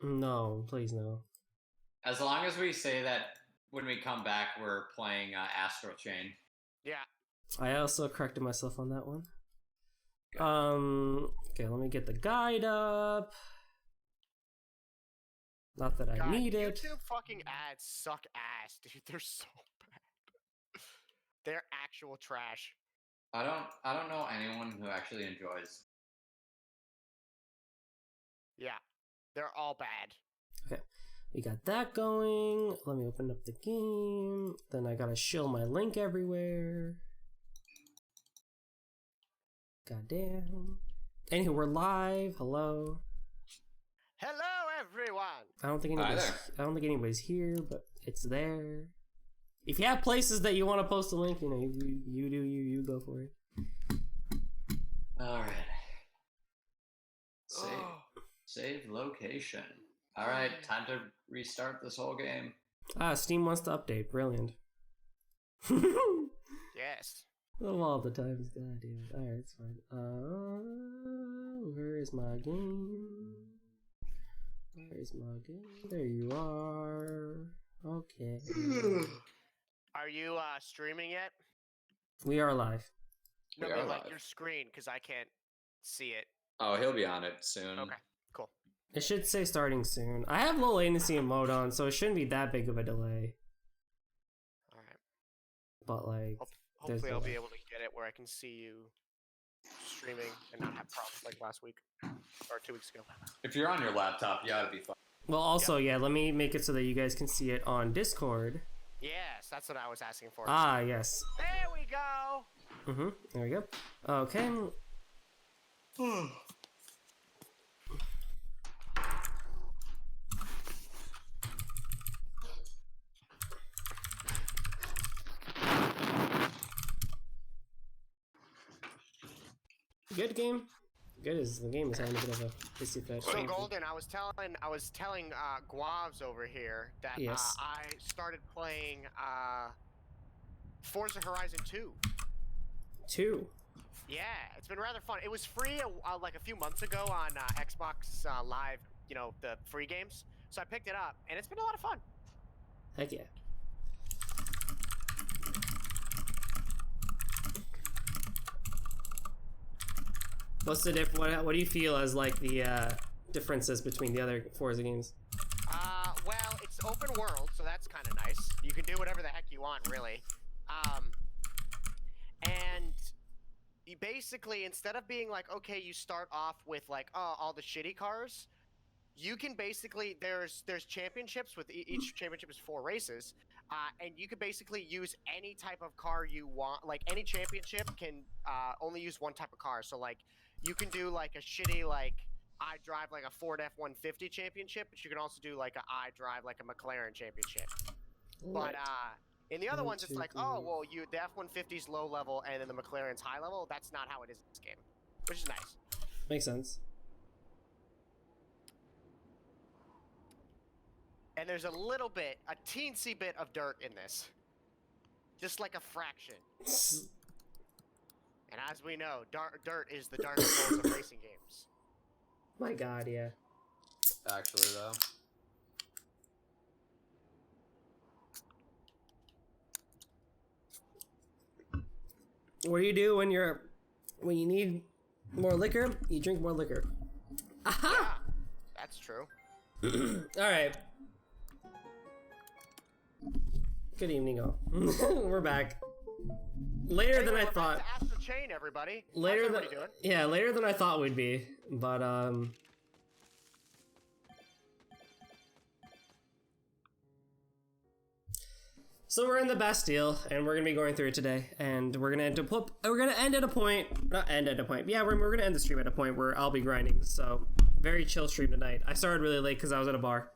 No, please no. As long as we say that when we come back, we're playing Astral Chain. Yeah. I also corrected myself on that one. Okay, let me get the guide up. Not that I need it. YouTube fucking ads suck ass, dude. They're so bad. They're actual trash. I don't know anyone who actually enjoys. Yeah, they're all bad. Okay, we got that going. Let me open up the game. Then I gotta shill my link everywhere. Goddamn. Anyway, we're live. Hello. Hello, everyone. I don't think anybody's here, but it's there. If you have places that you want to post a link, you go for it. All right. Save location. All right, time to restart this whole game. Steam wants to update. Brilliant. Yes. Of all the times, goddamn. Alright, it's fine. Where is my game? Where's my game? There you are. Okay. Are you streaming yet? We are live. No, but like your screen, because I can't see it. Oh, he'll be on it soon. Okay, cool. It should say starting soon. I have low latency in mode on, so it shouldn't be that big of a delay. Alright. But like... Hopefully I'll be able to get it where I can see you streaming and not have problems like last week or 2 weeks ago. If you're on your laptop, you ought to be fine. Well, also, yeah, let me make it so that you guys can see it on Discord. Yes, that's what I was asking for. Ah, yes. There we go! There we go. Okay. Good game. Good as the game is having a bit of a pissy fit. So Golden, I was telling Guavs over here that yes. I started playing Forza Horizon 2. 2? Yeah, it's been rather fun. It was free like a few months ago on Xbox Live, you know, the free games. So I picked it up, and it's been a lot of fun. Heck yeah. What's the what do you feel as like the differences between the other Forza games? Well, it's open world, so that's kind of nice. You can do whatever the heck you want, really. And you basically, instead of being like, okay, you start off with like, oh, all the shitty cars, you can basically, there's championships with each championship is 4 races. And you can basically use any type of car you want. Like, any championship can only use one type of car. So, like, you can do, like, a shitty, like, I drive, like, a Ford F-150 championship, but you can also do, like, I drive, like, a McLaren championship. Right. But, in the other ones, it's like, oh, well, the F-150's low level, and then the McLaren's high level. That's not how it is in this game, which is nice. Makes sense. And there's a little bit, a teensy bit of dirt in this. Just like a fraction. And as we know, dirt is the Dark Souls of racing games. My god, yeah. Actually, though. What do you do when you need more liquor? You drink more liquor. Aha! Yeah, that's true. Alright. Good evening, all. We're back. Later than I thought. Back to Astral Chain, everybody. Later How's than everybody doing? yeah, later than I thought we'd be, but So we're in the Bastille, and we're gonna be going through it today, and we're gonna end at a point. Yeah, we're gonna end the stream at a point where I'll be grinding. So very chill stream tonight. I started really late because I was at a bar.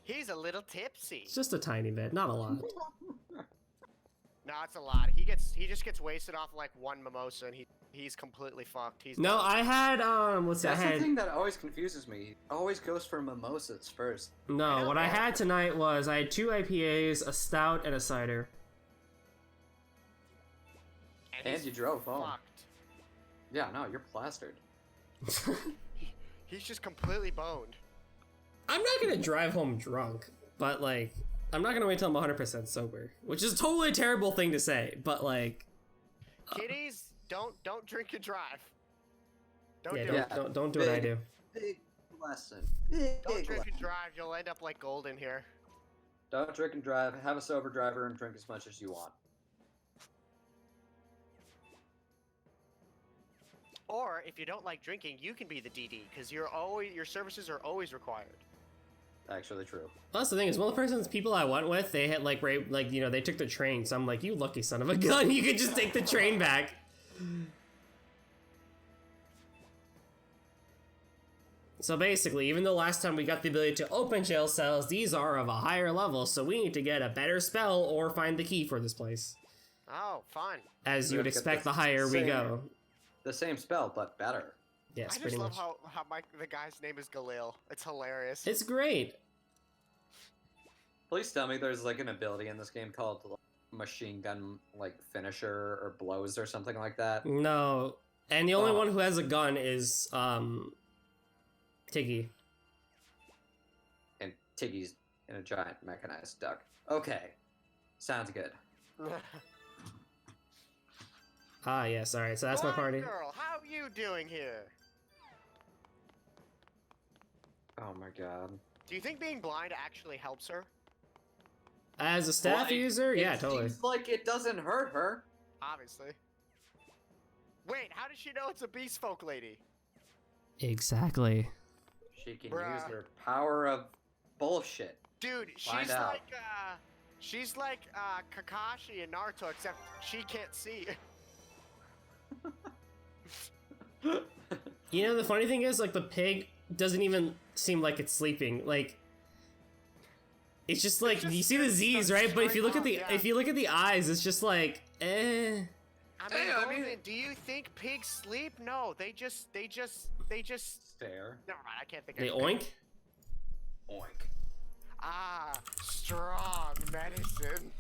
He's a little tipsy. It's just a tiny bit, not a lot. No, it's a lot. He just gets wasted off like one mimosa, and he's completely fucked. No, I had That's the thing that always confuses me. He always goes for mimosas first. No, what I had tonight was I had 2 IPAs, a stout, and a cider. And you drove home. Fucked. Yeah, no, you're plastered. He's just completely boned. I'm not gonna drive home drunk, but like, I'm not gonna wait till I'm 100% sober, which is totally a terrible thing to say, but like, Kiddies, don't drink and drive. Don't yeah, do it. don't do what I do. Big lesson. Don't drink and drive. You'll end up like Golden here. Don't drink and drive. Have a sober driver and drink as much as you want. Or if you don't like drinking, you can be the DD because your services are always required. Actually true. Well, that's the thing is, one of the person's people I went with, they had like they took the train, so I'm like, you lucky son of a gun, you could just take the train back. So basically, even though last time we got the ability to open jail cells, these are of a higher level, so we need to get a better spell or find the key for this place. Oh, fun. As you We would have to get expect, the the higher we same- go. The same spell, but better. Yes, I just pretty love much. how the guy's name is Galil. It's hilarious. It's great. Please tell me there's like an ability in this game called like, machine gun like finisher or blows or something like that. No, and the only Oh. one who has a gun is Tiggy. And Tiggy's in a giant mechanized duck. Okay. Sounds good. Ah, yes. All right, so that's my Blind party. Girl, how you doing here? Oh my god. Do you think being blind actually helps her? As a staff Well, user, yeah, it totally. Seems like it doesn't hurt her. Obviously. Wait, how does she know it's a beast folk lady? Exactly. She can Bruh. use her power of bullshit. Dude, Find out. she's like Kakashi in Naruto, except she can't see. You know, the funny thing is, like, the pig doesn't even seem like it's sleeping. Like, it's just like, just you see the Z's, right? But if you look at the straight up, yeah. if you look at the eyes, it's just like, eh. I mean, Hey, I mean- Golden, do you think pigs sleep? No, they just. Stare. Never mind, I can't think They of oink. Oink. Ah, strong medicine.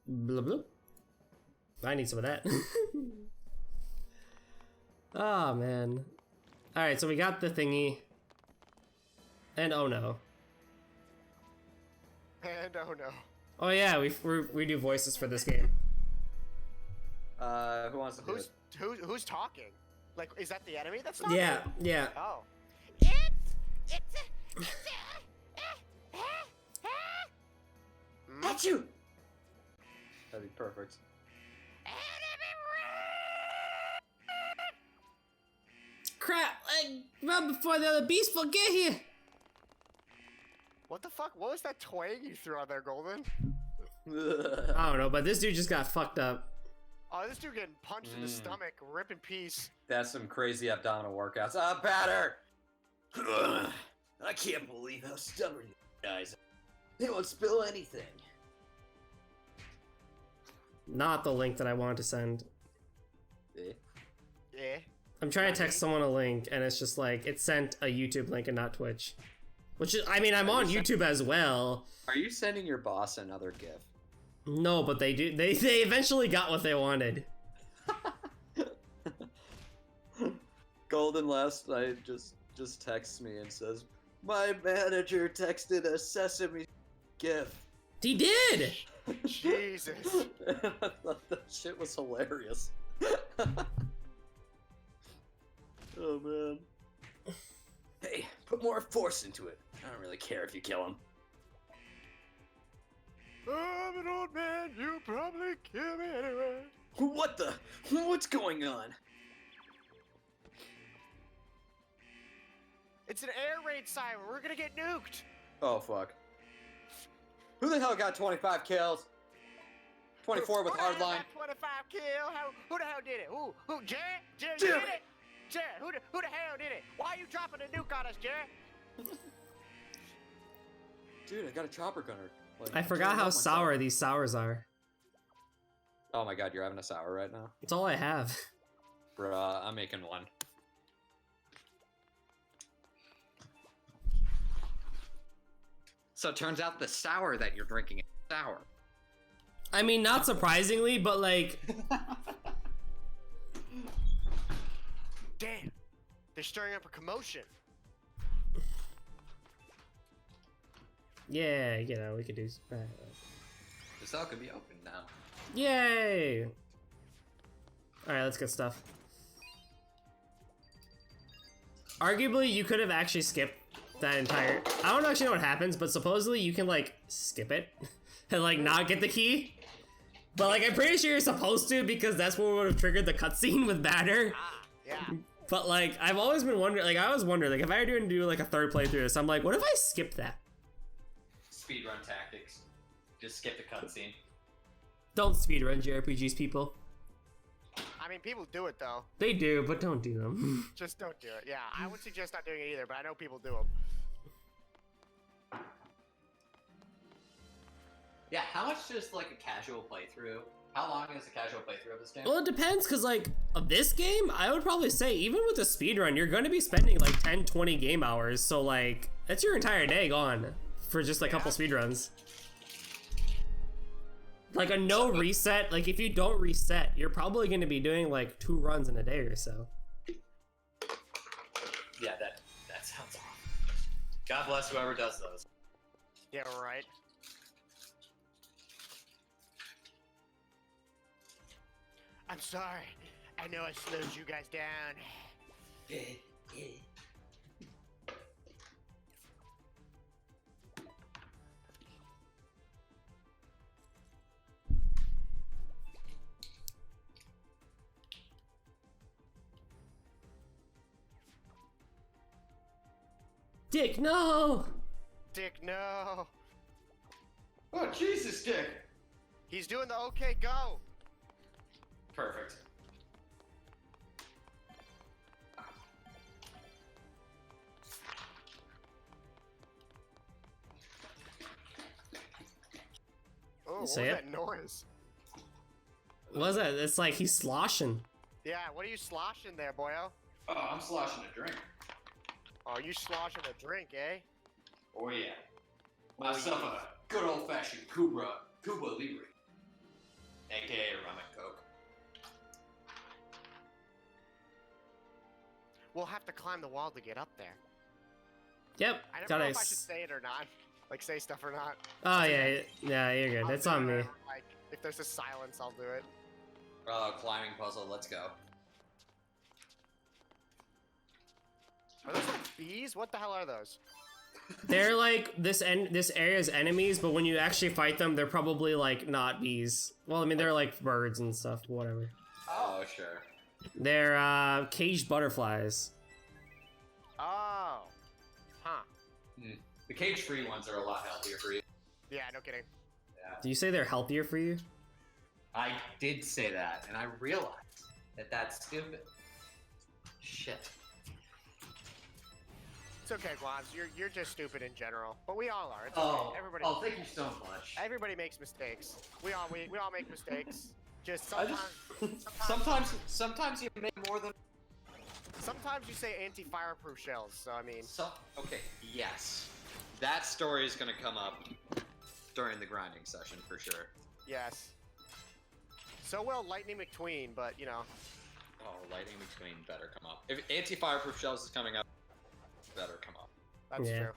Blah, blah. I need some of that. Oh, man. Alright, so we got the thingy. And oh no. And oh no. Oh yeah, we do voices for this game. Who wants to do it? Who's talking? Like, is that the enemy that's talking? Yeah, yeah. Oh. That's you! That'd be perfect. Crap! Run before the other beast will get here! What the fuck? What was that twang you threw out there, Golden? I don't know, but this dude just got fucked up. Oh, this dude getting punched in the stomach, rip in peace. That's some crazy abdominal workouts. Ah, batter! I can't believe how stubborn you guys are. They won't spill anything. Not the link that I wanted to send. Eh? Yeah. I'm trying to text someone a link, and it's just like, it sent a YouTube link and not Twitch. Which is, I mean, I'm on YouTube as well. Are you sending your boss another GIF? No, but they do. They eventually got what they wanted. Golden last night just texts me and says, "My manager texted a sesame GIF." He did! Jesus. I thought that shit was hilarious. Oh man. Hey, put more force into it. I don't really care if you kill him. I'm an old man, you probably kill me anyway. What the? What's going on? It's an air raid siren, we're gonna get nuked. Oh fuck. Who the hell got 25 kills? 24 with Who the hell hardline. got 25 kill? Who the hell did it? Who? Jared? Jared, Jared. you did it? Jared, who the hell did it? Why are you dropping a nuke on us, Jared? Dude, I got a chopper gunner. Like, I forgot can't how help myself. sour these sours are. Oh my god, you're having a sour right now? It's all I have. Bruh, I'm making one. So it turns out the sour that you're drinking is sour. I mean, not surprisingly, but like, Damn. They're stirring up a commotion. Yeah, we could do. The cell could be open now. Yay! All right, let's get stuff. Arguably, you could have actually skipped that entire. I don't actually know what happens, but supposedly you can like skip it and like not get the key. But like, I'm pretty sure you're supposed to because that's what would have triggered the cutscene with Batter. Yeah. But like, I've always been wondering. Like, I always wonder, like, if I were to do like a third playthrough of this, I'm like, what if I skip that? Speedrun tactics. Just skip the cutscene. Don't speedrun JRPGs, people. I mean, people do it though. They do, but don't do them. Just don't do it. Yeah, I would suggest not doing it either, but I know people do them. Yeah, how much does like a casual playthrough? How long is a casual playthrough of this game? Well, it depends, because, like, of this game, I would probably say, even with a speedrun, you're going to be spending, like, 10, 20 game hours, so, like, that's your entire day gone for just a couple speedruns. Like, a no reset, like, if you don't reset, you're probably going to be doing, like, 2 runs in a day or so. Yeah, that sounds awful. God bless whoever does those. Yeah, right. I'm sorry. I know I slowed you guys down. Dick, no! Dick, no. Oh, Jesus, Dick! He's doing the okay, go. Perfect. Oh, what was Say it. that noise? What is that? It's like he's sloshing. Yeah, what are you sloshing there, boyo? Oh, I'm sloshing a drink. Oh, you sloshing a drink, eh? Oh yeah. Myself a good old-fashioned Cuba Libre. AKA rum and coke. We'll have to climb the wall to get up there. Yep, I don't gotta. know if I should say it or not. Like, say stuff or not. Oh, yeah, yeah, you're good. I'll That's do on me. whatever, like, if there's a silence, I'll do it. Climbing puzzle, let's go. Are those like bees? What the hell are those? They're like this area's enemies, but when you actually fight them, they're probably like not bees. Well, I mean, they're like birds and stuff, whatever. Oh, sure. They're caged butterflies. Oh. Huh. The cage-free ones are a lot healthier for you. Yeah, no kidding. Yeah. Do you say they're healthier for you? I did say that, and I realized that that's stupid. Shit. It's okay, Globs. You're just stupid in general. But we all are. It's Oh, okay. Everybody. oh, thank you so much. Everybody makes mistakes. We all make mistakes. Just I sometimes. just sometimes you make more than. Sometimes you say anti-fireproof shells. So I mean. Okay, yes, that story is gonna come up during the grinding session for sure. Yes. So will Lightning McQueen, but you know. Oh, Lightning Between better come up. If anti-fireproof shells is coming up, better come up. That's Yeah. true.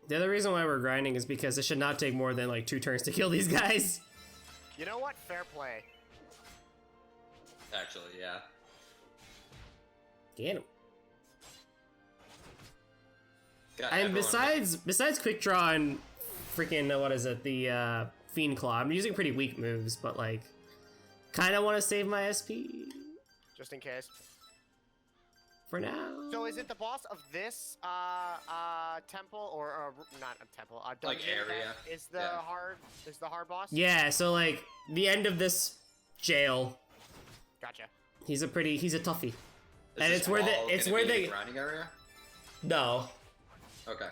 The other reason why we're grinding is because it should not take more than like 2 turns to kill these guys. You know what? Fair play. Actually, yeah. Get him. Got And everyone- besides quick draw and freaking what is it, the fiend claw, I'm using pretty weak moves, but like kind of want to save my SP Just in case. for now. So is it the boss of this temple or not a temple? A Like dungeon area? that is the Yeah. hard boss? Yeah, so like the end of this jail, Gotcha. he's a toughie. Is and this it's where wall it's gonna where be they the grinding area. no. Okay.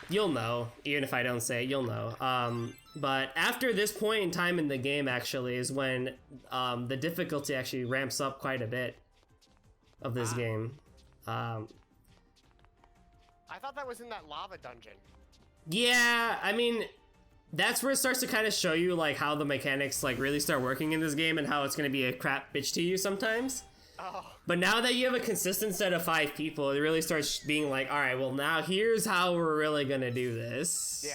You'll know, even if I don't say it, you'll know. But after this point in time in the game, actually, is when the difficulty actually ramps up quite a bit of this game. I thought that was in that lava dungeon. Yeah, I mean, that's where it starts to kind of show you like how the mechanics like really start working in this game and how it's going to be a crap bitch to you sometimes. Oh. But now that you have a consistent set of 5 people, it really starts being like, all right, well now here's how we're really going to do this. Yeah.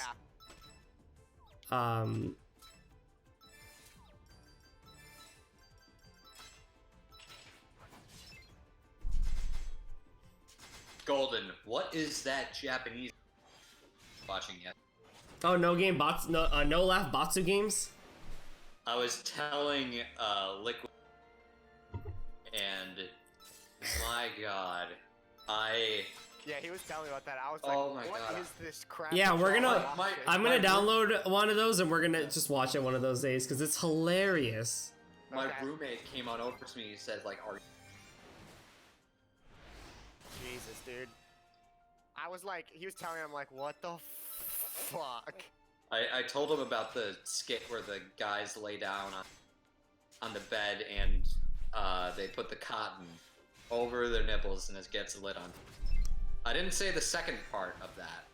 Golden, what is that Japanese watching yet? Oh, no game bots, no laugh Batsu games. I was telling Liquid, and my God, Yeah, he was telling me about that. I was like, Oh my what God. is this crap? Yeah, we're gonna. My- I'm gonna download one of those and we're gonna just watch it one of those days because it's hilarious. my Okay. roommate came on over to me. He said like, "Are Jesus, dude. I was like, he was telling me, I'm like, what the fuck? I told him about the skit where the guys lay down on the bed and they put the cotton over their nipples and it gets lit on. I didn't say the second part of that,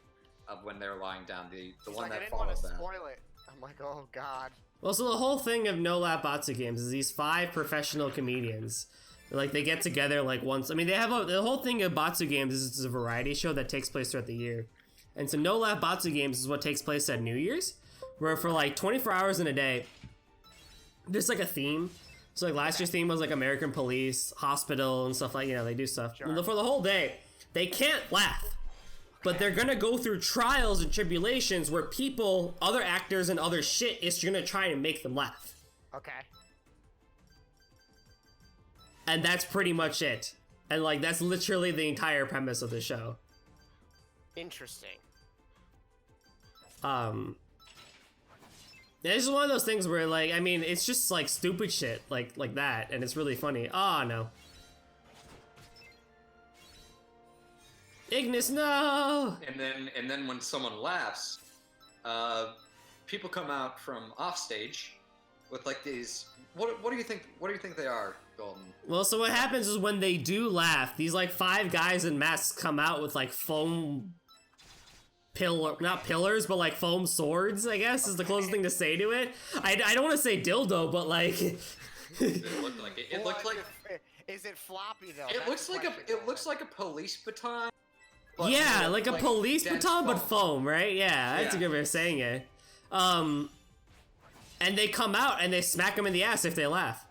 of when they're lying down, the He's one like, I that didn't want follows to that. spoil it. I'm like, oh god. Well, so the whole thing of No Lap Batsu games is these 5 professional comedians. Like, they get together, like, once. I mean, they have the whole thing of Batsu games is it's a variety show that takes place throughout the year. And so No Lap Batsu games is what takes place at New Year's, where for, like, 24 hours in a day, there's, like, a theme. So, like, last year's theme was, like, American police, hospital, and stuff like, you know, they do stuff. Sure. And for the whole day, they can't laugh. But they're gonna go through trials and tribulations where people, other actors, and other shit is gonna try and make them laugh. Okay. And that's pretty much it. And like that's literally the entire premise of the show. Interesting. It's just one of those things where like I mean it's just like stupid shit like that and it's really funny. Oh no. Ignis, no! And then when someone laughs, people come out from offstage with like these. What do you think? What do you think they are, Golden? Well, so what happens is when they do laugh, these like 5 guys in masks come out with like foam not pillars, but like foam swords, I guess is the closest thing to say to it. I don't want to say dildo, but like It looked like it. It looked like. Is it floppy though? It That's looks the like a. question, It Golden. looks like a police baton. But yeah, with, like a police dense baton, but foam, right? Yeah, that's a Yeah. good way of saying it. And they come out and they smack them in the ass if they laugh.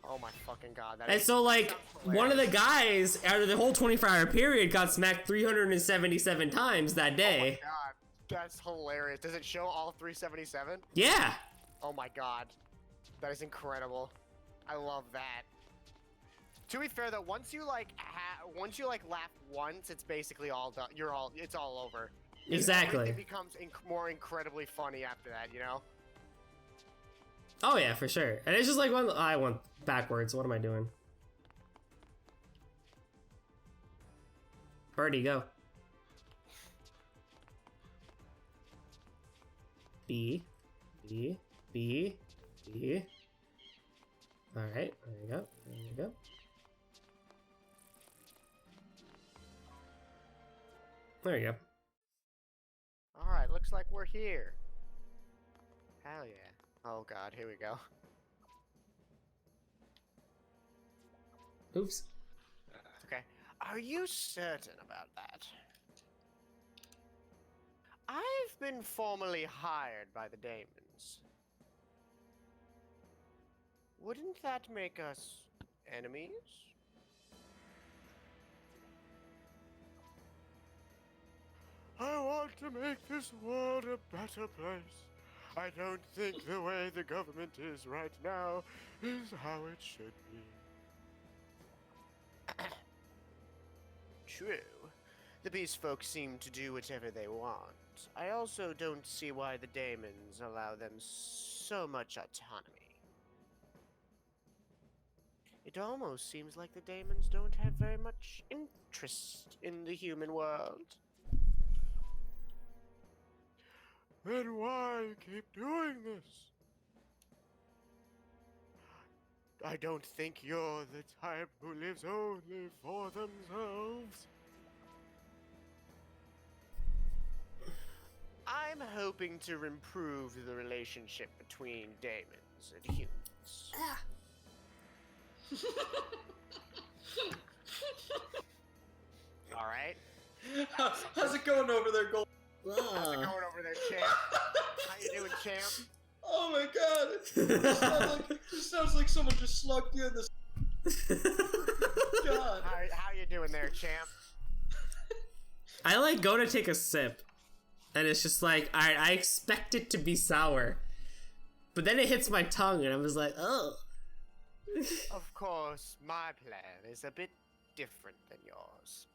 Oh my fucking god. That And is- so, like, sounds one of the hilarious. guys out of the whole 24-hour period got smacked 377 times that Oh day. my god. That's hilarious. Does it show all 377? Yeah. Oh my god. That is incredible. I love that. To be fair though, once you like laugh once, it's basically all done. It's all over. Exactly. Everything becomes more incredibly funny after that, you know? Oh yeah, for sure. And it's just like when I went backwards. What am I doing? Birdie, go. B, B, B, B. All right, there you go. There you go. There you go. Alright, looks like we're here. Hell yeah. Oh god, here we go. Oops. Okay. Are you certain about that? I've been formally hired by the Daemons. Wouldn't that make us enemies? I want to make this world a better place. I don't think the way the government is right now is how it should be. True. The Beast Folk seem to do whatever they want. I also don't see why the Daemons allow them so much autonomy. It almost seems like the Daemons don't have very much interest in the human world. Then why keep doing this? I don't think you're the type who lives only for themselves. I'm I'm hoping to improve the relationship between demons and humans. All right. How's it going over there, Gold? How's it going over there, champ? How you doing, champ? Oh my god! It just sounds like someone just slugged you in the. God. How you doing there, champ? I like go to take a sip, and it's just like, alright, I expect it to be sour, but then it hits my tongue, and I was like, oh. Of course, my plan is a bit different than yours.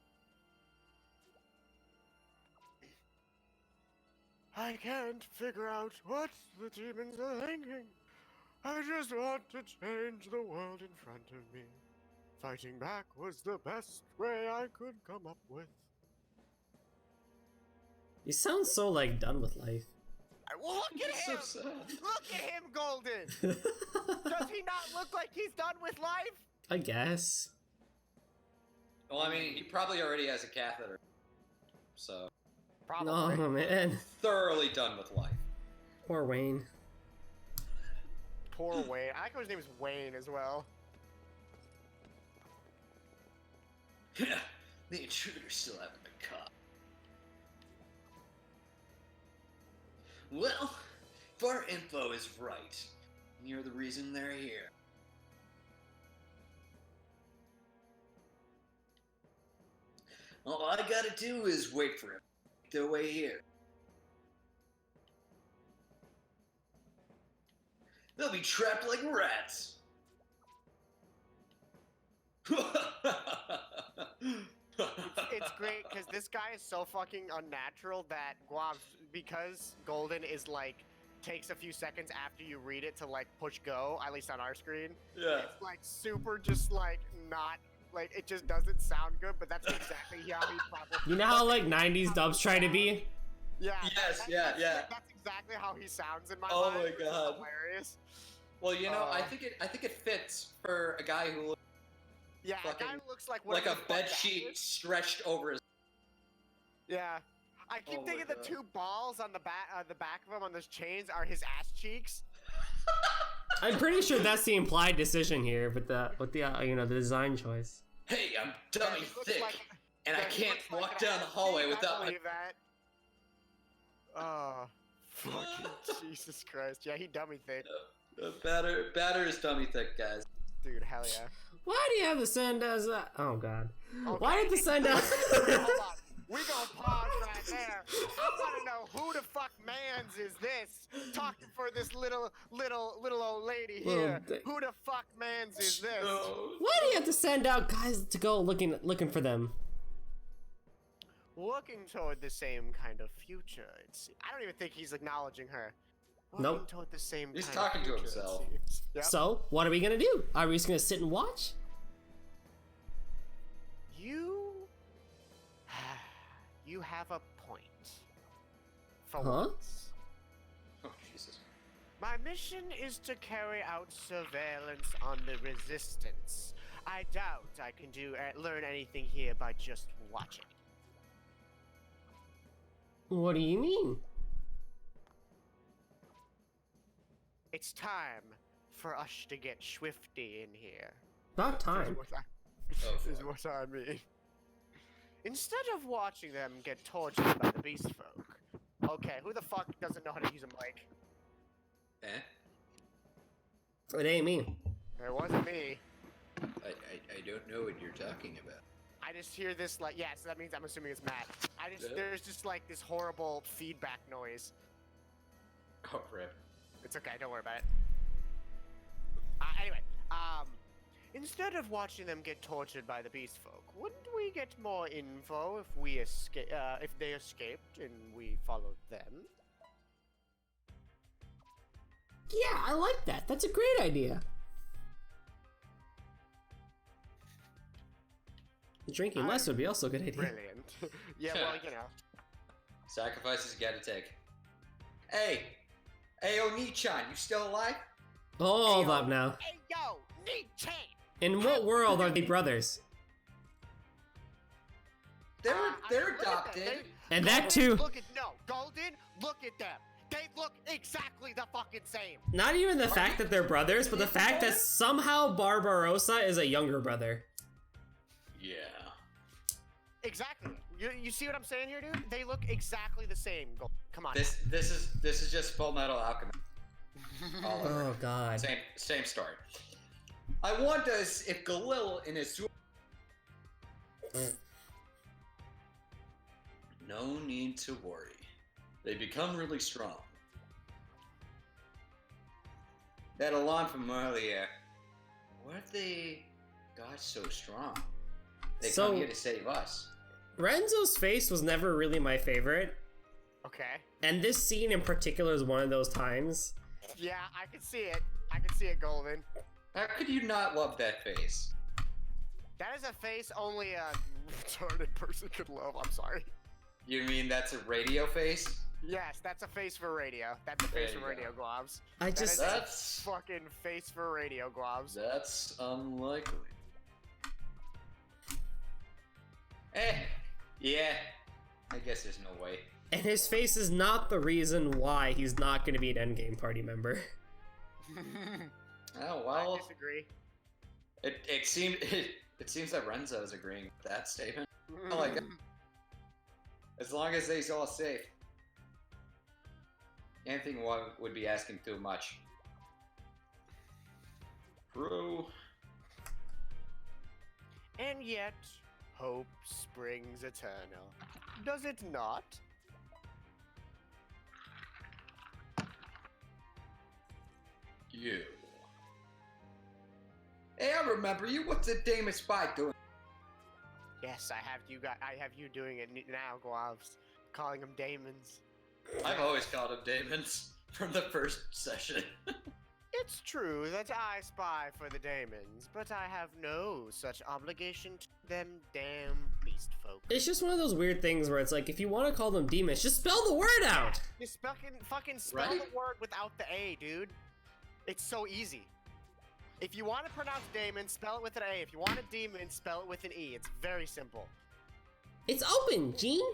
I can't figure out what the demons are thinking. I just want to change the world in front of me. Fighting back was the best way I could come up with. You sound so, like, done with life. Look at him! So sad. Look at him, Golden! Does he not look like he's done with life? I guess. Well, I mean, he probably already has a catheter, so Probably. Oh, man. thoroughly done with life. Poor Wayne. Poor Wayne. I like how his name is Wayne as well. The intruder's still haven't been caught. Well, if our info is right, you're the reason they're here. All I gotta do is wait for him. Make their way here. They'll be trapped like rats. It's great because this guy is so fucking unnatural that Guav, because Golden is like takes a few seconds after you read it to like push go, at least on our screen. Yeah. It's like super just like not like it just doesn't sound good, but that's exactly how he probably. You know how, like, 90s dubs try to be? Yeah. Yes, yeah. That's exactly how he sounds in my Oh mind. my It's God. hilarious. Well, you know, I Uh, think it fits for a guy who looks Yeah, a Fucking- guy who looks like like a whatever the fuck bed that sheet is. stretched over his. Yeah. I keep Oh my thinking the God. two balls on the back of him on those chains are his ass cheeks. I'm pretty sure that's the implied decision here, with the the design choice. Hey, I'm Yeah, dummy he looks thick, like- and I yeah, he can't looks like walk an down the ass hallway cheek, I without my. believe that. Oh, fucking Jesus Christ! Yeah, he dummy thick, Batter is dummy thick, guys. dude. Hell yeah. Why do you have the send as that? Oh, God. Okay. Why did the send out? Hold on. We gonna pause right there. I want to know who the fuck mans is this talking for this little old lady Little here? di- Who the fuck mans is this? No. Why do you have to send out guys to go looking for them? Looking toward the same kind of future. I don't even think he's acknowledging her. Looking Nope. toward the same He's kind talking of to future, it himself. seems. Yep. So, what are we gonna do? Are we just gonna sit and watch? You have a point. For Huh? once. Oh Jesus. My mission is to carry out surveillance on the resistance. I doubt I can learn anything here by just watching. What do you mean? It's time for us to get swifty in here. About time. Oh, Is fuck. what I mean. Instead of watching them get tortured by the beast folk. Okay, who the fuck doesn't know how to use a mic? Eh? It ain't me. It wasn't me. I don't know what you're talking about. I just hear this like, yeah, so that means I'm assuming it's Matt. Yeah. There's just like this horrible feedback noise. Oh, rip. It's okay, don't worry about it. Anyway, instead of watching them get tortured by the beast folk, wouldn't we get more info if if they escaped and we followed them? Yeah, I like that. That's a great idea. Drinking less would be also a good idea. Brilliant. Yeah, well, you know. Sacrifices you gotta take. Hey! Hey, Oni-chan, you still alive? Hold up now. Hey, yo, Need-chan! In what world are they brothers? They're I mean, look at adopted. them. And that Golden, too. Golden, look at them. They look exactly the fucking same. Not even the fact that they're brothers, but the fact that somehow Barbarossa is a younger brother. Yeah. Exactly. You see what I'm saying here, dude? They look exactly the same. Come on. This is just Full Metal Alchemist. All over. Oh god. Same story. I wonder if Galil in his no need to worry. They become really strong. That alarm from earlier. What if they got so strong? They come here to save us. Renzo's face was never really my favorite. Okay. And this scene in particular is one of those times. Yeah, I can see it. I can see it, Golden. How could you not love that face? That is a face only a retarded person could love. I'm sorry. You mean that's a radio face? Yes, that's a face for radio. That's a face for radio, Globs. That's a fucking face for radio, Globs. That's unlikely. Yeah. I guess there's no way. And his face is not the reason why he's not going to be an endgame party member. Oh well. I disagree. It seems that Renzo is agreeing with that statement. I like it. As long as he's all safe. Anything would be asking too much. True. And yet, hope springs eternal. Does it not? You. Hey, I remember you. What's the Damon Spy doing? Yes, I have you doing it now, Globs. Calling them Damons. I've always called him Damons from the first session. It's true that I spy for the Damons, but I have no such obligation to them damn beast folk. It's just one of those weird things where it's like, if you want to call them demons, just spell the word out! Just fucking spell the word without the A, dude. It's so easy. If you want to pronounce Damon, spell it with an A. If you want a demon, spell it with an E. It's very simple. It's open, Gene!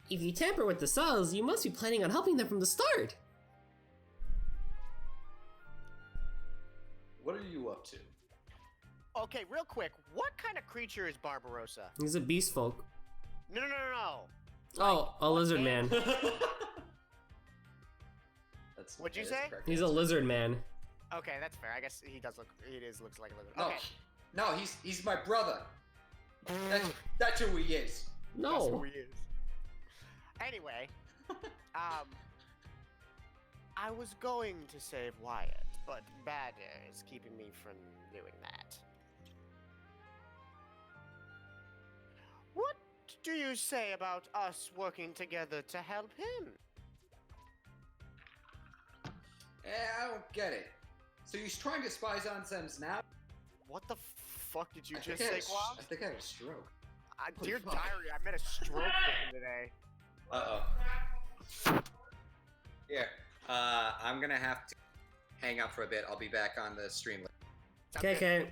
If you tamper with the cells, you must be planning on helping them from the start. What are you up to? Okay, real quick, what kind of creature is Barbarossa? He's a beast folk. No. Oh, a lizard man. What'd you say? He's a lizard man. Okay, that's fair. I guess he looks like a lizard. Okay. No, he's my brother. That's who he is. No. That's who he is. Anyway, I was going to save Wyatt, but Badder is keeping me from doing that. What do you say about us working together to help him? I don't get it. So he's trying to spy on Sims now? What the fuck did you just say, Quam? I think I had a stroke. Dear diary, I met a stroke victim today. Uh-oh. Here, I'm gonna have to hang up for a bit. I'll be back on the stream later. Okay.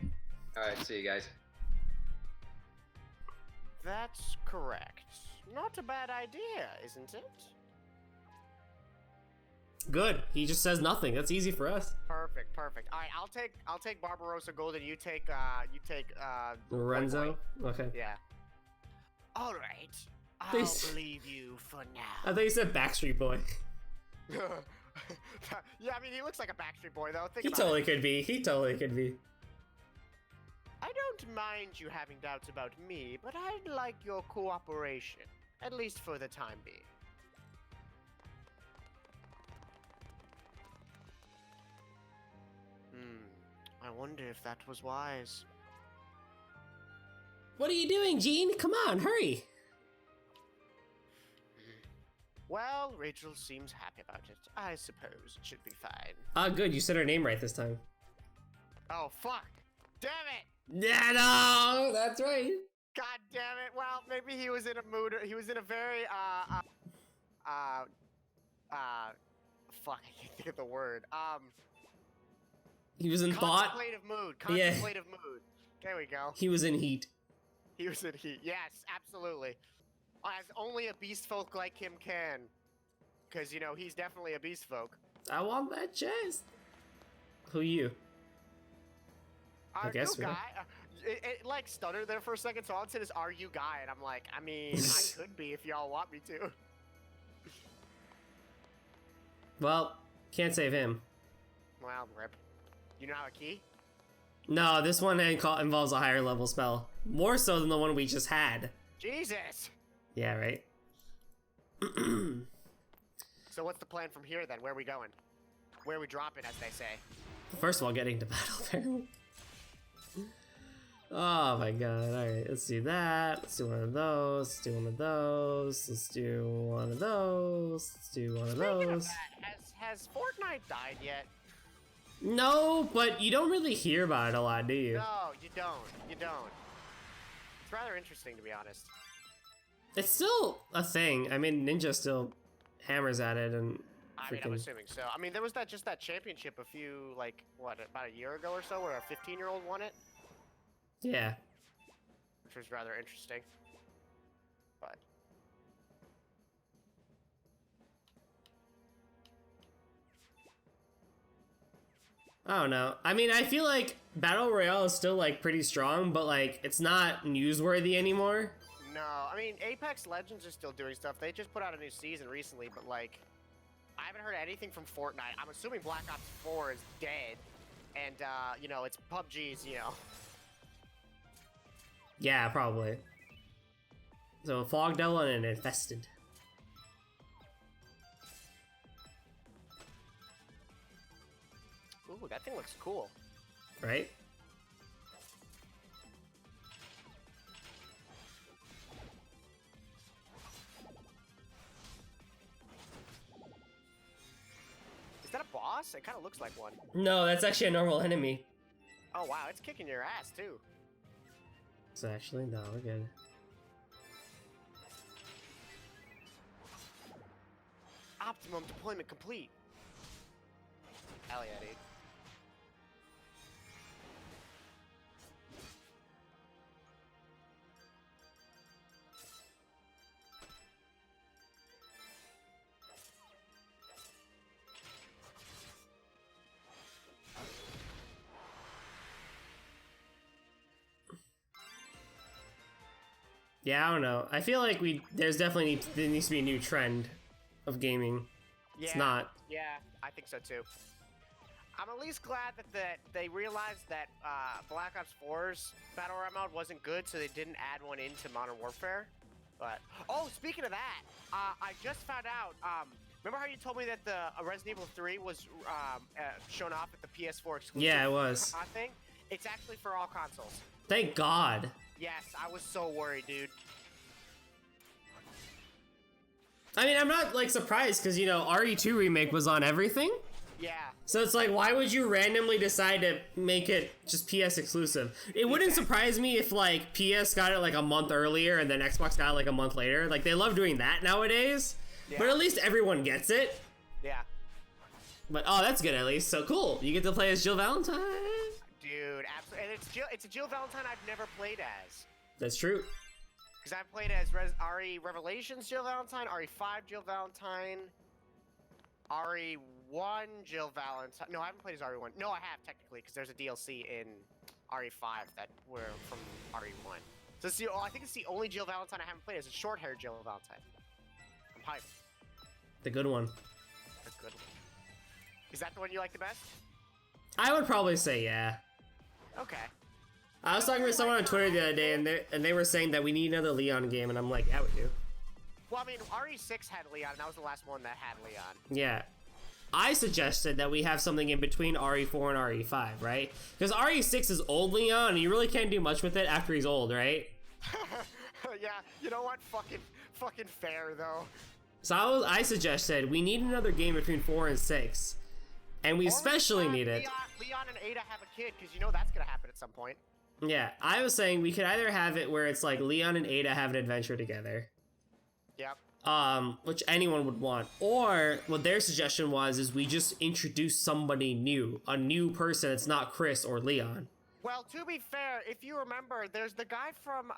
Alright, see you guys. That's correct. Not a bad idea, isn't it? Good. He just says nothing. That's easy for us. Perfect. All right, I'll take Barbarossa Golden. You take Lorenzo. Boy. Okay. Yeah. All right. I'll believe you for now. I thought you said Backstreet Boy. Yeah, I mean he looks like a Backstreet Boy though. He totally could be. He totally could be. I don't mind you having doubts about me, but I'd like your cooperation, at least for the time being. I wonder if that was wise. What are you doing, Gene? Come on, hurry. Well, Rachel seems happy about it. I suppose it should be fine. Good. You said her name right this time. Oh, fuck. Damn it! Yeah, no, that's right. God damn it. Well, maybe he was in a mood. He was in a very, fuck, I can't think of the word. He was in thought. Contemplative mood. Contemplative mood. There we go. He was in heat. He was in heat. Yes, absolutely. As only a beast folk like him can. Because, you know, he's definitely a beast folk. I want that chest. Who you? Are guess you we are. guy? It like stuttered there for a second, so all it said is, "Are you guy?" And I'm like, I mean, I could be if y'all want me to. Well, can't save him. Well, rip. You know how a key? No, this one involves a higher level spell. More so than the one we just had. Jesus! Yeah, right? So what's the plan from here then? Where are we going? Where are we dropping, as they say? First of all, getting to battle, apparently. Oh my god, alright, let's do that. Let's do one of those. Let's do one of those. Let's do one of those. Let's do one of Speaking of those. that, has Fortnite died yet? No, but you don't really hear about it a lot, do you? No, you don't. You don't. It's rather interesting, to be honest. It's still a thing. I mean, Ninja still hammers at it and I mean, I'm freaking... assuming so. I mean, there was that championship a few, like, what, about a year ago or so, where a 15-year-old won it? Yeah. Which was rather interesting. But I don't know. I mean, I feel like Battle Royale is still, like, pretty strong, but, like, it's not newsworthy anymore. no, I mean, Apex Legends is still doing stuff. They just put out a new season recently, but like, I haven't heard anything from Fortnite. I'm assuming Black Ops 4 is dead, and you know, it's PUBG's, you know. Yeah, probably. So, Fog Devil and Infested. Ooh, that thing looks cool. Right? Is that a boss? It kind of looks like one. No, that's actually a normal enemy. Oh wow, it's kicking your ass too. So actually, no, we're good. Optimum deployment complete. Hell yeah, dude. Yeah, I don't know. I feel like there needs to be a new trend of gaming. Yeah, It's not. Yeah, I think so too. I'm at least glad that they realized that Black Ops 4's Battle Royale mode wasn't good, so they didn't add one into Modern Warfare. But oh, speaking of that, I just found out. Remember how you told me that the Resident Evil 3 was shown off at the PS4 exclusive? Yeah, it was. Thing. It's actually for all consoles. Thank God. Yes, I was so worried, dude. I mean, I'm not like surprised because you know RE2 remake was on everything. Yeah. So it's like, why would you randomly decide to make it just PS exclusive? It wouldn't surprise me if like PS got it like a month earlier and then Xbox got it like a month later. Like they love doing that nowadays. Yeah. But at least everyone gets it. Yeah. But oh, that's good at least. So cool. You get to play as Jill Valentine. Dude, absolutely. And it's a Jill Valentine I've never played as. That's true. Because I've played as RE Revelations Jill Valentine, RE5 Jill Valentine, RE1 Jill Valentine. No, I haven't played as RE1. No, I have technically, because there's a DLC in RE5 that were from RE1. So it's I think it's the only Jill Valentine I haven't played as a short-haired Jill Valentine. I'm hyped. The good one. The good one. Is that the one you like the best? I would probably say yeah. Okay. I was talking with someone on Twitter the other day, and they were saying that we need another Leon game, and I'm like, yeah, we do. Well, I mean, RE6 had Leon, and that was the last one that had Leon. Yeah. I suggested that we have something in between RE4 and RE5, right? Because RE6 is old Leon, and you really can't do much with it after he's old, right? Yeah, you know what? Fucking fair, though. So I suggested we need another game between 4 and 6. And we Or especially have need it. Leon and Ada have a kid, because you know that's gonna happen at some point. Yeah, I was saying we could either have it where it's like Leon and Ada have an adventure together. Yep. Which anyone would want. Or what their suggestion was is we just introduce somebody new. A new person that's not Chris or Leon. Well, to be fair, if you remember, there's the guy from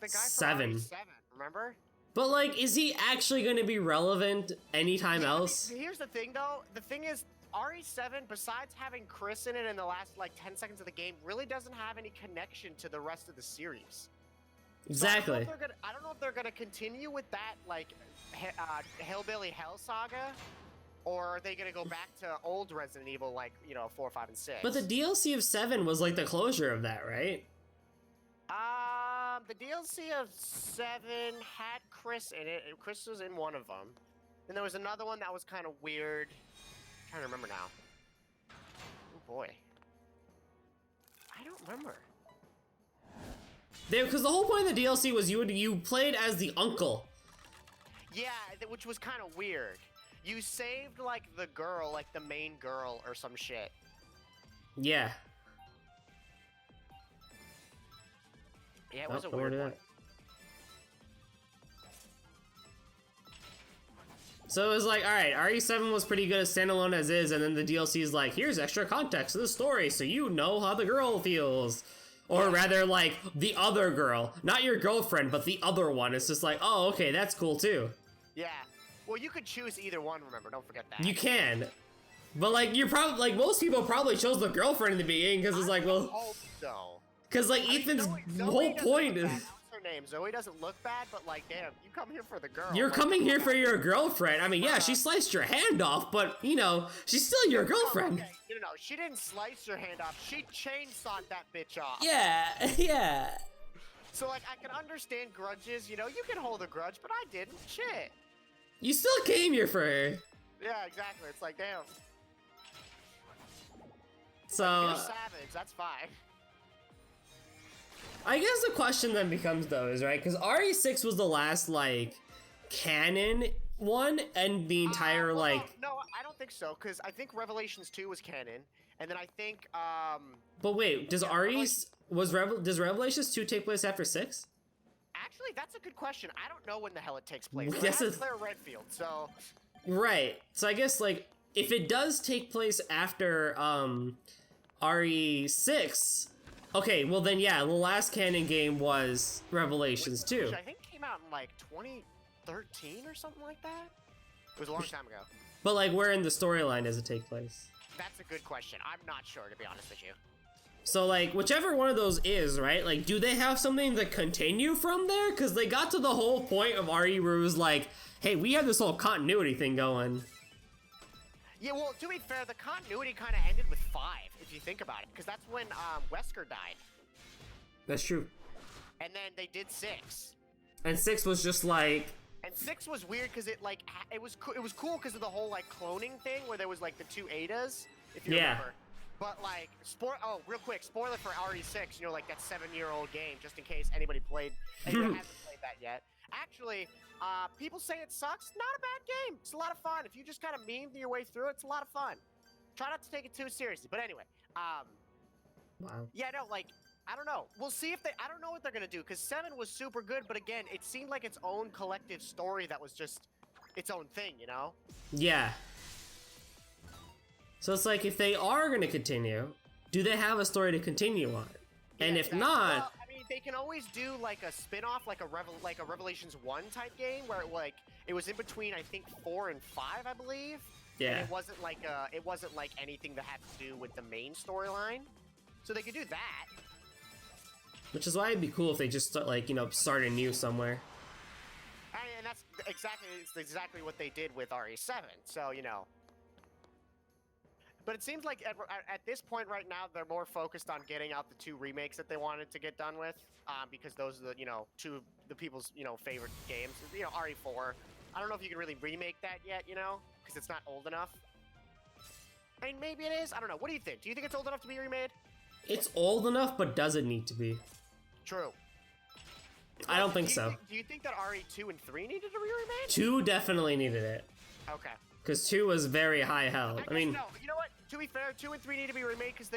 Seven. RE7, remember? But like, is he actually going to be relevant anytime else? I mean, here's the thing, though. The thing is, RE7, besides having Chris in it in the last like 10 seconds of the game, really doesn't have any connection to the rest of the series. Exactly. So I don't know if they're gonna continue with that like Hillbilly Hell saga, or are they gonna go back to old Resident Evil like 4, 5, and 6? But the DLC of 7 was like the closure of that, right? The DLC of 7 had Chris in it. Chris was in one of them. And there was another one that was kind of weird. I'm trying to remember now. Oh boy. I don't remember. Because the whole point of the DLC was you played as the uncle. Yeah, which was kind of weird. You saved like the girl, like the main girl or some shit. Yeah. Yeah, it was a don't weird worry one. that. So it was like, alright, RE7 was pretty good as standalone as is, and then the DLC is like, here's extra context to the story, so you know how the girl feels. Or rather, like, the other girl. Not your girlfriend, but the other one. It's just like, oh, okay, that's cool too. Yeah. Well, you could choose either one, remember, don't forget that. You can. But like, you're probably, like, most people probably chose the girlfriend in the beginning, because it's like, well... I hope so. Because, like, Ethan's whole point is... What's her name? Zoe doesn't look bad, but, like, damn, you come here for the girl. You're like, coming here for your girlfriend. I mean, yeah, she sliced your hand off, but, you know, she's still your girlfriend. Okay. No, she didn't slice your hand off. She chainsawed that bitch off. Yeah, yeah. So, like, I can understand grudges. You can hold a grudge, but I didn't. Shit. You still came here for her. Yeah, exactly. It's like, damn. So... You're savage. That's fine. I guess the question then becomes, though, is, right, because RE6 was the last, like, canon one, and the entire, like... No, I don't think so, because I think Revelations 2 was canon, and then I think, But wait, does does Revelations 2 take place after 6? Actually, that's a good question. I don't know when the hell it takes place. Yes, That's Claire Redfield, so... Right. So I guess, like, if it does take place after, RE6... Okay, well then, yeah, the last canon game was Revelations 2. Which I think came out in, like, 2013 or something like that? It was a long time ago. But, like, where in the storyline does it take place? That's a good question. I'm not sure, to be honest with you. So, like, whichever one of those is, right? Like, do they have something to continue from there? Because they got to the whole point of RE where it was like, hey, we have this whole continuity thing going. Yeah, well, to be fair, the continuity kind of ended with 5, if you think about it. Because that's when Wesker died. That's true. And then they did 6. And 6 was just like... And 6 was weird because it was cool because of the whole like cloning thing where there was like the 2 Adas, if you remember. But like real quick, spoiler for RE6, like that 7-year-old game, just in case anybody hasn't played that yet. Actually, people say it sucks. Not a bad game. It's a lot of fun. If you just kind of meme your way through it, it's a lot of fun. Try not to take it too seriously. But anyway, Wow. yeah, no, like, I don't know. We'll see if I don't know what they're gonna do, because 7 was super good, but again, it seemed like its own collective story that was just its own thing, Yeah. So it's like, if they are gonna continue, do they have a story to continue on? Yeah, and if exactly. not... Well, I mean, they can always do, like, a spin-off, like a Revelations 1 type game, where, it was in between, I think, 4 and 5, I believe. Yeah. And it wasn't like anything that had to do with the main storyline. So they could do that. Which is why it'd be cool if they just, start anew somewhere. And that's exactly what they did with RE7, so, But it seems like at this point right now, they're more focused on getting out the 2 remakes that they wanted to get done with, because those are the, 2 of the people's, favorite games. RE4. I don't know if you can really remake that yet, because it's not old enough. I mean, maybe it is. I don't know. What do you think? Do you think it's old enough to be remade? It's old enough, but doesn't need to be. True. I don't think so. Do you think that RE2 and 3 needed to be remade? 2 definitely needed it. Okay. Because 2 was very high hell. I mean... No, you know what? To be fair, 2 and 3 need to be remade because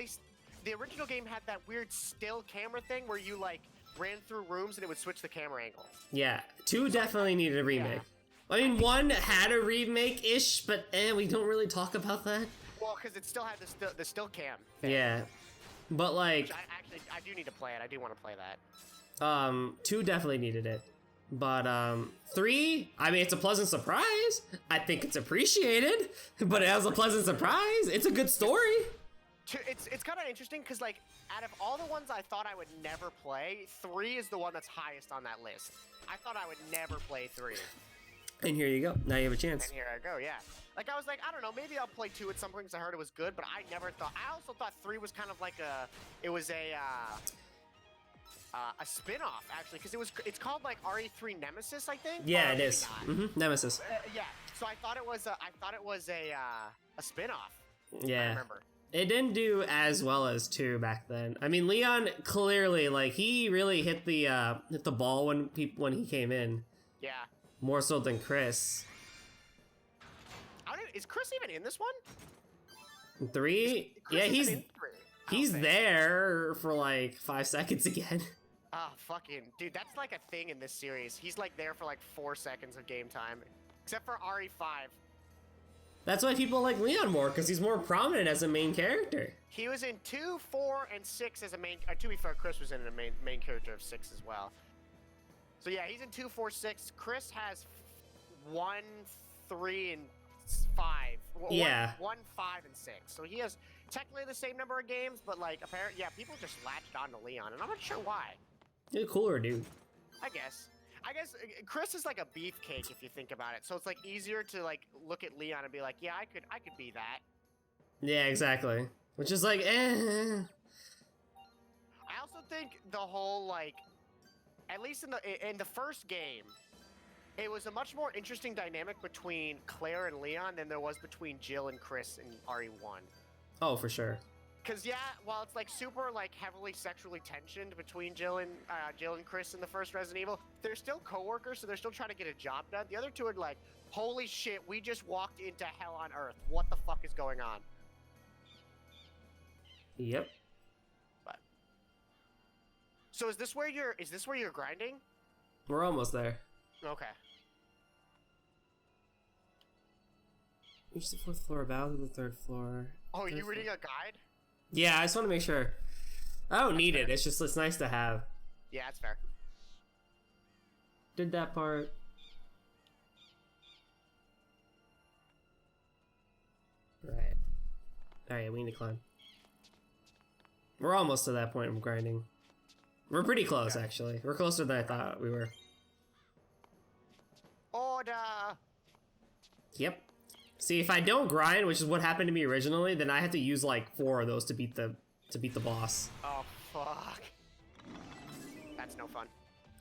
the original game had that weird still camera thing where you, ran through rooms and it would switch the camera angle. Yeah, 2 definitely needed a remake. Yeah. I mean, 1 had a remake-ish, but we don't really talk about that. Well, because it still had the still cam thing. Yeah. But, like... Which I do need to play it. I do want to play that. 2 definitely needed it. But 3, I mean, it's a pleasant surprise. I think it's appreciated, but it was a pleasant surprise. It's a good story. It's kind of interesting because like out of all the ones I thought I would never play, 3 is the one that's highest on that list. I thought I would never play 3. And here you go. Now you have a chance. And here I go, yeah. Like, I was like, I don't know, maybe I'll play 2 at some point because I heard it was good, but I never thought... I also thought 3 was kind of like a... It was a spin-off, actually, because it's called, like, RE3 Nemesis, I think? Yeah, it is. Nemesis. Yeah, so I thought it was a spin-off. Yeah. I remember. It didn't do as well as 2 back then. I mean, Leon clearly, like, he really hit the ball when he came in. Yeah. More so than Chris. Is Chris even in this one? 3? Yeah, he's there for like 5 seconds again. Oh, fucking dude, that's like a thing in this series. He's like there for like 4 seconds of game time, except for RE5. That's why people like Leon more, because he's more prominent as a main character. He was in 2, 4, and 6 as a main. To be fair, Chris was in a main character of 6 as well. So yeah, he's in 2, 4, 6. Chris has 1, 3, and 5. Yeah. 1, 5, and 6. So he has technically the same number of games, but like apparently, yeah, people just latched on to Leon, and I'm not sure why. He's a cooler dude. I guess Chris is like a beefcake if you think about it. So it's like easier to like look at Leon and be like, yeah, I could be that. Yeah, exactly. Which is like, eh. I also think the whole like, at least in the first game, it was a much more interesting dynamic between Claire and Leon than there was between Jill and Chris in RE1. Oh, for sure. Cause yeah, while it's like super like heavily sexually tensioned between Jill and Chris in the first Resident Evil, they're still coworkers, so they're still trying to get a job done. The other two are like, holy shit, we just walked into hell on earth. What the fuck is going on? Yep. But so is this where you're grinding? We're almost there. Okay. Reach the 4th floor, bow to the 3rd floor. Oh, are you reading a guide? Yeah, I just want to make sure. I don't need it. It's nice to have. Yeah, that's fair. Did that part. Right. Alright, we need to climb. We're almost to that point of grinding. We're pretty close, actually. We're closer than I thought we were. Order! Yep. See, if I don't grind, which is what happened to me originally, then I have to use like 4 of those to beat the boss. Oh fuck. That's no fun.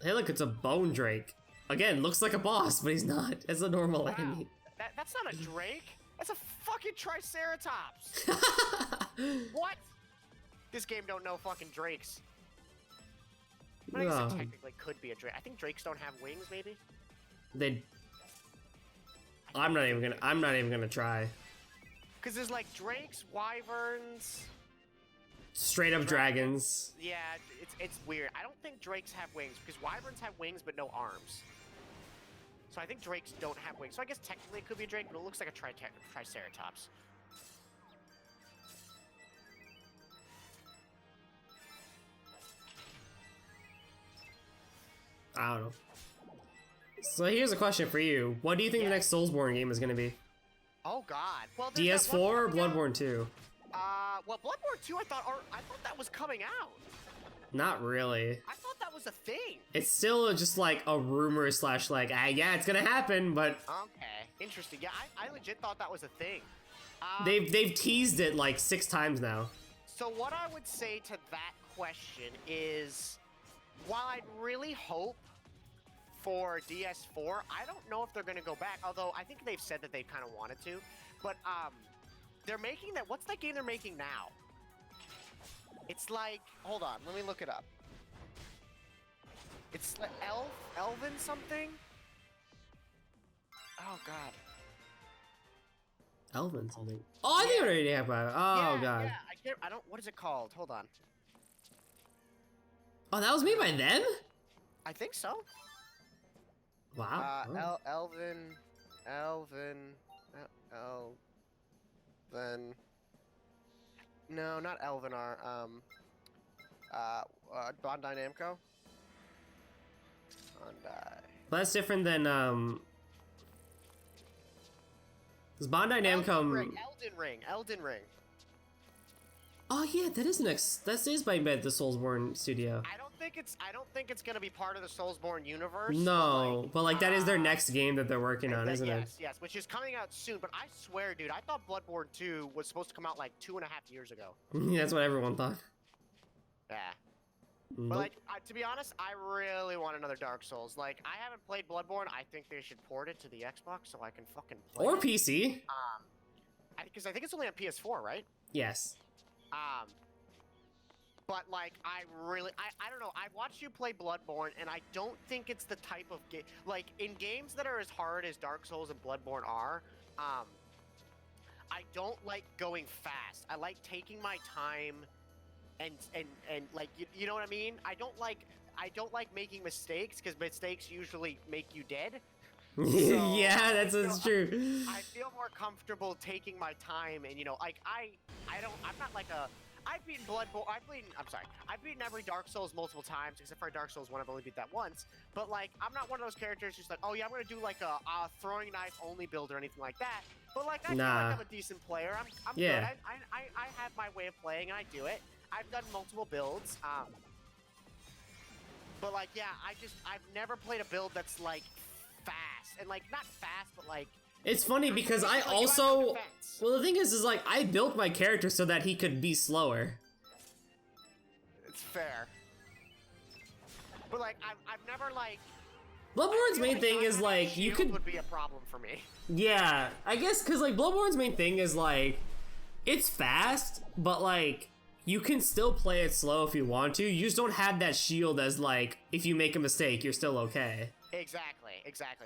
Hey, look, it's a bone drake. Again, looks like a boss, but he's not. It's a normal enemy. That's not a drake. That's a fucking triceratops. What? This game don't know fucking drakes. I guess it technically could be a drake. I think drakes don't have wings, maybe. I'm not even gonna try. Cause there's like drakes, wyverns, straight up dragons. Yeah, it's weird. I don't think drakes have wings because wyverns have wings but no arms. So I think drakes don't have wings. So I guess technically it could be a drake, but it looks like a triceratops. I don't know. So here's a question for you. What do you think the next Soulsborne game is going to be? Oh god. Well, DS4 or Bloodborne 2? Well, Bloodborne 2 I thought that was coming out. Not really. I thought that was a thing. It's still just like a rumor slash like, yeah, it's going to happen, but... Okay, interesting. Yeah, I legit thought that was a thing. They've teased it like 6 times now. So what I would say to that question is, while I'd really hope for DS4, I don't know if they're going to go back, although I think they've said that they kind of wanted to. But they're making that, what's that game they're making now? It's like, hold on, let me look it up. It's like Elven something? Oh god. Elven something. Oh, I think I already have about it. Oh god. Yeah, I don't, what is it called? Hold on. Oh, that was made by them? I think so. Wow. Elven. No, not Elvenar. Bandai Namco. Bandai. But that's different than because Bandai Namco. Elden Ring. Oh yeah, that is next. That is by the Soulsborne studio. I don't think it's gonna be part of the Soulsborne universe. No, but like that is their next game that they're working on, isn't it? Yes, which is coming out soon. But I swear, dude, I thought Bloodborne 2 was supposed to come out like 2.5 years ago. That's what everyone thought. Yeah. Nope. But like, to be honest, I really want another Dark Souls. Like, I haven't played Bloodborne. I think they should port it to the Xbox so I can fucking play Or it. PC. Because I think it's only on PS4, right? Yes. But like, I don't know. I've watched you play Bloodborne, and I don't think it's the type of game. Like, in games that are as hard as Dark Souls and Bloodborne are, I don't like going fast. I like taking my time, and like, you know what I mean? I don't like making mistakes, because mistakes usually make you dead. So, yeah, that's true. I feel more comfortable taking my time, and like I'm not like a. I've beaten Bloodborne. I've beaten every Dark Souls multiple times, except for Dark Souls 1. I've only beat that once. But like, I'm not one of those characters just like, oh yeah, I'm gonna do like a throwing knife only build or anything like that. But like, I feel like I'm a decent player. I'm good. I have my way of playing, and I do it. I've done multiple builds. But like, yeah, I've never played a build that's like fast, and like not fast, but like. It's funny because I also, well, the thing is like I built my character so that he could be slower. It's fair. But like, I've never like. Bloodborne's main thing is like you could. Would be a problem for me. Yeah, I guess because like Bloodborne's main thing is like, it's fast, but like you can still play it slow if you want to. You just don't have that shield as like if you make a mistake, you're still okay. Exactly.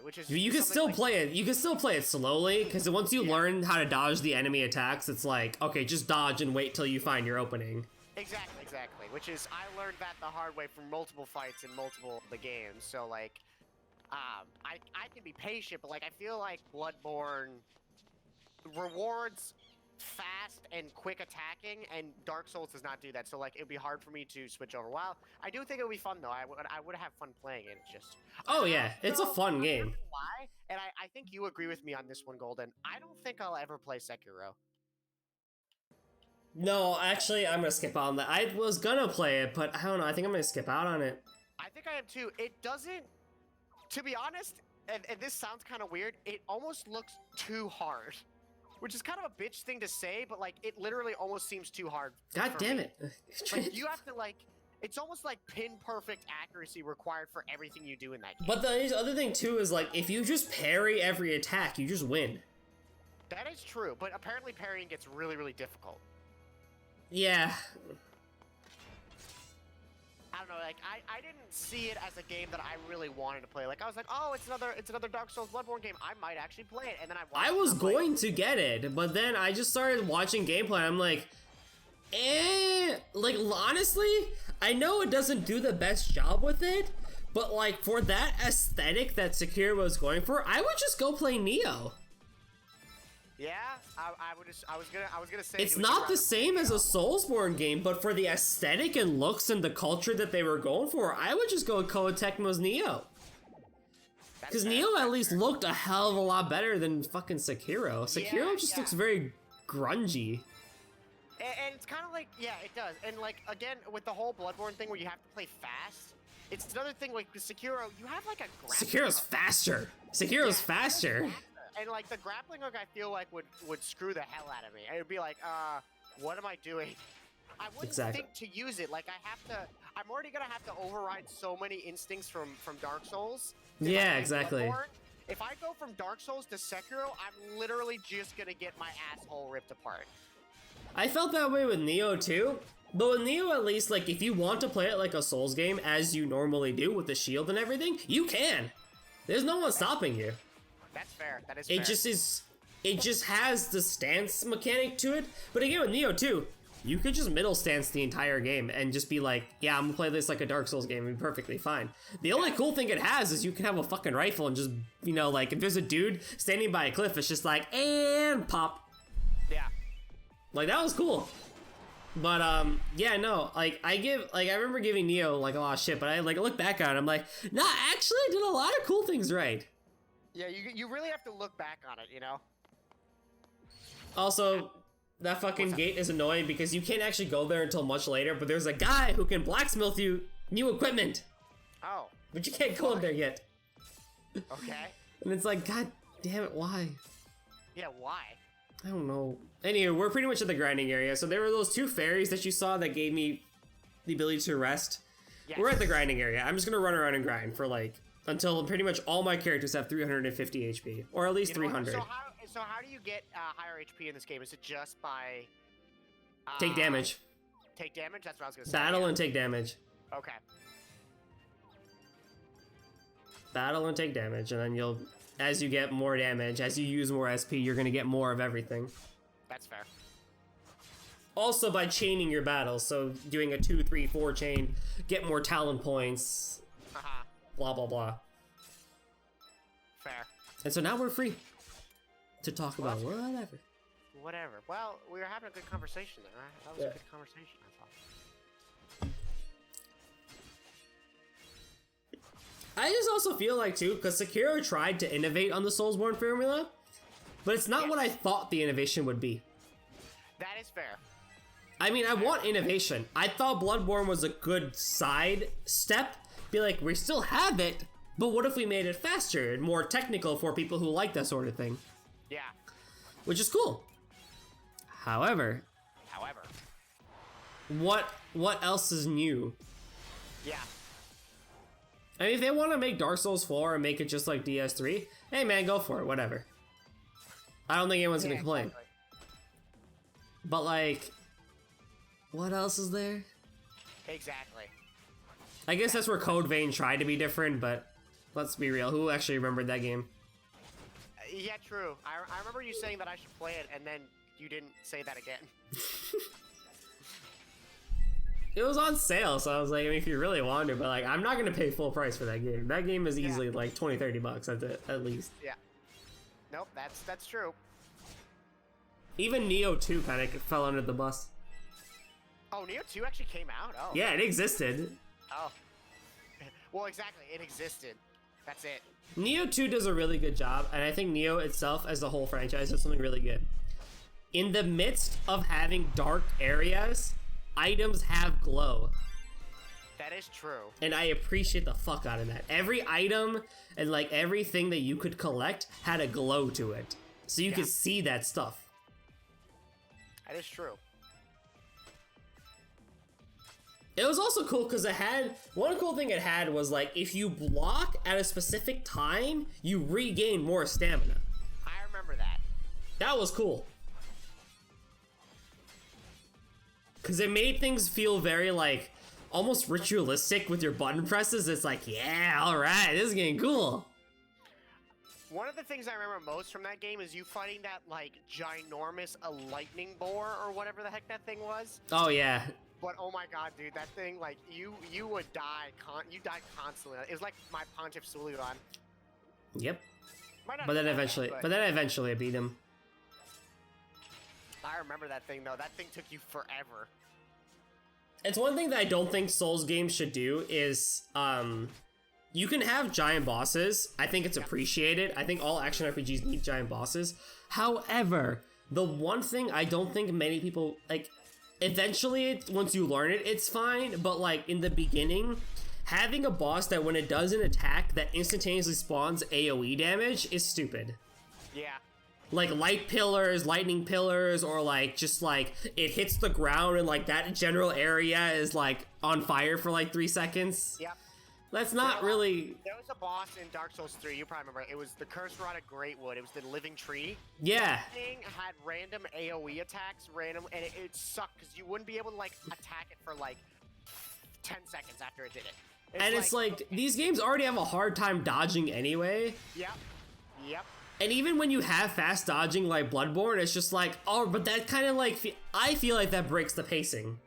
Which is you can still like, play it. You can still play it slowly because once you learn how to dodge the enemy attacks, it's like okay, just dodge and wait till you find your opening. Exactly. Which is I learned that the hard way from multiple fights in multiple of the games. So like, I can be patient, but like I feel like Bloodborne rewards fast and quick attacking, and Dark Souls does not do that. So like, it'd be hard for me to switch over. While I do think it would be fun though. I would have fun playing it. It's just. Oh yeah, it's a fun game. Why? And I think you agree with me on this one, Golden. I don't think I'll ever play Sekiro. No, actually, I'm gonna skip on that. I was gonna play it, but I don't know. I think I'm gonna skip out on it. I think I am too. It doesn't. To be honest, and this sounds kind of weird. It almost looks too hard. Which is kind of a bitch thing to say, but like it literally almost seems too hard. God damn it! Like, you have to like, it's almost like pin perfect accuracy required for everything you do in that game. But the other thing too is like if you just parry every attack, you just win. That is true, but apparently parrying gets really, really difficult. Yeah. I don't know, like I didn't see it as a game that I really wanted to play. Like I was like, oh, it's another Dark Souls Bloodborne game. I might actually play it, and then I was going to get it, but then I just started watching gameplay. I'm like, like honestly, I know it doesn't do the best job with it, but like for that aesthetic that Sekiro was going for, I would just go play Neo. Yeah, I was gonna say it's not the same as a Soulsborne game, but for the aesthetic and looks and the culture that they were going for, I would just go Koei Tecmo's Neo. Because Neo at least looked a hell of a lot better than fucking Sekiro. Sekiro just looks very grungy. And it's kind of like, yeah, it does. And like, again, with the whole Bloodborne thing where you have to play fast, it's another thing, like with Sekiro, you have like a grappling Sekiro's hook. faster. Sekiro's faster. And like the grappling hook, I feel like would screw the hell out of me. It would be like, what am I doing? I wouldn't think to use it. Like I'm already gonna have to override so many instincts from Dark Souls. Yeah, exactly. Bloodborne. If I go from Dark Souls to Sekiro, I'm literally just gonna get my asshole ripped apart. I felt that way with Neo too. But with Neo, at least, like, if you want to play it like a Souls game, as you normally do with the shield and everything, you can. There's no one stopping you. That's fair. That is fair. It just has the stance mechanic to it. But again, with Neo too, you could just middle stance the entire game and just be like, yeah, I'm gonna play this like a Dark Souls game and be perfectly fine. The only cool thing it has is you can have a fucking rifle and just, you know, like, if there's a dude standing by a cliff, it's just like, and pop. Yeah. Like, that was cool. But yeah, no, like I remember giving Neo like a lot of shit, but I like look back on it, I'm like, nah, actually I did a lot of cool things right. Yeah, you really have to look back on it, you know? Also, that fucking gate is annoying because you can't actually go there until much later, but there's a guy who can blacksmith you new equipment. Oh. But you can't go in there yet. Okay. And it's like, god damn it, why? Yeah, why? I don't know. Anyway, we're pretty much at the grinding area. So there were those 2 fairies that you saw that gave me the ability to rest. Yes. We're at the grinding area. I'm just gonna run around and grind for like until pretty much all my characters have 350 HP, or at least 300. So how do you get higher HP in this game? Is it just by Take damage. Take damage? That's what I was gonna say. Battle yeah. and take damage. Okay. Battle and take damage, and then you'll, as you get more damage, as you use more SP, you're gonna get more of everything. That's fair. Also by chaining your battles, so doing a 2, 3, 4 chain, get more talent points, Haha. blah blah blah. Fair. And so now we're free to talk Well, about that's good. whatever. Whatever. Well, we were having a good conversation there, right? That was Yeah. a good conversation, I thought. I just also feel like too, because Sekiro tried to innovate on the Soulsborne formula, but it's not what I thought the innovation would be. That is fair. I mean, I want innovation. I thought Bloodborne was a good side step. Be like, we still have it, but what if we made it faster and more technical for people who like that sort of thing? Yeah. Which is cool. However, what else is new? Yeah. I mean, if they want to make Dark Souls 4 and make it just like DS3, hey man, go for it, whatever. I don't think anyone's gonna complain. Exactly. But like, what else is there? Exactly. I guess that's where Code Vein tried to be different, but let's be real, who actually remembered that game? Yeah, true. I remember you saying that I should play it, and then you didn't say that again. It was on sale, so I was like, I mean, if you really wanted to, but like, I'm not gonna pay full price for that game. That game is easily like 20, 30 bucks at least. Yeah. Nope, that's true. Even Neo 2 kind of fell under the bus. Oh, Neo 2 actually came out? Oh. Yeah, it existed. Oh. Well, exactly. It existed. That's it. Neo 2 does a really good job, and I think Neo itself as the whole franchise does something really good. In the midst of having dark areas, items have glow. That is true. And I appreciate the fuck out of that. Every item and like everything that you could collect had a glow to it. So you could see that stuff. That is true. It was also cool because it had, one cool thing it had was like, if you block at a specific time, you regain more stamina. I remember that. That was cool. Because it made things feel very like, almost ritualistic with your button presses. It's like, yeah, alright, this is getting cool. One of the things I remember most from that game is you fighting that, like, ginormous lightning boar or whatever the heck that thing was. Oh yeah. But oh my god, dude, that thing, like, you would die, you died constantly. It was like my Pontiff Suliban. Yep. Might not But be then that eventually, bad, but then eventually I beat him. I remember that thing, though. That thing took you forever. It's one thing that I don't think Souls games should do is, you can have giant bosses. I think it's appreciated. I think all action RPGs need giant bosses. However, the one thing I don't think many people, like, eventually, once you learn it, it's fine, but like, in the beginning, having a boss that when it does an attack that instantaneously spawns AoE damage is stupid. Yeah. Like light pillars, lightning pillars, or like just like it hits the ground and like that general area is like on fire for like 3 seconds. Yep. That's not really. There was a boss in Dark Souls 3, you probably remember. It was the Cursed Rod of Greatwood. It was the living tree. Yeah. That thing had random AoE attacks, and it sucked because you wouldn't be able to like attack it for like 10 seconds after it did it. And it's like these games already have a hard time dodging anyway. Yep. Yep. And even when you have fast dodging like Bloodborne, it's just like, oh, but that kind of like, I feel like that breaks the pacing.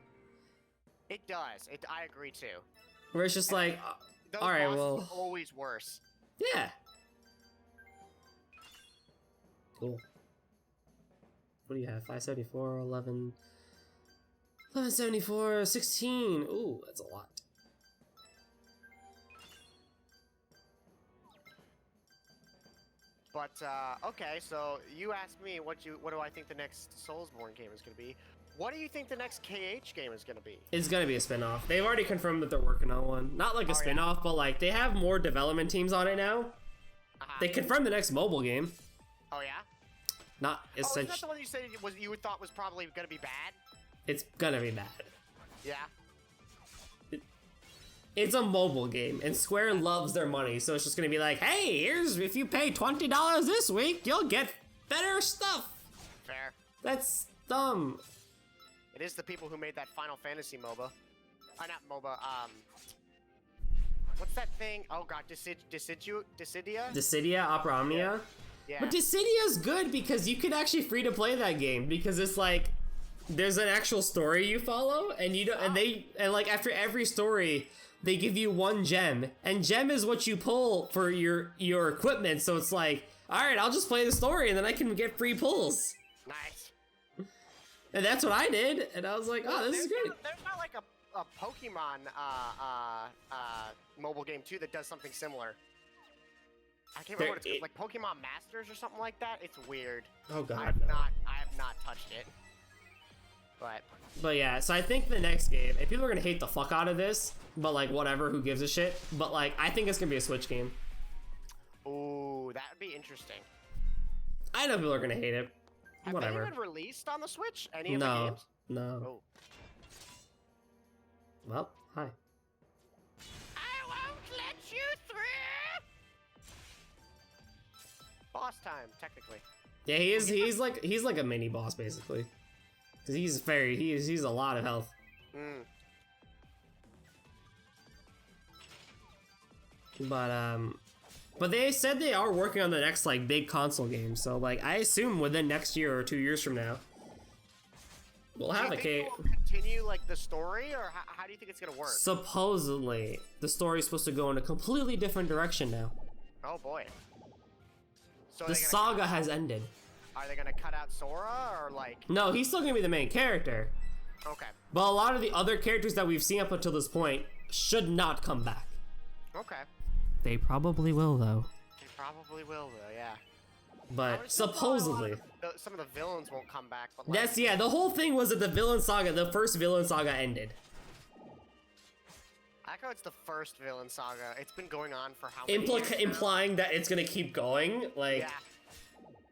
It does. I agree too. Where it's just like, Those all right, bosses well, are always worse. yeah. Cool. What do you have? 574, 11. 1174, 16. Ooh, that's a lot. But okay, so you asked me what do I think the next Soulsborne game is going to be. What do you think the next KH game is going to be? It's gonna be a spin-off. They've already confirmed that they're working on one. Not like a spin-off, but like they have more development teams on it now. They confirmed the next mobile game. Oh yeah? Not Oh, isn't that essentially. the one you said you thought was probably going to be bad? It's gonna be bad. Yeah. It's a mobile game, and Square loves their money, so it's just gonna be like, hey, here's if you pay $20 this week, you'll get better stuff. Fair. That's dumb. It is the people who made that Final Fantasy MOBA. Not MOBA, what's that thing? Oh god, Dissidia? Dissidia, Opera Omnia. Yeah. But Dissidia's good because you can actually free to play that game because it's like there's an actual story you follow, and you don't, and like after every story they give you one gem, and gem is what you pull for your equipment. So it's like, all right, I'll just play the story, and then I can get free pulls. Nice. And that's what I did, and I was like, oh, this is great. There's not like a Pokemon mobile game too that does something similar. I can't remember what it's called, like Pokemon Masters or something like that. It's weird. Oh god, I no. have not touched it. But yeah, so I think the next game, and people are gonna hate the fuck out of this, but like whatever, who gives a shit? But like, I think it's gonna be a Switch game. Ooh, that would be interesting. I know people are gonna hate it. Have Whatever. they even released on the Switch? Any of the games? No. Oh. Well, hi. I won't let you through. Boss time, technically. Yeah, he's like a mini boss basically. Cause he's a lot of health. Mm. But they said they are working on the next like big console game, so like I assume within next year or 2 years from now, we'll have a cake. Continue like the story, or how do you think it's gonna work? Supposedly, the story's supposed to go in a completely different direction now. Oh boy. So The saga has ended. Are they gonna cut out Sora, or like? No, he's still gonna be the main character. Okay. But a lot of the other characters that we've seen up until this point should not come back. Okay. They probably will, though. They probably will, though. Yeah. But supposedly. Some of the villains won't come back. But like, Yeah, the whole thing was that the first villain saga ended. I like how it's the first villain saga. It's been going on for how many years now? Implying that it's gonna keep going. Like, Yeah.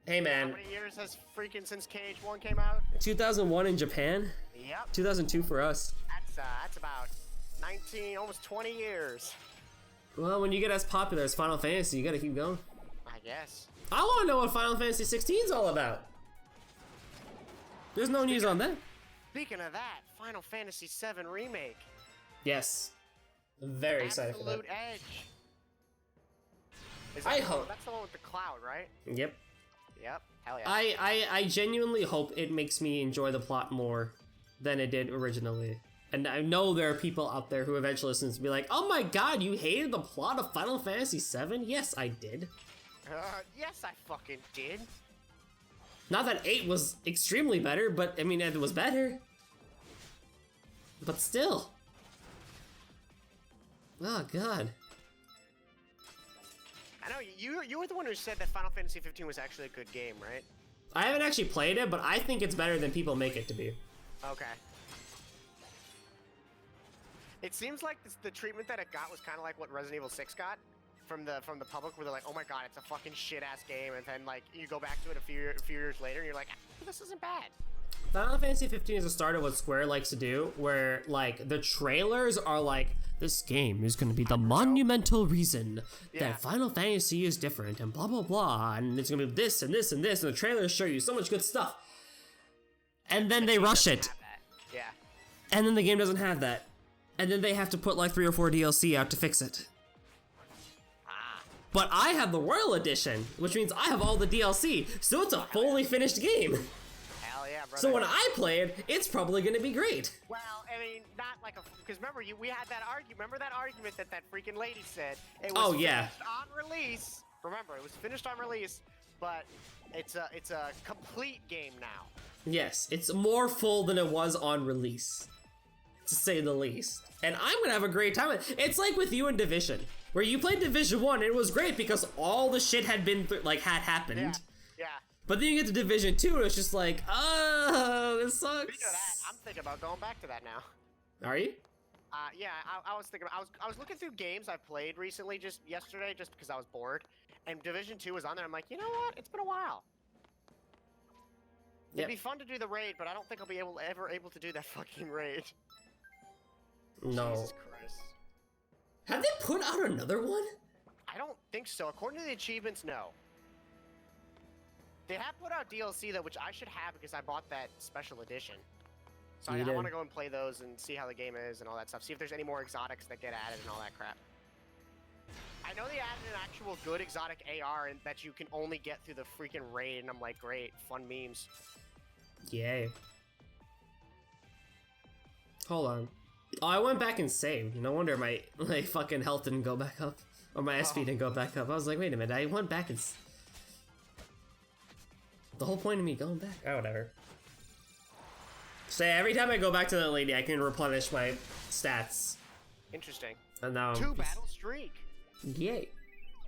hey man. How many years has freaking since KH1 came out? 2001 in Japan, Yep. 2002 for us. That's about 19, almost 20 years. Well, when you get as popular as Final Fantasy, you gotta keep going. I guess. I wanna know what Final Fantasy 16 is all about. There's no news on that. Speaking of that, Final Fantasy VII Remake. Yes. Very excited for that. Absolute Edge. Is I that hope. That's the one with the cloud, right? Yep. Yep. Hell yeah. I genuinely hope it makes me enjoy the plot more than it did originally. And I know there are people out there who eventually listen to be like, oh my god, you hated the plot of Final Fantasy VII? Yes, I did. Yes, I fucking did. Not that 8 was extremely better, but I mean, it was better. But still. Oh god. I know you were the one who said that Final Fantasy 15 was actually a good game, right? I haven't actually played it, but I think it's better than people make it to be. Okay. It seems like the treatment that it got was kind of like what Resident Evil 6 got from the public, where they're like, "Oh my god, it's a fucking shit ass game," and then like you go back to it a few years later, and you're like, "This isn't bad." Final Fantasy 15 is a start of what Square likes to do, where like the trailers are like, this game is going to be the monumental reason that Final Fantasy is different, and blah blah blah, and it's going to be this and this and this, and the trailers show you so much good stuff, and then they rush it, Yeah. and then the game doesn't have that, and then they have to put like 3 or 4 DLC out to fix it. But I have the Royal Edition, which means I have all the DLC, so it's a fully finished game. Hell yeah, brother. So when I play it, it's probably gonna be great. Well, I mean, not like a, because remember we had that argument. Remember that argument that freaking lady said it was finished on release. Remember, it was finished on release, but it's a complete game now. Yes, it's more full than it was on release, to say the least. And I'm gonna have a great time. It's like with you in Division, where you played Division 1, it was great because all the shit had been, had happened. Yeah. Yeah. But then you get to Division 2, and it's just like, oh, this sucks. Speaking of that, I'm thinking about going back to that now. Are you? Yeah, I was thinking. I was looking through games I've played recently, just yesterday, just because I was bored, and Division 2 was on there. I'm like, you know what? It's been a while. Yep. It'd be fun to do the raid, but I don't think I'll be ever able to do that fucking raid. No. Jesus Christ. Have they put out another one? I don't think so. According to the achievements, no. They have put out DLC though, which I should have because I bought that special edition. So I want to go and play those and see how the game is and all that stuff. See if there's any more exotics that get added and all that crap. I know they added an actual good exotic AR and that you can only get through the freaking raid, and I'm like, great, fun memes. Yay. Hold on. Oh, I went back and saved. No wonder my fucking health didn't go back up. Or my SP didn't go back up. I was like, wait a minute, I went back and... The whole point of me going back. Oh, whatever. So every time I go back to that lady, I can replenish my stats. Interesting. And now... 2 battle streak. Yay.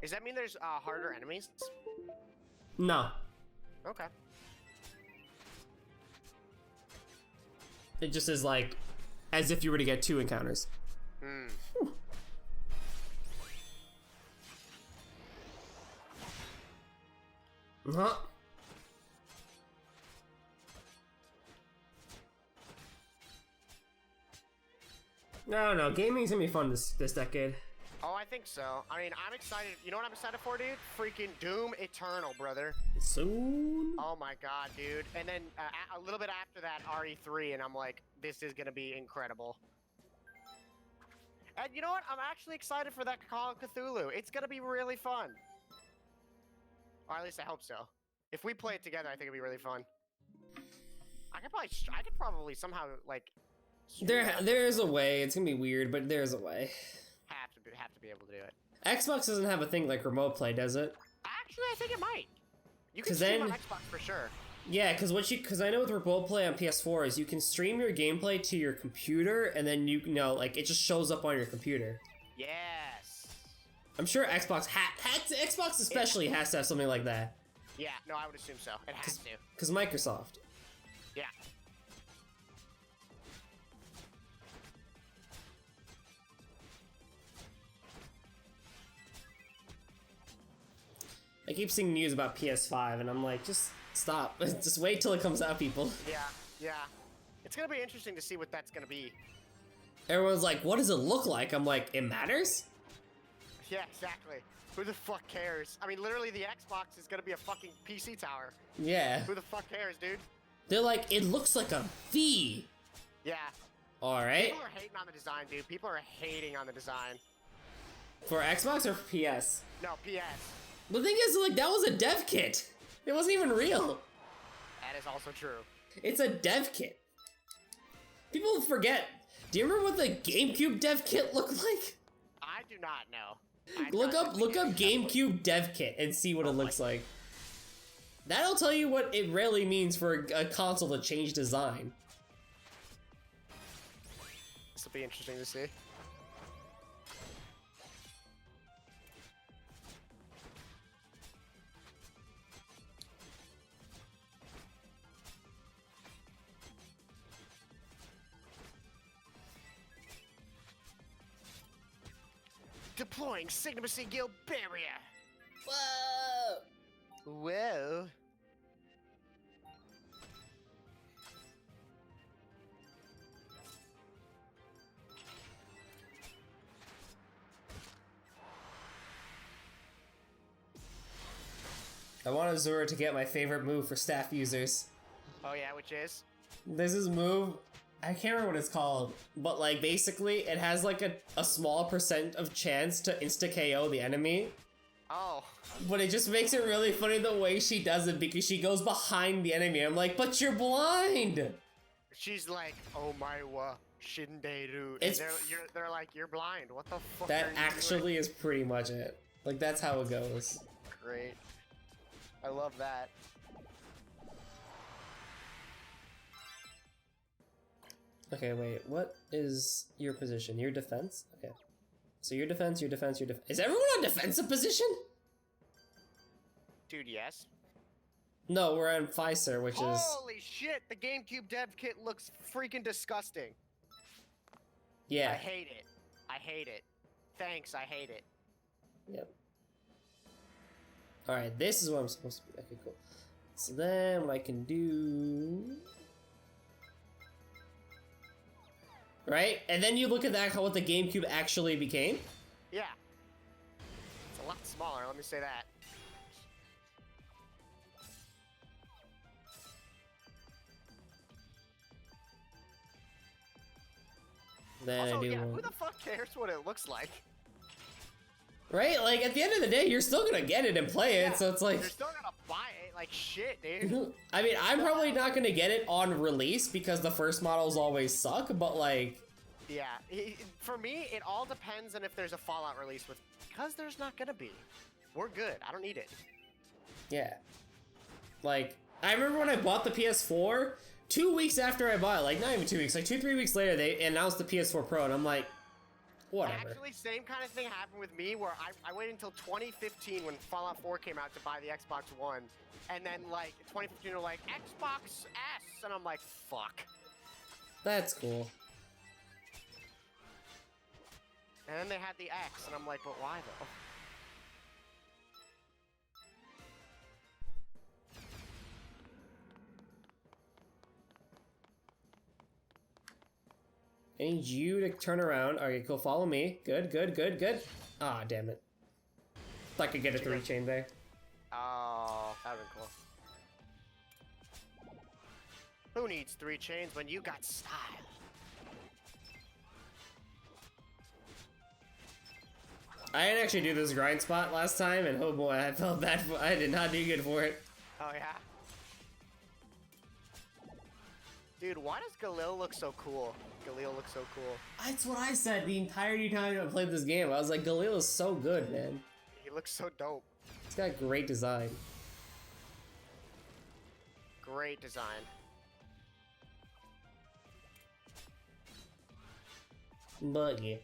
Does that mean there's harder enemies? No. Okay. It just is like, as if you were to get 2 encounters. Hmm. Huh? No, gaming's gonna be fun this decade. Oh, I think so. I mean, I'm excited. You know what I'm excited for, dude? Freaking Doom Eternal, brother. Soon. Oh my god, dude. And then a little bit after that, RE3, and I'm like, this is gonna be incredible. And you know what? I'm actually excited for that Call of Cthulhu. It's gonna be really fun. Or at least I hope so. If we play it together, I think it'd be really fun. I could probably somehow, like... There's a way. It's gonna be weird, but there's a way. Have to be able to do it. Xbox doesn't have a thing like remote play, does it? Actually, I think it might. You can stream on Xbox for sure. Yeah, because I know with remote play on PS4 is you can stream your gameplay to your computer, and then it just shows up on your computer. Yes. I'm sure Xbox Xbox especially has to have something like that. Yeah, no, I would assume so. It has to. Because Microsoft. Yeah. I keep seeing news about PS5, and I'm like, just stop. Just wait till it comes out, people. Yeah. It's gonna be interesting to see what that's gonna be. Everyone's like, what does it look like? I'm like, it matters? Yeah, exactly. Who the fuck cares? I mean, literally, the Xbox is gonna be a fucking PC tower. Yeah. Who the fuck cares, dude? They're like, it looks like a V. Yeah. Alright. People are hating on the design, dude. People are hating on the design. For Xbox or for PS? No, PS. The thing is, like, that was a dev kit. It wasn't even real. That is also true. It's a dev kit. People forget. Do you remember what the GameCube dev kit looked like? I do not know. Look up GameCube dev kit and see what it looks like. That'll tell you what it really means for a console to change design. This will be interesting to see. Deploying Sigma-C Guild barrier. Whoa. I want Azura to get my favorite move for staff users. Oh yeah, which is? There's this move, I can't remember what it's called, but like basically it has like a small percent of chance to insta-KO the enemy. Oh. But it just makes it really funny the way she does it because she goes behind the enemy. I'm like, but you're blind! She's like, oh my wa, shinderu. It's And they're like, you're blind. What the fuck That are you actually doing? is pretty much it. Like, that's how it goes. Great. I love that. Okay, wait. What is your position? Your defense? Okay. So your defense, your defense, your defense. Is everyone on defensive position? Dude, yes. No, we're on Pfizer, which is... Holy shit! The GameCube dev kit looks freaking disgusting. I Yeah. hate it. I hate it. Thanks, I hate it. Yep. Alright, this is what I'm supposed to be. Okay, cool. So then what I can do... Right? And then you look at that, what the GameCube actually became. Yeah. It's a lot smaller, let me say that. Then Also, I do yeah, one. who the fuck cares what it looks like? Right? Like, at the end of the day, you're still gonna get it and play it, Yeah, so it's like... You're still gonna buy it, like shit, dude. I mean, I'm probably not gonna get it on release because the first models always suck, but like... Yeah, for me, it all depends on if there's a Fallout release with... Because there's not gonna be. We're good, I don't need it. Yeah. Like, I remember when I bought the PS4, 2 weeks after I bought it, like, not even 2 weeks, like 2-3 weeks later, they announced the PS4 Pro, and I'm like, whatever. Actually, same kind of thing happened with me where I waited until 2015 when Fallout 4 came out to buy the Xbox One. And then, like, 2015 were like, Xbox S! And I'm like, fuck. That's cool. And then they had the X, and I'm like, but why though? I need you to turn around. Okay, cool, follow me. Good, good, good, good. Ah, damn it. Thought I could get a 3-chain there. Oh, that'd been cool. Who needs 3 chains when you got style? I didn't actually do this grind spot last time, and oh boy, I felt bad for I did not do good for it. Oh, yeah? Dude, why does Galil look so cool? Galil looks so cool. That's what I said the entire time I played this game. I was like, Galil is so good, man. He looks so dope. He's got great design. Great design. But yeah.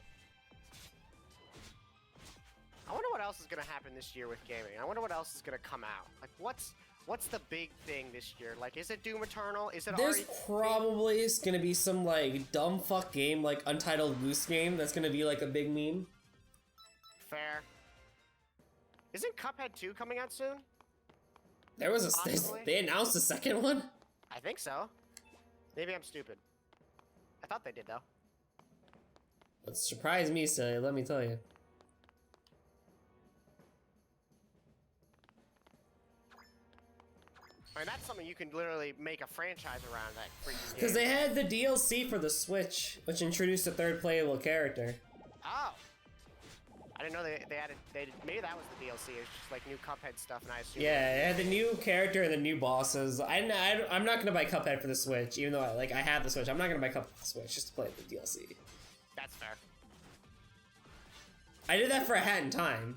I wonder what else is gonna happen this year with gaming. I wonder what else is gonna come out. Like, what's the big thing this year? Like, is it Doom Eternal? Is it There's already... probably gonna be some like dumb fuck game, like Untitled Goose Game, that's gonna be like a big meme. Fair. Isn't Cuphead 2 coming out soon? There was Possibly. they announced a second one? I think so. Maybe I'm stupid. I thought they did, though. It surprised me, silly, let me tell you. I mean, that's something you can literally make a franchise around, that freaking game. Because they had the DLC for the Switch, which introduced a third playable character. Oh! I didn't know they added... maybe that was the DLC. It was just, like, new Cuphead stuff, and I assume... Yeah, it had the new character and the new bosses. I'm not gonna buy Cuphead for the Switch, even though I have the Switch. I'm not gonna buy Cuphead for the Switch just to play the DLC. That's fair. I did that for A Hat in Time,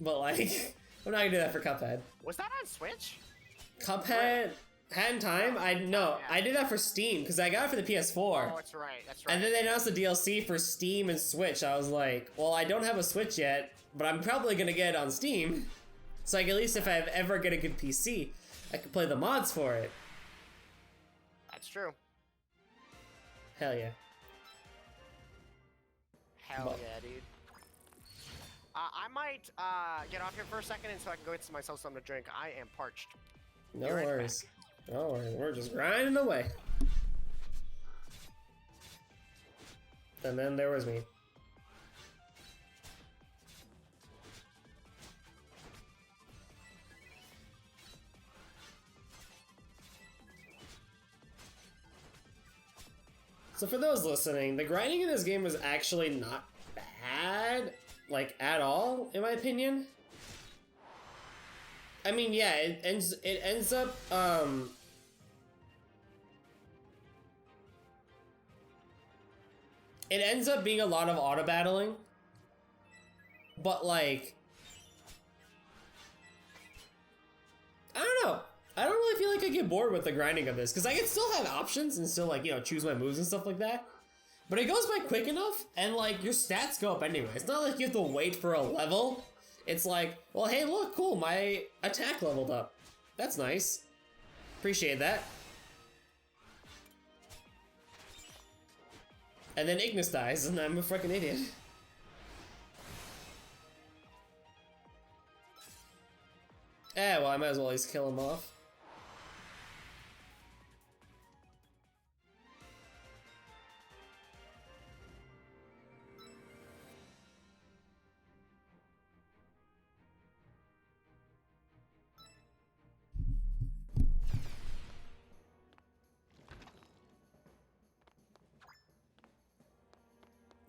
but like, I'm not gonna do that for Cuphead. Was that on Switch? Cuphead, Hat in Time? I did that for Steam, because I got it for the PS4. Oh, that's right, that's right. And then they announced the DLC for Steam and Switch. I was like, well, I don't have a Switch yet, but I'm probably gonna get it on Steam. So like, at least if I ever get a good PC, I can play the mods for it. That's true. Hell yeah. Hell But- yeah, dude. I might get off here for a second so I can go get myself something to drink. I am parched. No Be right worries. No worries. We're just grinding away. And then there was me. So for those listening, the grinding in this game was actually not bad, like at all, in my opinion. I mean, yeah, it ends up it ends up being a lot of auto battling, but like, I don't know. I don't really feel like I get bored with the grinding of this, because I can still have options and still, like, you know, choose my moves and stuff like that. But it goes by quick enough, and, like, your stats go up anyway. It's not like you have to wait for a level. It's like, well, hey, look, cool, my attack leveled up. That's nice. Appreciate that. And then Ignis dies, and I'm a freaking idiot. Eh, well, I might as well at least kill him off.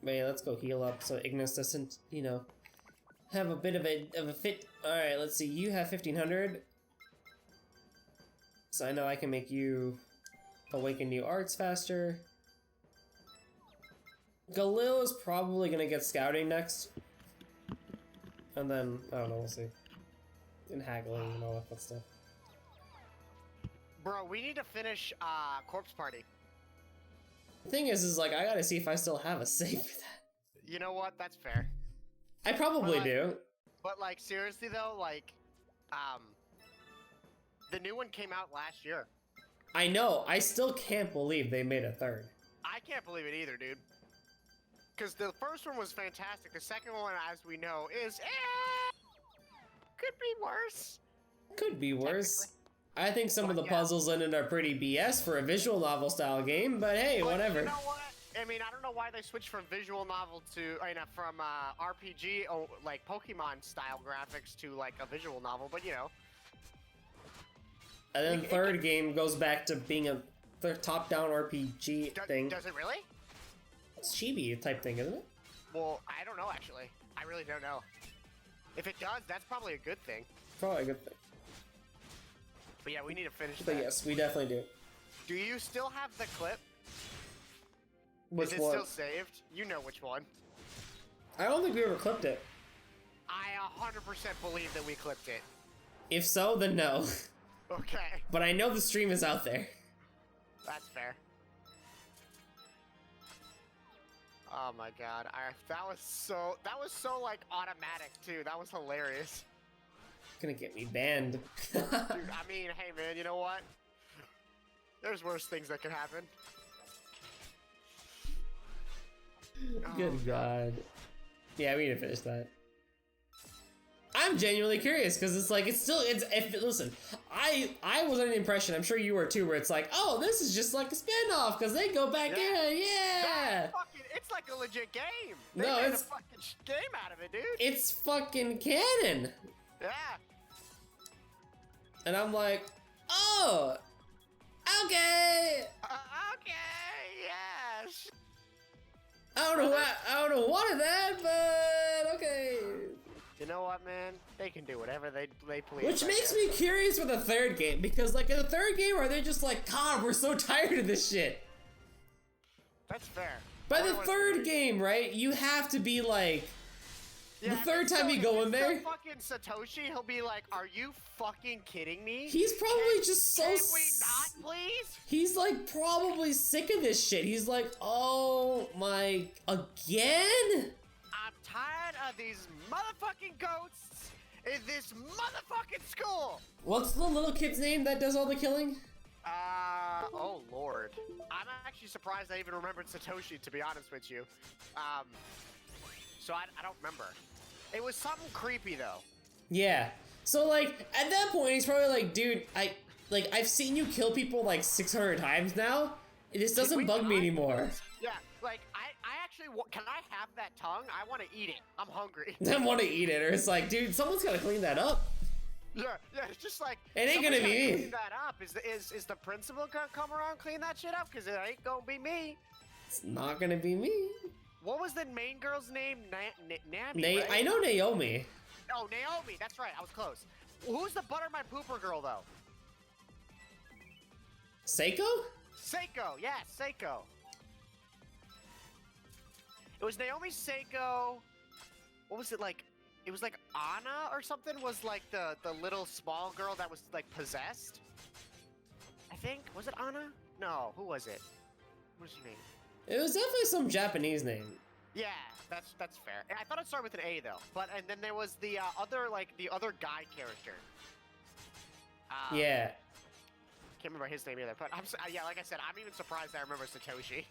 But yeah, let's go heal up so Ignis doesn't, you know, have a bit of a fit. Alright, let's see. You have 1500. So I know I can make you awaken new arts faster. Galil is probably gonna get scouting next. And then, I don't know, we'll see. And haggling and all that fun stuff. Bro, we need to finish Corpse Party. The thing is like, I gotta see if I still have a save for that. You know what? That's fair. I probably But, like, do. But like seriously though, like, the new one came out last year. I know, I still can't believe they made a third. I can't believe it either, dude. Because the first one was fantastic. The second one, as we know, is could be worse. Could be worse. I think some of the Yeah. puzzles in it are pretty BS for a visual novel style game, but hey, But whatever. You know what? I mean, I don't know why they switched from visual novel to, from RPG, like Pokemon style graphics to like a visual novel, but you know. And then the third game goes back to being a top-down RPG thing. Does it really? It's chibi type thing, isn't it? Well, I don't know actually. I really don't know. If it does, that's probably a good thing. Probably a good thing. But yeah, we need to finish But that. yes, we definitely do. Do you still have the clip? Which Is it one? still saved? You know which one. I don't think we ever clipped it. I 100% believe that we clipped it. If so, then no. Okay, But I know the stream is out there. that's fair. Oh my god, that was so like automatic too. That was hilarious. Gonna get me banned. Dude, I mean, hey man, you know what? There's worse things that could happen. Good Oh, god. Yeah, we need to finish that. I'm genuinely curious because it's like listen, I was under the impression, I'm sure you were too, where it's like, oh, this is just like a spin-off because they go back Yeah. in, yeah. It's like a legit game. They No, made it's- a fucking game out of it, dude. It's fucking canon. Yeah. And I'm like, oh, okay. Okay, yes. I don't know what of that, but okay. You know what, man? They can do whatever they please. Which I makes guess. me curious for the third game, because like in the third game, are they just like, God, we're so tired of this shit? That's fair. By I the wanna third see- game, right, you have to be like, Yeah, the if third it's time still- you go if in it's still there, fucking Satoshi, he'll be like, "Are you fucking kidding me? he's probably just so. Can we not, please?" He's like probably sick of this shit. He's like, oh my, again? I'm tired of these motherfucking ghosts in this motherfucking school. What's the little kid's name that does all the killing? Oh lord. I'm actually surprised I even remembered Satoshi, to be honest with you. So I don't remember. It was something creepy though. Yeah. So like at that point, he's probably like, dude, I've seen you kill people like 600 times now. This Can doesn't we bug me not? anymore. Yeah, like I actually can I have that tongue? I want to eat it. I'm hungry. I want to eat it, or it's like, dude, someone's gotta clean that up. Yeah, it's just like It ain't someone's gonna be gotta me. Clean that up. Is the principal gonna come around and clean that shit up? Cause it ain't gonna be me. It's not gonna be me. What was the main girl's name? Nami. Right? I know Naomi. Oh, Naomi. That's right. I was close. Who's the butter my pooper girl though? Seiko? Seiko. Yes, Seiko. It was Naomi, Seiko. What was it like? it was like Anna or something was like the little small girl that was like possessed. I think was it Anna? No, who was it? What was her name? It was definitely some Japanese name. Yeah, that's fair. I thought it started with an A though. But and then there was the other guy character. Yeah. Can't remember his name either. But yeah, like I said, I'm even surprised I remember Satoshi.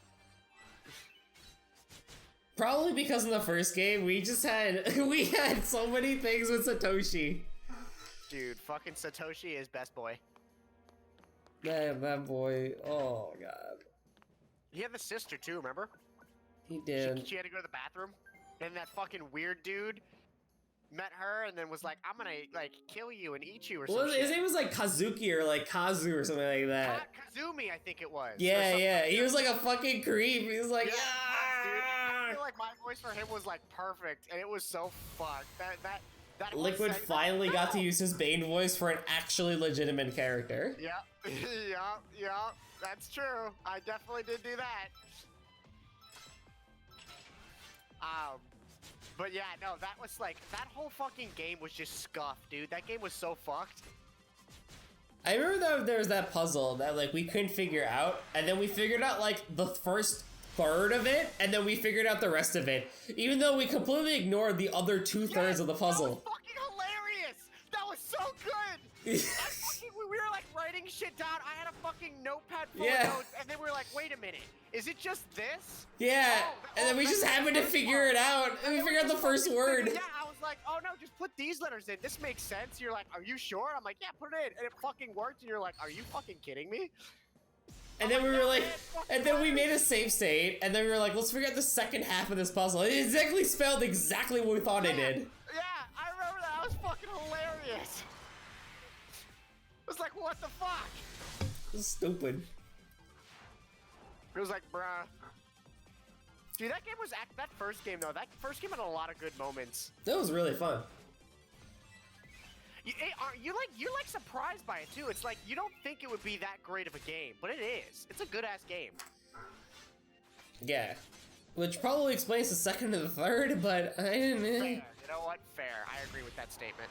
Probably because in the first game we had so many things with Satoshi. Dude, fucking Satoshi is best boy. Man, that boy. Oh god. He had the sister too, remember? He did. She had to go to the bathroom, and that fucking weird dude met her and then was like, I'm gonna like kill you and eat you or something. His name was like Kazuki or like Kazu or something like that. Kazumi, I think it was. Yeah, yeah. He was like a fucking creep. He was like, yeah. Dude, ah! I feel like my voice for him was like perfect, and it was so fucked. That Liquid finally got to use his Bane voice for an actually legitimate character. Yeah, yeah, that's true. I definitely did do that. But yeah, no, that was like, that whole fucking game was just scuffed, dude. That game was so fucked. I remember that there was that puzzle that like we couldn't figure out, and then we figured out like the first third of it, and then we figured out the rest of it, even though we completely ignored the other 2/3 of the puzzle. That was fucking hilarious. That was so good. We were like writing shit down. I had a fucking notepad full of notes, and then we were like, wait a minute, is it just this? Yeah, and then we just happened to figure it out, and we figured out the first word. Yeah, I was like, oh no, just put these letters in. This makes sense. You're like, are you sure? I'm like, yeah, put it in, and it fucking worked. And you're like, are you fucking kidding me? And then we were like, and then we made a save state, and then we were like, let's figure out the second half of this puzzle. It exactly spelled exactly what we thought it did. Yeah, I remember that. That was fucking hilarious. It was like, what the fuck? This is stupid. It was like, bruh. Dude, that game was that first game though. That first game had a lot of good moments. That was really fun. You're like surprised by it too. It's like you don't think it would be that great of a game, but it is. It's a good ass game. Yeah, which probably explains the second and the third, but I didn't. Fair. You know what? Fair. I agree with that statement.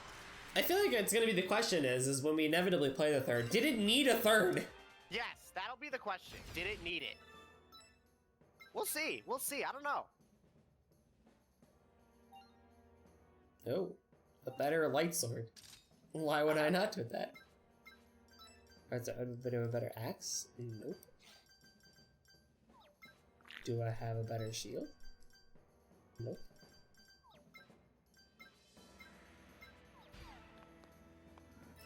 I feel like it's gonna be the question is when we inevitably play the third, did it need a third? Yes, that'll be the question. Did it need it? We'll see. We'll see. I don't know. Oh, a better light sword. Why would I not do that? Or is it a bit of a better axe? Nope. Do I have a better shield? Nope.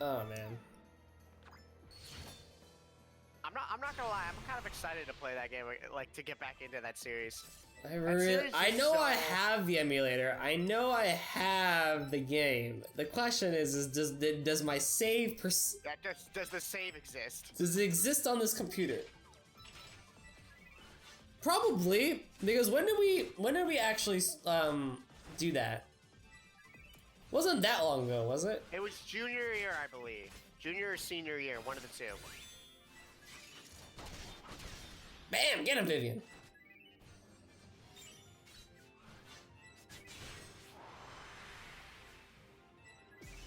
Oh man. I'm not gonna lie. I'm kind of excited to play that game, like to get back into that series. I know I have the emulator. I know I have the game. The question is does my save does the save exist? Does it exist on this computer? Probably, because when did we actually do that? Wasn't that long ago, was it? It was junior year, I believe. Junior or senior year, one of the two. Bam! Get him, Vivian.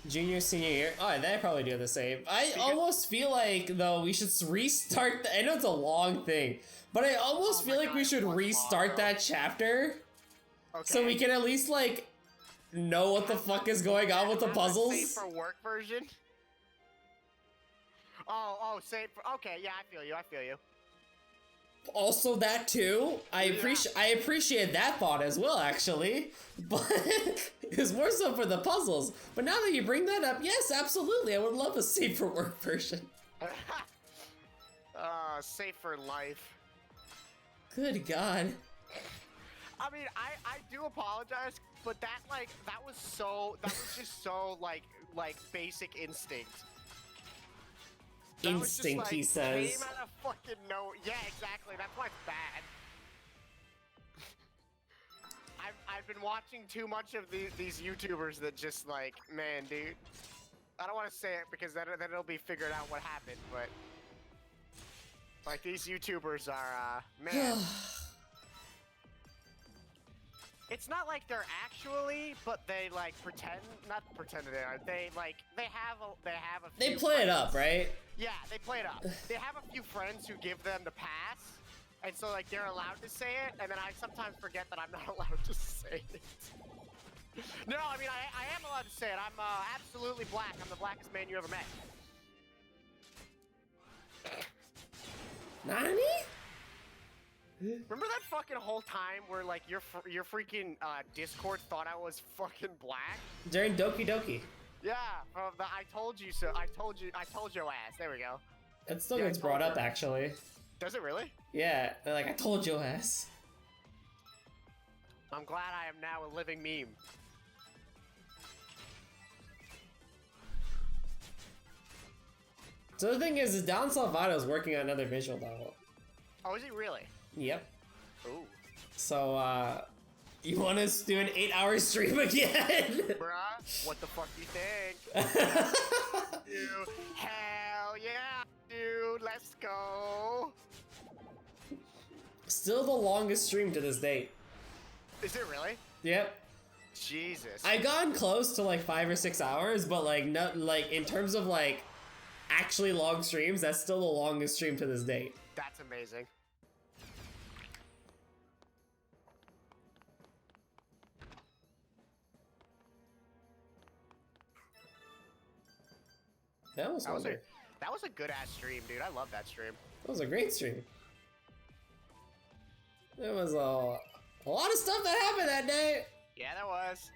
Junior, senior year. Oh, they probably do the same. I almost feel like, though, we should restart I know it's a long thing, but I almost feel like we should restart that chapter. Okay. So we can at least, like, know what the fuck is going on with the puzzles. Save for work version? Oh, save for... Okay, yeah, I feel you. Also that too. I appreciate that thought as well, actually. But it's more so for the puzzles. But now that you bring that up, yes, absolutely. I would love a save for work version. Save for life. Good God. I mean, I do apologize, but that was just so like basic instinct. Instinct, just, he says. Came out of fucking no. Yeah, exactly. That's why it's bad. I've been watching too much of these YouTubers that just like, man, dude. I don't want to say it because then it'll be figured out what happened, but like these YouTubers are, man. It's not like they're actually, but they like pretend, not pretend they are. They like they have a They few play it friends. up, right? Yeah, they play it up. They have a few friends who give them the pass, and so like they're allowed to say it, and then I sometimes forget that I'm not allowed to say it. No, I mean I am allowed to say it. I'm absolutely black. I'm the blackest man you ever met. Nani? Remember that fucking whole time where like your freaking Discord thought I was fucking black? During Doki Doki. Yeah, I told you so. I told your ass. There we go. It still Yeah, I gets brought told up, you. actually. Does it really? Yeah, they're like, I told your ass. I'm glad I am now a living meme. So the thing is Don Salvato is working on another visual novel. Oh, is he really? Yep. Ooh. So, you want us to do an 8-hour stream again? Bruh, what the fuck do you think? Dude, hell yeah, dude, let's go. Still the longest stream to this date. Is it really? Yep. Jesus. I've gotten close to like 5 or 6 hours, but like not like in terms of like actually long streams, that's still the longest stream to this date. That's amazing. That was That was wonderful. a good ass stream, dude. I love that stream. That was a great stream. There was a lot of stuff that happened that day. Yeah, that was.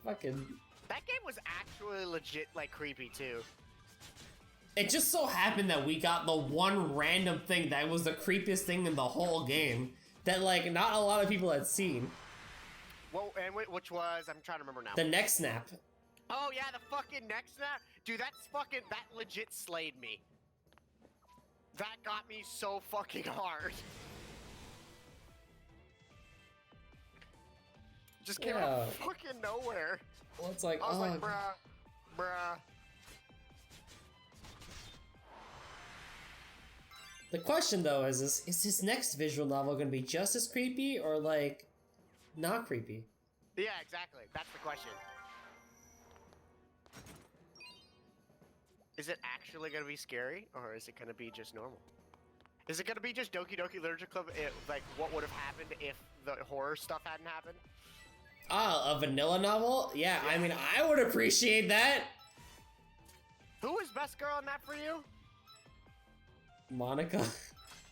Fucking. That game was actually legit, like, creepy, too. It just so happened that we got the one random thing that was the creepiest thing in the whole game that, like, not a lot of people had seen. Well, and which was, I'm trying to remember now. The neck snap. Oh, yeah, the fucking neck snap. Dude, that legit slayed me. That got me so fucking hard. Just came out Yeah. of fucking nowhere. Well, it's like, I was oh, like, bruh. The question though is this next visual novel gonna be just as creepy or like not creepy? Yeah, exactly. That's the question. Is it actually gonna be scary, or is it gonna be just normal? Is it gonna be just Doki Doki Literature Club, like what would have happened if the horror stuff hadn't happened? Ah, a vanilla novel? Yeah, I mean, I would appreciate that. Who was best girl in that for you? Monica,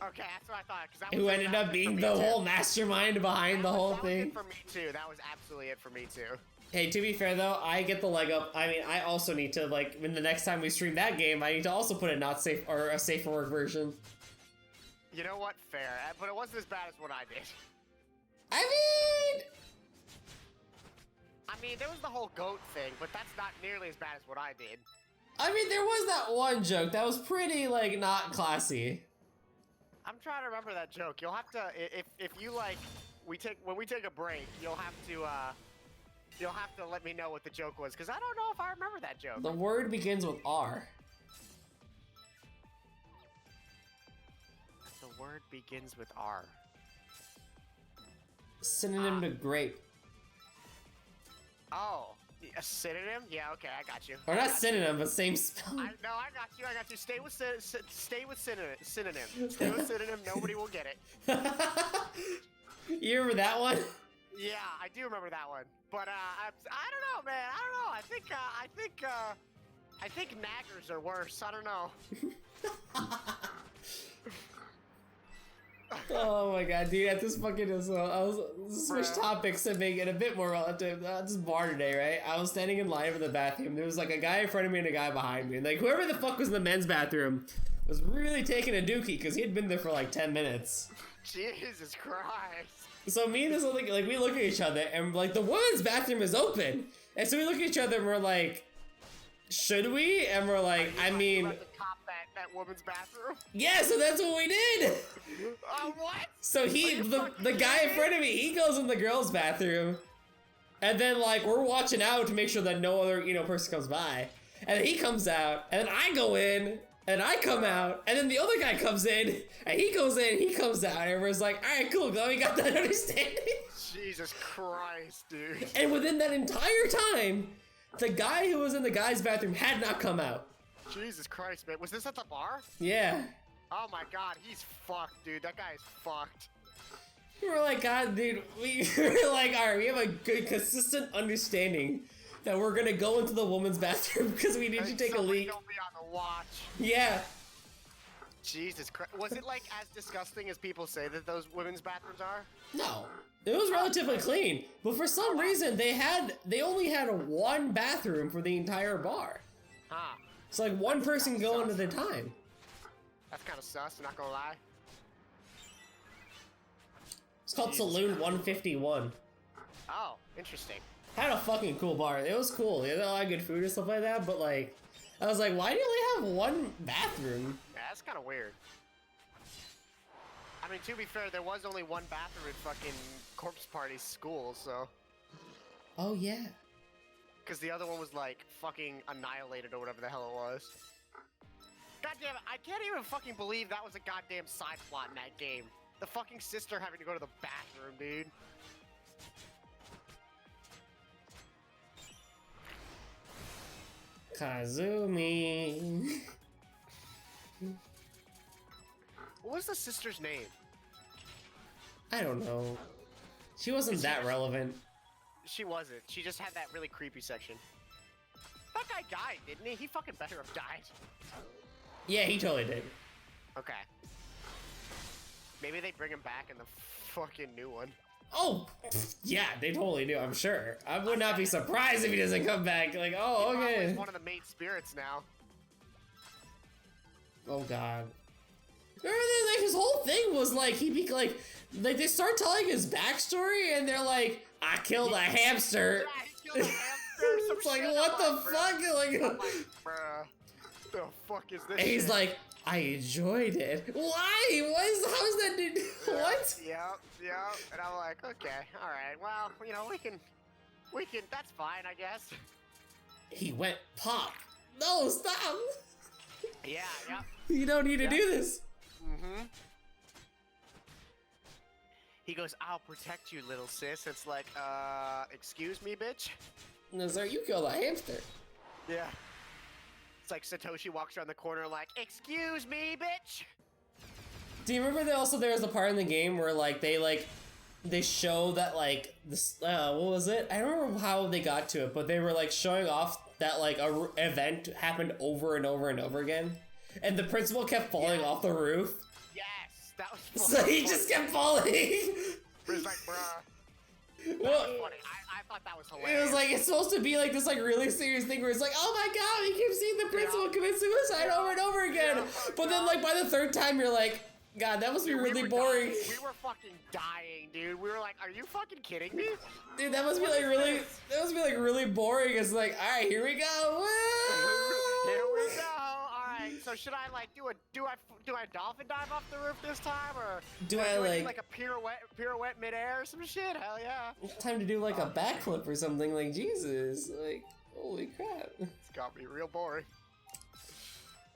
Okay, that's what I thought. Cause that who was ended that up was it being for me the too. whole mastermind behind the whole that was thing. it for me too. That was absolutely it for me too. Hey, to be fair though, I get the leg up. I mean, I also need to, like, when the next time we stream that game, I need to also put a not safe or a safe for work version. You know what? Fair, but it wasn't as bad as what I did. I mean, there was the whole goat thing, but that's not nearly as bad as what I did. I mean, there was that one joke that was pretty, like, not classy. I'm trying to remember that joke. You'll have to, if you like, when we take a break, you'll have to let me know what the joke was, because I don't know if I remember that joke. The word begins with R. The word begins with R. Synonym to grape. Oh, a synonym? Yeah, okay, I got you. Or I not got synonym, but same spelling. I got you. Stay with synonym. Stay with synonym. Nobody will get it. You remember that one? Yeah, I do remember that one. But I don't know, man. I don't know. I think naggers are worse. I don't know. Oh my god, dude, at this fucking I was switch topics to make it a bit more relative. This bar today, right? I was standing in line for the bathroom. There was like a guy in front of me and a guy behind me. And like whoever the fuck was in the men's bathroom was really taking a dookie because he had been there for like 10 minutes. Jesus Christ. So me and this other, like, we look at each other and like the women's bathroom is open. And so we look at each other and we're like, should we? And we're like, I mean, You have to cop that woman's bathroom. yeah, so that's what we did. What? So the guy in front of me, he goes in the girls' bathroom, and then like we're watching out to make sure that no other person comes by, and then he comes out, and then I go in, and I come out, and then the other guy comes in, and he goes in, he comes out, and everyone's like, all right, cool, glad we got that understanding. Jesus Christ, dude. And within that entire time, the guy who was in the guy's bathroom had not come out. Jesus Christ, man. Was this at the bar? Yeah. Oh my god, he's fucked, dude. That guy is fucked. We were like, God, dude, we were like, all right, we have a good, consistent understanding that we're gonna go into the woman's bathroom because we need to take a leak. Don't be on the watch. Yeah. Jesus Christ. Was it like as disgusting as people say that those women's bathrooms are? No. It was relatively clean, but for some reason they only had one bathroom for the entire bar. Huh. It's like one person going at a time. That's kind of sus, not gonna lie. It's called Saloon 151. Oh, interesting. Had a fucking cool bar. It was cool. It had a lot of good food and stuff like that, but like, I was like, why do you only have one bathroom? Yeah, that's kind of weird. I mean, to be fair, there was only one bathroom in fucking Corpse Party's school, so... Oh, yeah. Because the other one was, like, fucking annihilated or whatever the hell it was. God damn it, I can't even fucking believe that was a goddamn side plot in that game. The fucking sister having to go to the bathroom, dude. Kazumi. What was the sister's name? I don't know. She wasn't that relevant. She wasn't. She just had that really creepy section. That guy died, didn't he? He fucking better have died. Yeah, he totally did. Okay. Maybe they bring him back in the fucking new one. Oh, yeah, they totally do, I'm sure. I would not be surprised if he doesn't come back. Like, oh, okay. He's one of the main spirits now. Oh, God. Like, his whole thing was like, like, they start telling his backstory, and they're like, I killed a hamster. Yeah, he killed a hamster. It's like, what the fuck? Like, I'm like, bruh, the fuck is this and he's shit? like, I enjoyed it. Why? How's that dude? What? Yep. And I'm like, okay, alright, well, you know, we can, that's fine, I guess. He went pop. No, stop. Yeah, yep. You don't need to do this. Mm-hmm. He goes, I'll protect you, little sis. It's like, excuse me, bitch? No, sir, you killed a hamster. Yeah. It's like Satoshi walks around the corner like, excuse me, bitch? Do you remember that also there was a part in the game where like they show that like this what was it? I don't remember how they got to it, but they were like showing off that like a event happened over and over and over again, and the principal kept falling off the roof. Yes, that was So he just kept falling. He's like, bruh. Well, Funny. I thought that was hilarious. it was like it's supposed to be like this like really serious thing where it's like, oh my god, we keep seeing the principal commit suicide over and over again. But then like by the third time you're like, God, that must be really were boring. dying. We were fucking dying, dude. We were like, are you fucking kidding me? Dude, that must be like really really boring. It's like, all right, here we go. Woo! Here we go. All right. So should I like do I dolphin dive off the roof this time, or Do should I, do like- a pirouette midair or some shit? Hell yeah. Time to do like a backflip or something. Like Jesus, like holy crap. It's got me real boring.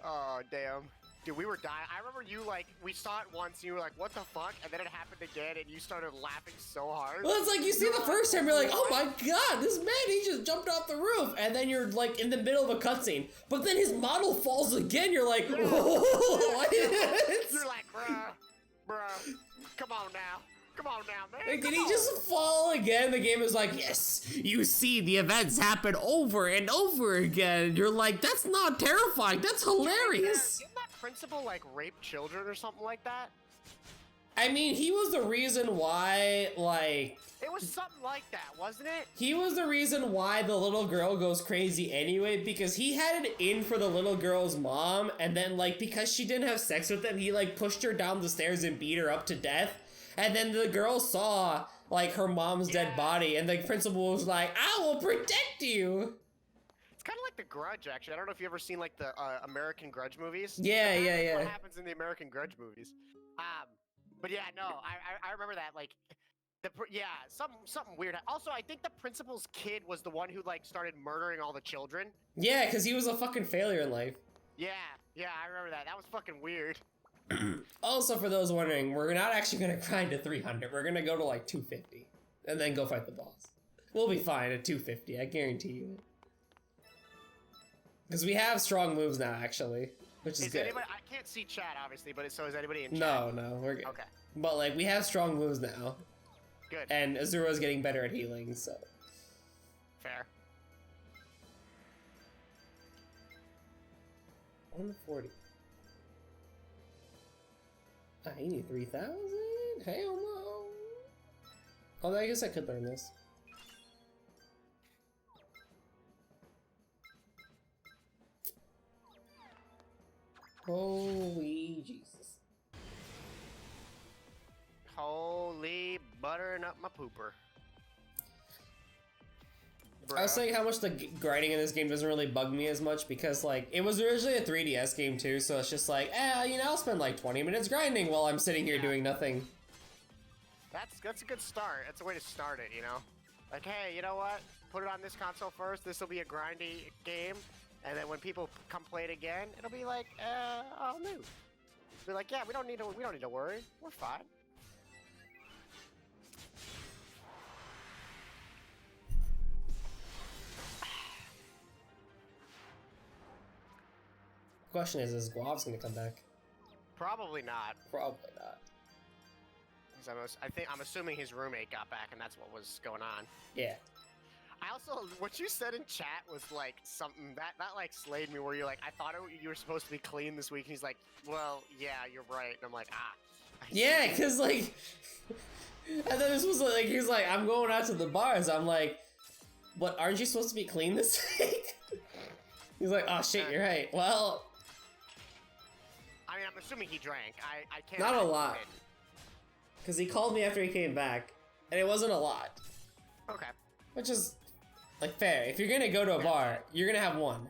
Oh damn. Dude, we were dying. I remember you like we saw it once and you were like, what the fuck? And then it happened again and you started laughing so hard. Well, it's like you see the first time, you're like, oh my god, this man, he just jumped off the roof, and then you're like in the middle of a cutscene, but then his model falls again. You're like, whoa, what? You're like, bruh, come on now. Come on now, man. Like, did come he on. just fall again? The game is like, yes, you see the events happen over and over again. You're like, that's not terrifying. That's hilarious. Didn't that principal like rape children or something like that? I mean, he was the reason why, like, It was something like that, wasn't it? he was the reason why the little girl goes crazy anyway, because he had it in for the little girl's mom, and then, like, because she didn't have sex with him, he, like, pushed her down the stairs and beat her up to death. And then the girl saw, like, her mom's dead body, and the principal was like, I will protect you! It's kind of like The Grudge, actually. I don't know if you ever seen, like, the American Grudge movies. Yeah, That's yeah, yeah. what happens in the American Grudge movies. But yeah, no, I remember that, like, something weird. Also, I think the principal's kid was the one who, like, started murdering all the children. Yeah, because he was a fucking failure in life. Yeah, Yeah, I remember that. That was fucking weird. Also, for those wondering, we're not actually gonna grind to 300. We're gonna go to like 250 and then go fight the boss. We'll be fine at 250, I guarantee you. Because we have strong moves now, actually, which is good. Anybody, I can't see chat, obviously, but so is anybody in chat? No, we're good. Okay. But like, we have strong moves now. Good. And Azuro's getting better at healing, so. Fair. 140. I need 3,000? Hell no. Although I guess I could learn this. Holy Jesus. Holy buttering up my pooper. I was saying how much the grinding in this game doesn't really bug me as much because, like, it was originally a 3DS game too, so it's just like, you know, I'll spend like 20 minutes grinding while I'm sitting here doing nothing. That's a good start. That's a way to start it, you know? Like, hey, you know what? Put it on this console first. This will be a grindy game, and then when people come play it again, it'll be like, all new. Be like, yeah, we don't need to worry. We're fine. Question is Guav's gonna come back? Probably not. Probably not. 'Cause I'm assuming his roommate got back, and that's what was going on. Yeah. I also, what you said in chat was like something that like slayed me. Where you're like, I thought you were supposed to be clean this week, and he's like, well, yeah, you're right. And I'm like, Yeah, cause like, I thought this was like, he's like, I'm going out to the bars. I'm like, what? Aren't you supposed to be clean this week? He's like, oh shit, you're right. Well. I mean, I'm assuming he drank. I can't. Not a lot. Because he called me after he came back, and it wasn't a lot. Okay. Which is, like, fair. If you're gonna go to a bar, you're gonna have one.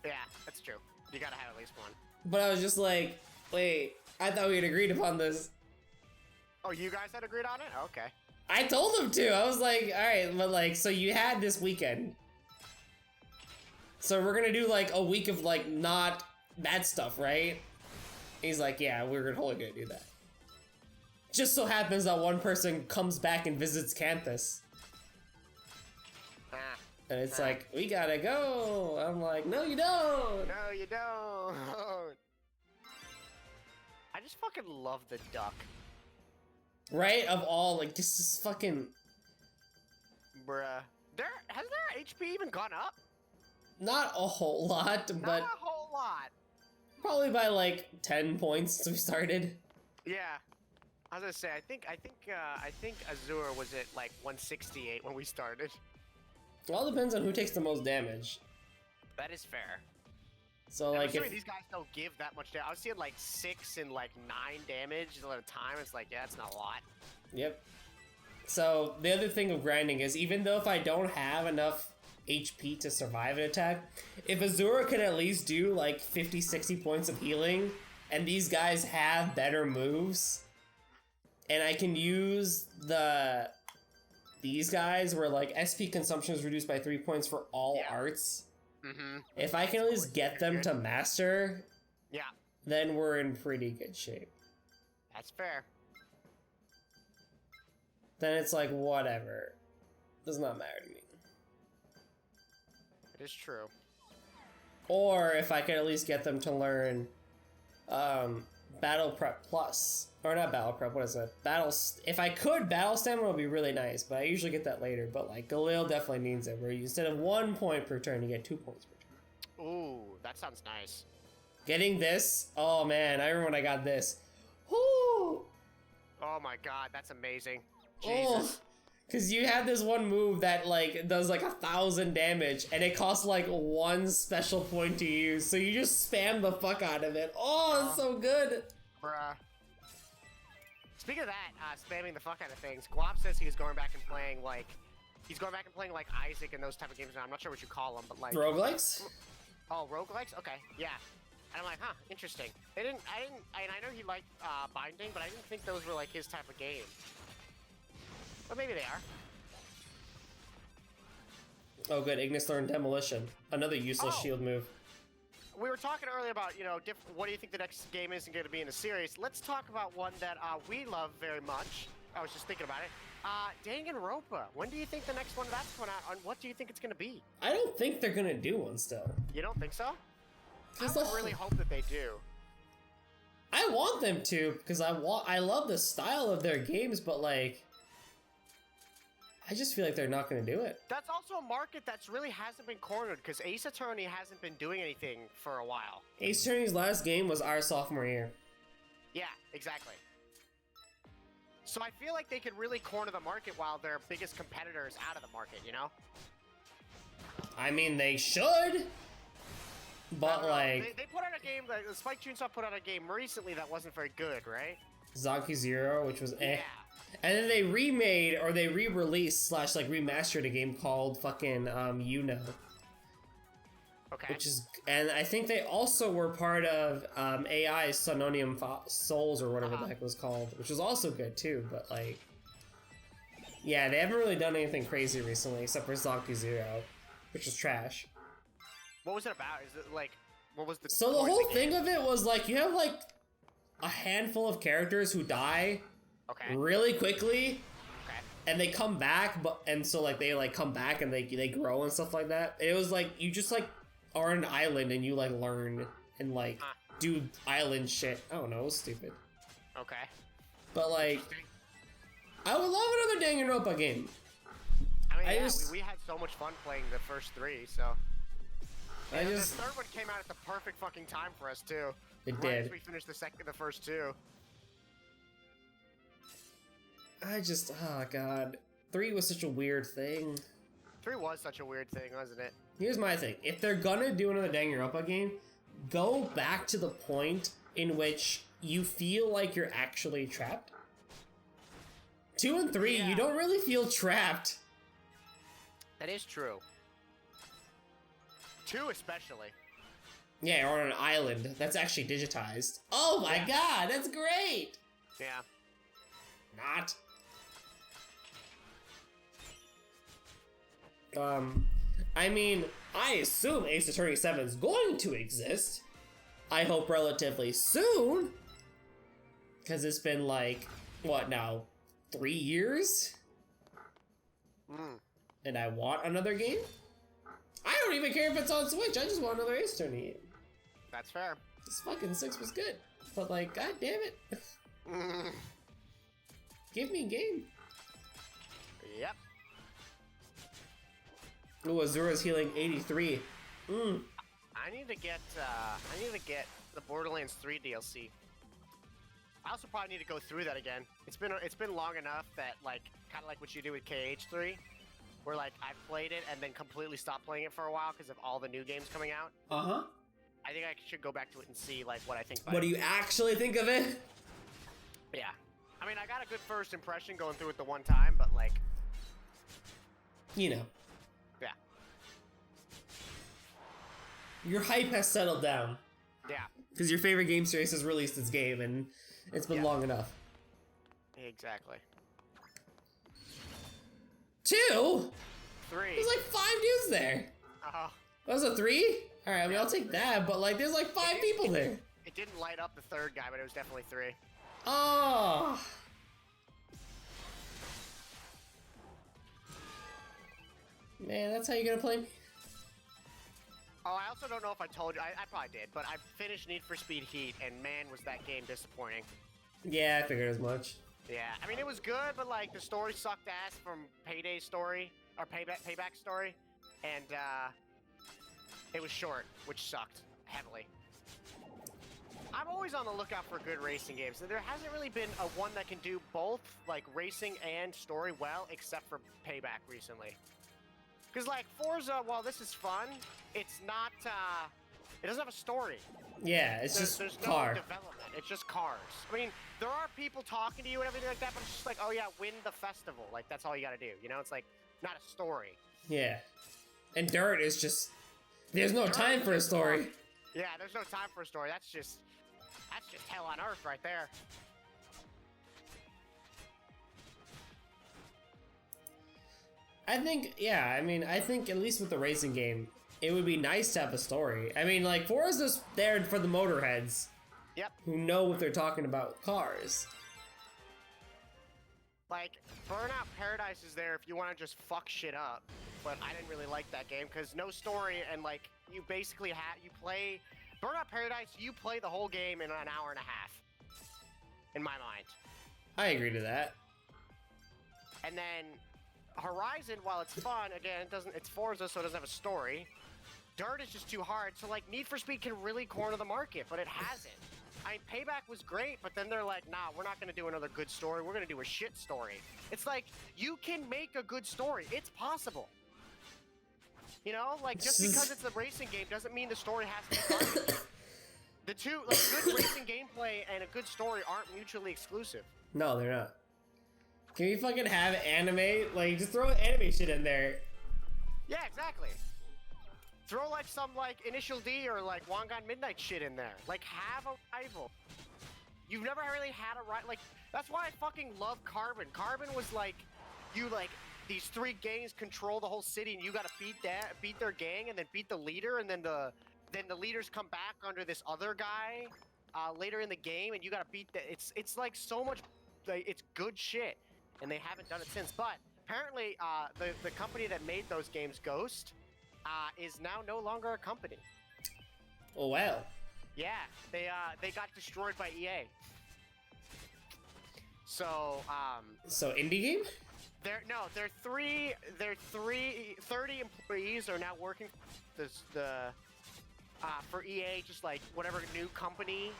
Yeah, that's true. You gotta have at least one. But I was just like, wait, I thought we had agreed upon this. Oh, you guys had agreed on it? Okay. I told him to. I was like, alright, but like, so you had this weekend. So we're gonna do, like, a week of, like, not bad stuff, right? He's like, yeah, we're totally gonna do that. Just so happens that one person comes back and visits campus. And it's like, we gotta go. I'm like, no, you don't. No, you don't. I just fucking love the duck. Right? Of all, like, this is fucking... Bruh. Has their HP even gone up? Not a whole lot, but... Not a whole lot. Probably by, like, 10 points since we started. Yeah. I was gonna say, I think Azure was at, like, 168 when we started. It all depends on who takes the most damage. That is fair. So, I'm like, assuming if... these guys don't give that much damage. I was seeing, like, 6 and, like, 9 damage at a time. It's like, yeah, that's not a lot. Yep. So, the other thing of grinding is, even though if I don't have enough HP to survive an attack, if Azura could at least do, like, 50, 60 points of healing, and these guys have better moves, and I can use these guys where, like, SP consumption is reduced by 3 points for all arts. Mm-hmm. If I can at least get them to master, yeah, then we're in pretty good shape. That's fair. Then it's like, whatever. Does not matter to me. It is true. Or if I could at least get them to learn Battle Prep Plus. Or not Battle Prep, what is it? If I could, Battle Stamina would be really nice, but I usually get that later. But like, Galil definitely needs it, where you, instead of 1 point per turn, you get 2 points per turn. Ooh, that sounds nice. Getting this, oh man, I remember when I got this. Whoo! Oh my god, that's amazing. Oh, Jesus. because you have this one move that like does like 1,000 damage, and it costs like 1 special point to use, so you just spam the fuck out of it. Oh, it's so good. Bruh. Speaking of that, spamming the fuck out of things, Guap says he's going back and playing like Isaac and those type of games. Now I'm not sure what you call them, but like Roguelikes? Oh, roguelikes? Okay, yeah. And I'm like, huh, interesting. I know he liked Binding, but I didn't think those were like his type of game. But maybe they are. Oh good, Ignis learned Demolition. Another useless shield move. we were talking earlier about, what do you think the next game is going to be in the series? Let's talk about one that we love very much. I was just thinking about it. Danganronpa. When do you think the next one of that's coming out, and what do you think it's going to be? I don't think they're gonna do one still. You don't think so? I Cause would really hope that they do. I want them to, because I love the style of their games, but like, I just feel like they're not gonna do it. That's also a market that's really hasn't been cornered, because Ace Attorney hasn't been doing anything for a while. Ace Attorney's last game was our sophomore year. Yeah, exactly. So I feel like they could really corner the market while their biggest competitor is out of the market, you know? I mean, they should, but like... They put out a game, Spike Chunsoft put out a game recently that wasn't very good, right? Zonky Zero, which was eh. Yeah. And then they remade, or they re-released / like remastered a game called fucking, Okay. which is, and I think they also were part of AI Sononium Souls or whatever the heck it was called, which was also good too. But like, yeah, they haven't really done anything crazy recently except for Zonky Zero, which was trash. What was it about? Is it like, what was the? So the point whole of the thing game? of it was like you have like a handful of characters who die Okay. really quickly. Okay. And they come back, so like they like come back and they grow and stuff like that. It was like you just like are on an island and you like learn and like do island shit. I don't know, it was stupid. Okay. But like, I would love another Danganronpa game. I mean, I yeah, just- we had so much fun playing the first three, so. I And just, the third one came out at the perfect fucking time for us too. It Right did. as we finished the first two. oh god, 3 was such a weird thing. 3 was such a weird thing, wasn't it? Here's my thing: if they're gonna do another Danganronpa game, go back to the point in which you feel like you're actually trapped. 2 and 3, Yeah. you don't really feel trapped. That is true. 2 especially. Yeah, or on an island that's actually digitized. Oh my god, that's great! Yeah. Not. I mean, I assume Ace Attorney 7 is going to exist. I hope relatively soon. Because it's been like, what now, 3 years? Mm. And I want another game? I don't even care if it's on Switch, I just want another Ace Attorney game. That's fair. This fucking 6 was good. But like, god damn it. Mm. Give me a game. Yep. Ooh, Azura's healing 83. I need to get the Borderlands 3 DLC. I also probably need to go through that again. It's been long enough that like kind of like what you do with KH3, where like I played it and then completely stopped playing it for a while because of all the new games coming out. Uh-huh. I think I should go back to it and see like what I think. About What do it. you actually think of it? Yeah. I mean, I got a good first impression going through it the one time, but like, You know. yeah, Your hype has settled down. yeah, Because your favorite game series has released its game and it's been Yeah. long enough. exactly. 2? 3. There's like 5 dudes there. Oh, That was a 3? Alright, I mean, I'll take that, but like, there's like 5 people there. it didn't light up the third guy, but it was definitely 3. Oh. Man, that's how you're gonna play me? Oh, I also don't know if I told you. I probably did, but I finished Need for Speed Heat, and man, was that game disappointing. Yeah, I figured as much. Yeah, I mean, it was good, but like the story sucked ass from Payday's story or Payback story, and it was short, which sucked heavily. I'm always on the lookout for good racing games, and there hasn't really been a one that can do both like racing and story well, except for Payback recently. Because like Forza, while this is fun, it's not. It doesn't have a story. Yeah, it's just There's car. no development. It's just cars. I mean, there are people talking to you and everything like that, but it's just like, oh yeah, win the festival. Like that's all you got to do. You know, it's like not a story. Yeah. And Dirt is just... There's no Dirt time is for a just story. fun. Yeah, there's no time for a story. That's just hell on earth right there. I think, yeah, I mean, I think at least with the racing game, it would be nice to have a story. I mean, like, Forza's there for the motorheads. Yep. Who know what they're talking about with cars. Like, Burnout Paradise is there if you want to just fuck shit up. But I didn't really like that game because no story and, like, you basically you play... Burnout Paradise, you play the whole game in an hour and a half. In my mind. I agree to that. And then Horizon, while it's fun, again, it's Forza, so it doesn't have a story. Dirt is just too hard, so, like, Need for Speed can really corner the market, but it hasn't. I mean, Payback was great, but then they're like, nah, we're not going to do another good story. We're going to do a shit story. It's like, you can make a good story. It's possible. You know? Like, just because it's a racing game doesn't mean the story has to be garbage. The two, like, good racing gameplay and a good story aren't mutually exclusive. No, they're not. Can we fucking have anime? Like, just throw anime shit in there. Yeah, exactly. Throw, like, some, like, Initial D or, like, Wangan Midnight shit in there. Like, have a rival. You've never really had a rival. Like, that's why I fucking love Carbon. Carbon was, like, you, like, these three gangs control the whole city, and you gotta beat their gang, and then beat the leader, and then the leaders come back under this other guy later in the game, and you gotta beat the... It's, like, so much... Like, it's good shit, and they haven't done it since. But, apparently, the company that made those games, Ghost... is now no longer a company. Oh wow. Yeah, they got destroyed by EA. So So indie game? They're 30 employees are now working for EA, just like whatever new company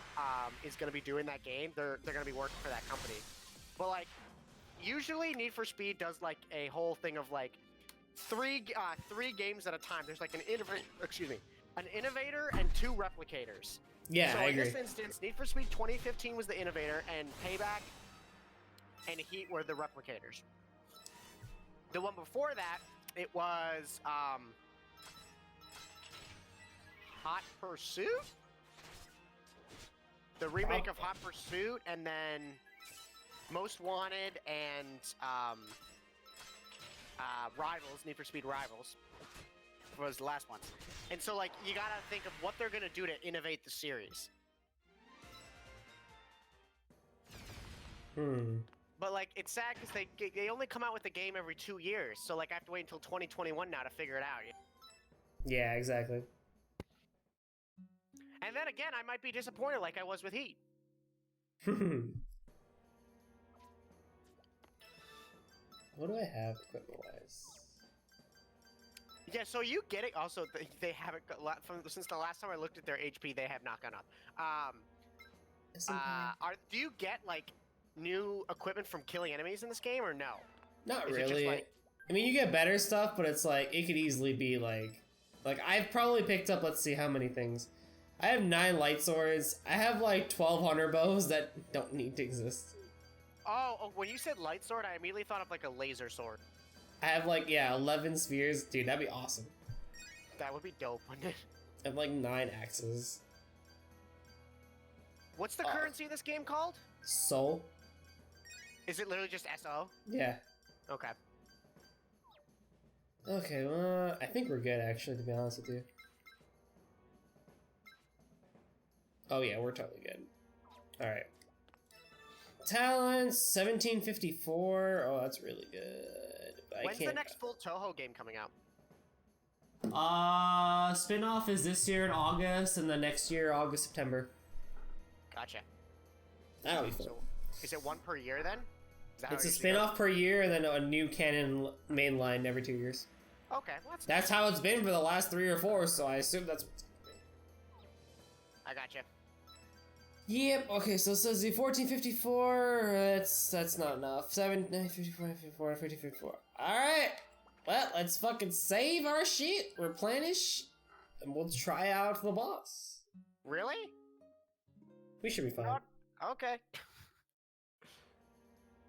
is gonna be doing that game, they're gonna be working for that company. But like usually Need for Speed does like a whole thing of like three games at a time. There's like an innovator and two replicators. Yeah, so I agree. in this instance, Need for Speed 2015 was the innovator, and Payback and Heat were the replicators. The one before that, it was Hot Pursuit? The remake of Hot Pursuit, and then Most Wanted and Rivals, Need for Speed Rivals was the last one. And so, like, you gotta think of what they're gonna do to innovate the series. But, like, it's sad because they only come out with the game every 2 years, so, like, I have to wait until 2021 now to figure it out. Yeah, exactly. And then again, I might be disappointed like I was with Heat. What do I have equipment-wise? Yeah, so you get it. Also, they haven't since the last time I looked at their HP, they have not gone up. Do you get like new equipment from killing enemies in this game, or no? Not Is it really. just, like... I mean, you get better stuff, but it's like it could easily be like I've probably picked up. Let's see how many things. I have 9 light swords. I have like 12 hunter bows that don't need to exist. Oh, when you said light sword, I immediately thought of like a laser sword. I have like 11 spears, dude. That'd be awesome. That would be dope, wouldn't it? I have like 9 axes. What's the currency of this game called? Soul. Is it literally just SO? Yeah. Okay. Okay, well, I think we're good actually, to be honest with you. Oh yeah, we're totally good. Alright. Talents, 1754. Oh, that's really good. But When's the next full Toho game coming out? Spin-off is this year in August, and the next year, August, September. Gotcha. That'll be fun. So, is it one per year then? It's a spin-off per year, and then a new canon main line every 2 years. Okay, well, that's how it's been for the last 3 or 4, so I assume that's what's happening. I gotcha. Yep, okay, so it says the 1454, that's not enough. 754, 54, 54. Alright! Well, let's fucking save our shit, replenish, and we'll try out the boss. Really? We should be fine. Okay.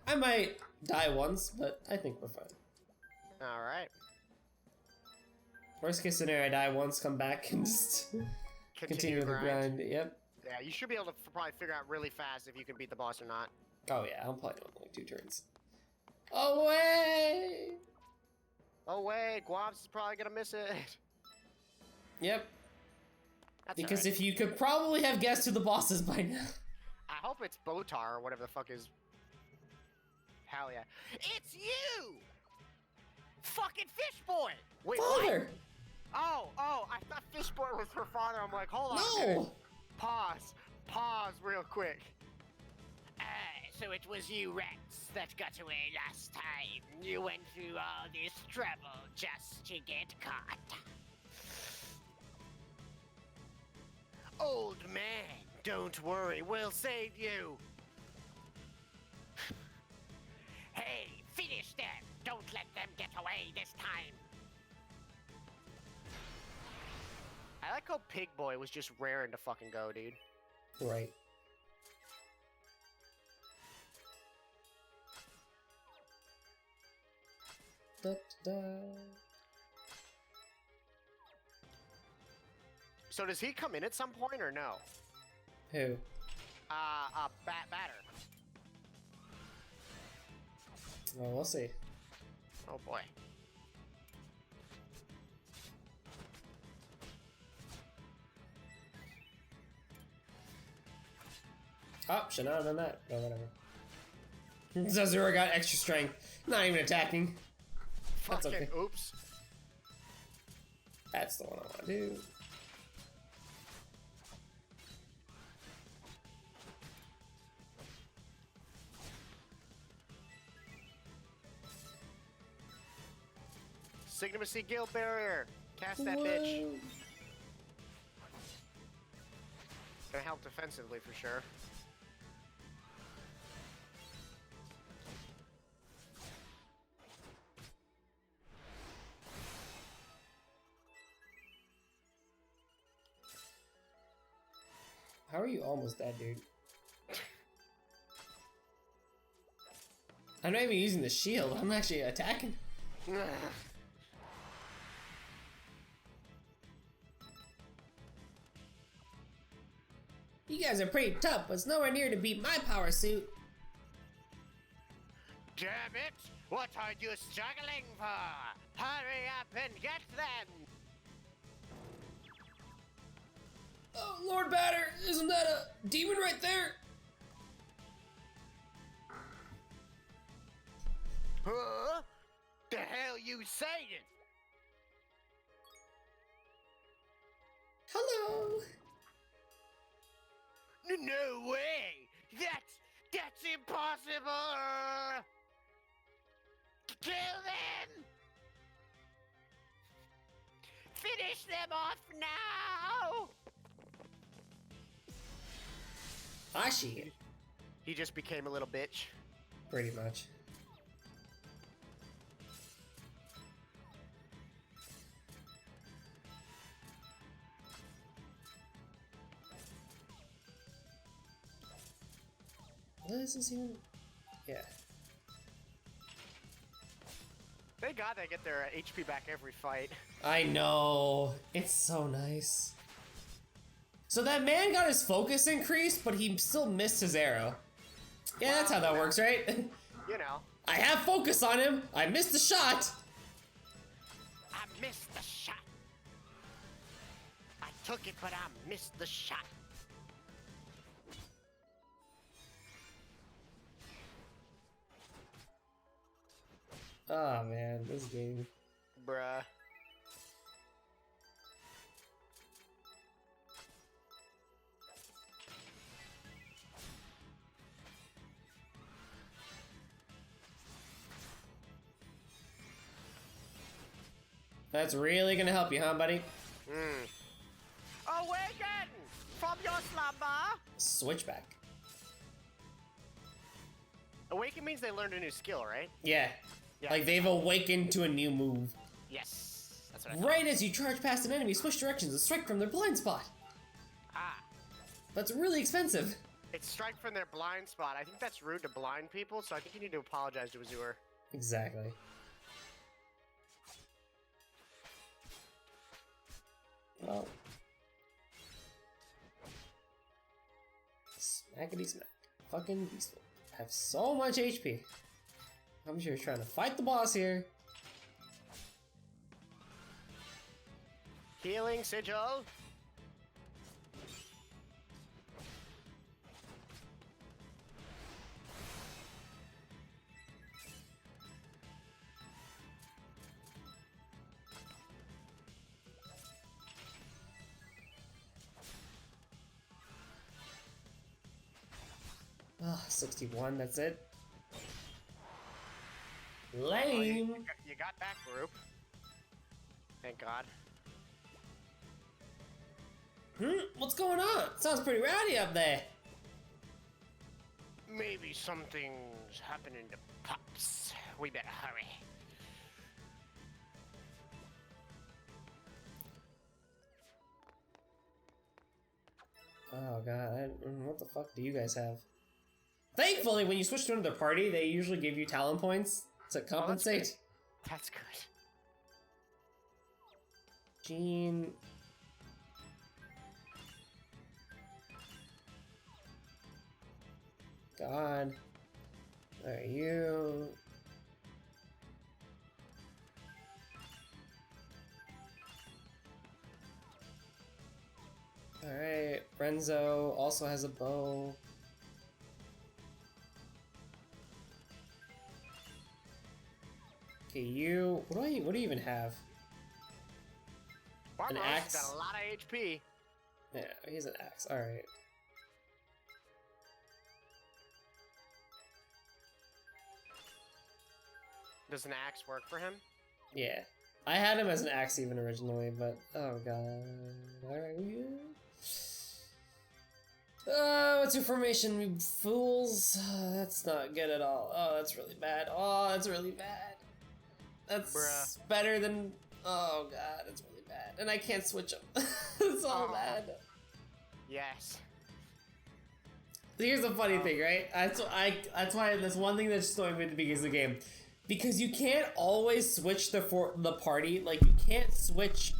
I might die once, but I think we're fine. Alright. Worst case scenario, I die once, come back, and just continue with the grind. Yep. Yeah, you should be able to probably figure out really fast if you can beat the boss or not. Oh yeah, I'm probably doing like 2 turns. Away! Oh wait, Guabs is probably gonna miss it. Yep. That's Because alright. if you could probably have guessed who the boss is by now. I hope it's Botar or whatever the fuck is. Hell yeah. It's you! Fucking Fish Boy! Wait, what? Father! Oh, I thought Fish Boy was her father. I'm like, hold on a minute. No! Pause real quick. So it was you, Rex, that got away last time. You went through all this trouble just to get caught. Old man, don't worry, we'll save you. Hey, finish them! Don't let them get away this time! I like how Pig Boy was just raring to fucking go, dude. Right. Da, da, da. So does he come in at some point or no? Who? Batter. Well, we'll see. Oh boy. Oh, should not have done that. No, whatever. Zazura got extra strength. Not even attacking. That's Fucking okay. oops. That's the one I want to do. Signimacy Guild Barrier. Cast that bitch. Whoa. Gonna help defensively for sure. How are you almost dead, dude? I'm not even using the shield. I'm actually attacking. You guys are pretty tough, but it's nowhere near to beat my power suit. Damn it! What are you struggling for? Hurry up and get them! Oh, Lord Batter, isn't that a demon right there? Huh? The hell you saying? Hello. No way! That's impossible! Kill them! Finish them off now! I see it. He just became a little bitch. Pretty much. What is this even? Yeah. Thank God they get their HP back every fight. I know. It's so nice. So that man got his focus increased, but he still missed his arrow. Yeah, that's how that works, right? You know. I have focus on him. I missed the shot. I missed the shot. I took it, but I missed the shot. Oh man, this game. Bruh. That's really gonna help you, huh, buddy? Awaken from your slumber! Switchback. Awaken means they learned a new skill, right? Yeah. Yeah. Like they've awakened to a new move. Yes. That's what I thought. Right as you charge past an enemy, switch directions and strike from their blind spot. Ah. That's really expensive. It's strike from their blind spot. I think that's rude to blind people, so I think you need to apologize to Azure. Exactly. Well. Smackety smack. Fucking beastful. I have so much HP. I'm just trying to fight the boss here. Healing sigil. Oh, 61, that's it. Oh, Lame. you got that group. Thank God. What's going on? Sounds pretty rowdy up there. Maybe something's happening to Pops. We better hurry. Oh god, what the fuck do you guys have? Thankfully, when you switch to another party, they usually give you talent points to compensate. That's good. Jean. God. Are you? Alright, Renzo also has a bow. Okay, you. What do you even have? Barbaros's axe? got a lot of HP. Yeah, he's an axe. Alright. Does an axe work for him? Yeah. I had him as an axe even originally, but oh god. Alright, what's your formation, you fools? That's not good at all. Oh, that's really bad. Oh, that's really bad. That's Bruh. better than. Oh god, that's really bad. And I can't switch them. It's all Oh. bad. Yes. Here's the funny thing, right? That's why that's one thing that's just annoying me at the beginning of the game. Because you can't always switch the party. Like, you can't switch.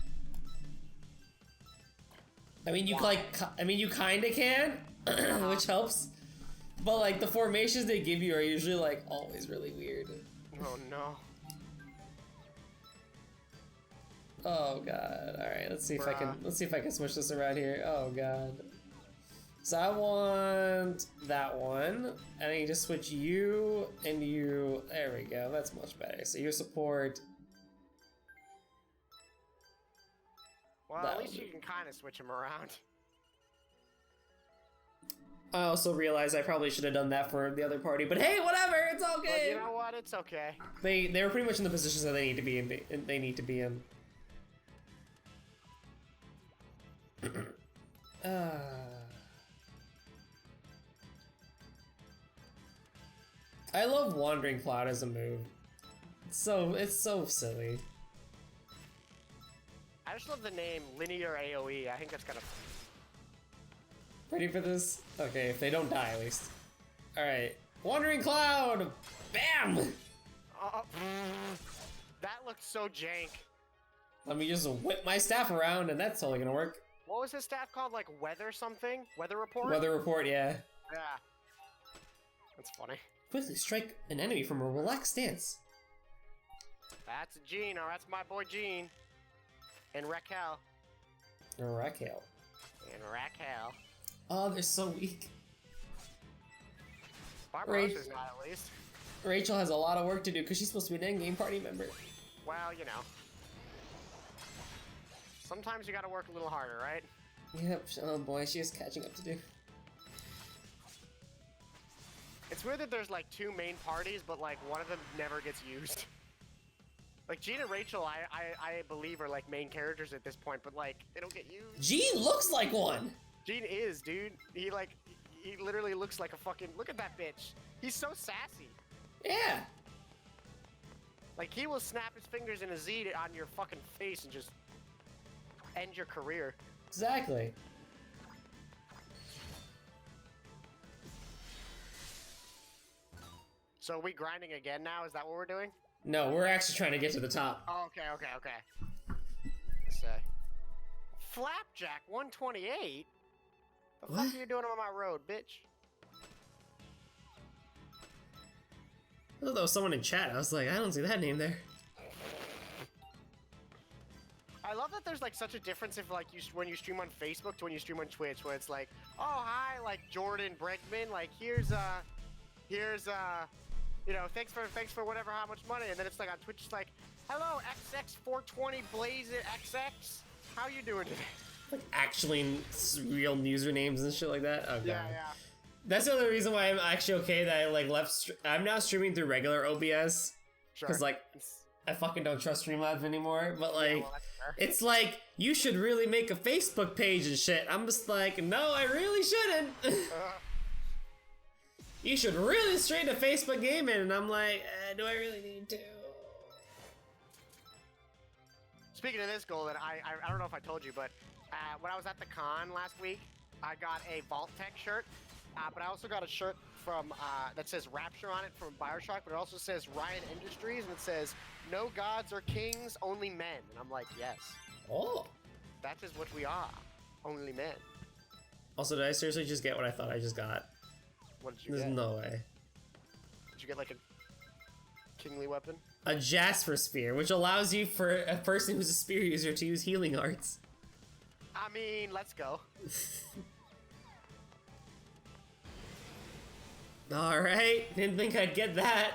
I mean, you you kinda can, which helps. But like the formations they give you are usually like always really weird. Oh no. Oh god. All right, let's see if I can switch this around here. Oh god. So I want that one, and I can just switch you and you. There we go. That's much better. So your support. Well, That at least would you can kind of switch him around. I also realized I probably should have done that for the other party, but hey, whatever. It's all But good. you know what? It's okay. They're pretty much in the positions that they need to be in. They need to be in. I love Wandering Cloud as a move. It's so silly. I just love the name Linear AoE. I think that's kind of. Ready for this? Okay, if they don't die at least. Alright. Wandering Cloud! Bam! That looked so jank. Let me just whip my staff around and that's totally gonna work. What was his staff called? Like weather something? Weather report? Weather report, yeah. Yeah. That's funny. Quickly strike an enemy from a relaxed stance. That's Gene, or that's my boy Gene. And Raquel. Raquel. And Raquel. Oh, they're so weak. Barbarossa's not, at least. Rachel has a lot of work to do because she's supposed to be an endgame party member. Well, you know. Sometimes you gotta work a little harder, right? Yep, oh boy, she has catching up to do. It's weird that there's like two main parties, but like one of them never gets used. Like Gene and Rachel, I believe are like main characters at this point, but like they don't get used. Gene looks like one! Gene is, dude. He literally looks like a fucking, look at that bitch. He's so sassy. Yeah! Like he will snap his fingers in a Z on your fucking face and just end your career. Exactly. So are we grinding again now? Is that what we're doing? No, we're actually trying to get to the top. Oh, okay. Let's say. Flapjack 128? The What? fuck are you doing on my road, bitch? I thought that was someone in chat. I was like, I don't see that name there. I love that there's like such a difference if like when you stream on Facebook to when you stream on Twitch, where it's like, oh hi, like Jordan Brickman, like here's you know, thanks for whatever, how much money, and then it's like on Twitch, it's like, hello XX420 Blaze It XX, how you doing today? Like actually real usernames and shit like that. Oh god. Yeah. That's the other reason why I'm actually okay that I like left. I'm now streaming through regular OBS because Sure. like I fucking don't trust Streamlabs anymore. But like, well, that's fair. it's like you should really make a Facebook page and shit. I'm just like, no, I really shouldn't. You should really straighten a Facebook game in, and I'm like, do I really need to? Speaking of this, Golden, I don't know if I told you, but when I was at the con last week, I got a Vault Tech shirt, but I also got a shirt from that says Rapture on it from Bioshock, but it also says Ryan Industries, and it says no gods or kings, only men. And I'm like, yes, Oh. that is what we are, only men. Also, did I seriously just get what I thought I just got? What did you There's get? no way. Did you get like a kingly weapon? A Jasper Spear, which allows you for a person who's a spear user to use healing arts. I mean, let's go. Alright, didn't think I'd get that.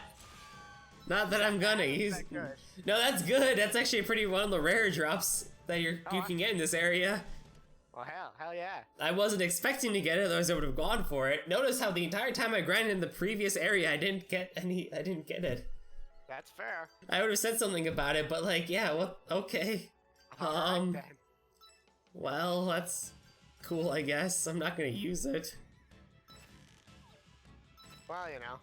Not that I'm gonna use. that good? No, that's good. That's actually pretty one of the rare drops that you can get in this area. Oh hell yeah. I wasn't expecting to get it, otherwise I would have gone for it. Notice how the entire time I grinded in the previous area, I didn't get it. That's fair. I would have said something about it, but like, yeah, what? Okay. Alright then. Well, that's cool, I guess. I'm not gonna use it. Well, you know.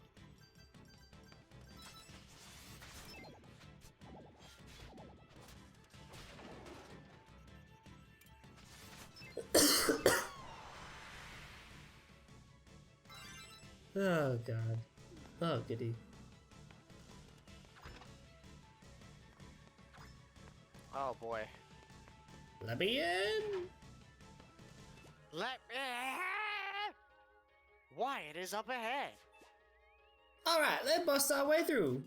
Oh god. Oh goody. Oh boy. Let me in. Let me. Wyatt is up ahead. Alright, let's bust our way through.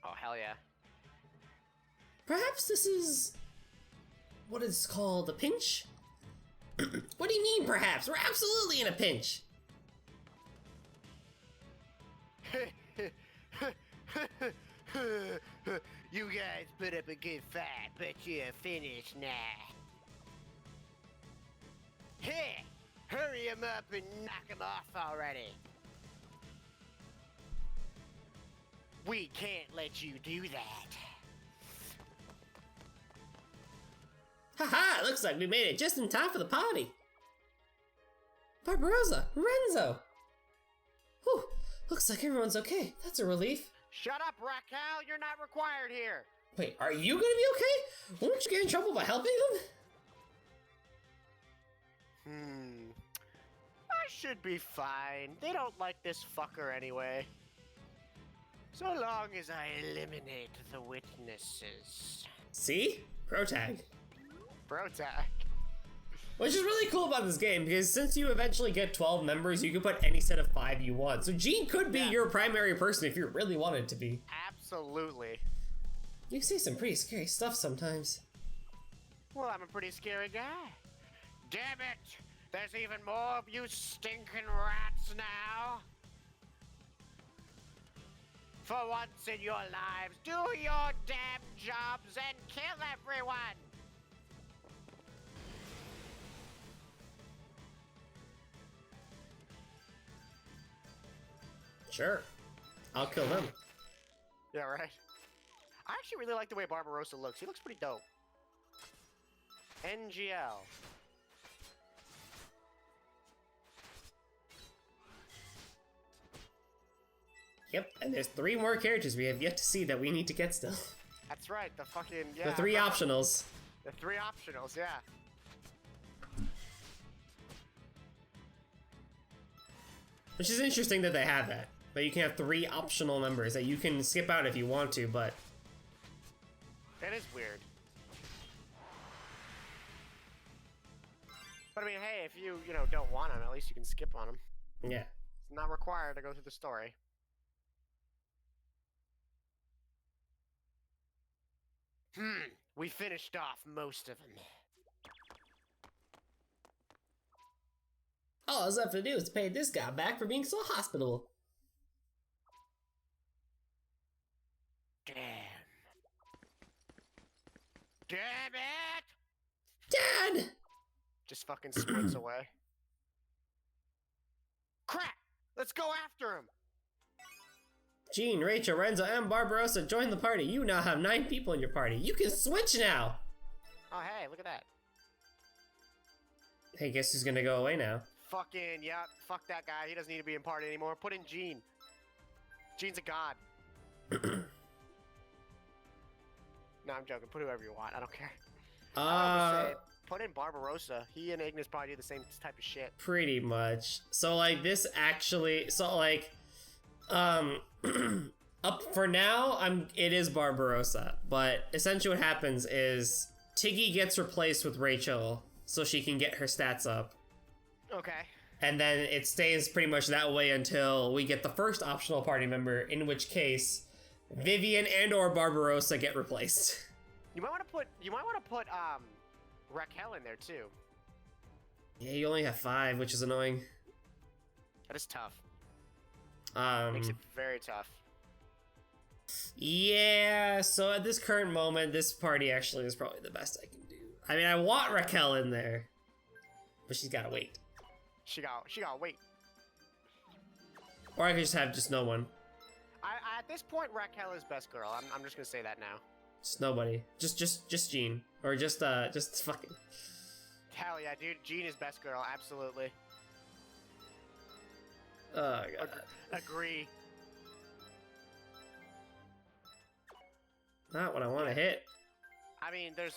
Oh hell yeah. Perhaps this is what is called a pinch? What do you mean, perhaps? We're absolutely in a pinch. You guys put up a good fight, but you're finished now. Hey, hurry him up and knock him off already. We can't let you do that. Haha, it looks like we made it just in time for the party. Barbarossa, Renzo. Whew, looks like everyone's okay. That's a relief. Shut up, Raquel. You're not required here. Wait, are you gonna be okay? Won't you get in trouble by helping them? I should be fine. They don't like this fucker anyway. So long as I eliminate the witnesses. See? Pro tag. Bro tag. Which is really cool about this game, because since you eventually get 12 members, you can put any set of 5 you want. So Gene could be your primary person if you really wanted to be. Absolutely. You see some pretty scary stuff sometimes. Well, I'm a pretty scary guy. Damn it! There's even more of you stinking rats now. For once in your lives, do your damn jobs and kill everyone! Sure. I'll kill them. Yeah, right. I actually really like the way Barbarossa looks. He looks pretty dope. NGL. Yep, and there's 3 more characters we have yet to see that we need to get still. That's right, the fucking, yeah. The 3 optionals. The 3 optionals, yeah. Which is interesting that they have that. But you can have 3 optional members that you can skip out if you want to, but... That is weird. But I mean, hey, if you don't want them, at least you can skip on them. Yeah. It's not required to go through the story. We finished off most of them. All I have to do is pay this guy back for being so hospitable. Damn. Damn it! Dad! Just fucking sprints away. Crap! Let's go after him! Jean, Rachel, Renzo, and Barbarossa join the party. You now have 9 people in your party. You can switch now! Oh, hey, look at that. Hey, guess who's gonna go away now? Fucking, yeah, fuck that guy. He doesn't need to be in party anymore. Put in Gene. Gene's a god. No, I'm joking. Put whoever you want. I don't care. Put in Barbarossa. He and Ignis probably do the same type of shit. Pretty much. So, like, this actually... So, like... up for now, it is Barbarossa. But essentially what happens is... Tiggy gets replaced with Rachel so she can get her stats up. Okay. And then it stays pretty much that way until we get the first optional party member, in which case Vivian and or Barbarossa get replaced. You might want to put Raquel in there too. Yeah, you only have 5, which is annoying. That is tough. Makes it very tough. Yeah, so at this current moment, this party actually is probably the best I can do. I mean, I want Raquel in there, but she's gotta wait. She gotta wait. Or I could just have just no one. At this point, Raquel is best girl. I'm just gonna say that now. Just nobody. Just Jean. Or just fucking... Hell yeah, dude. Jean is best girl, absolutely. Oh, God. Agree. Not what I want to hit. I mean, there's,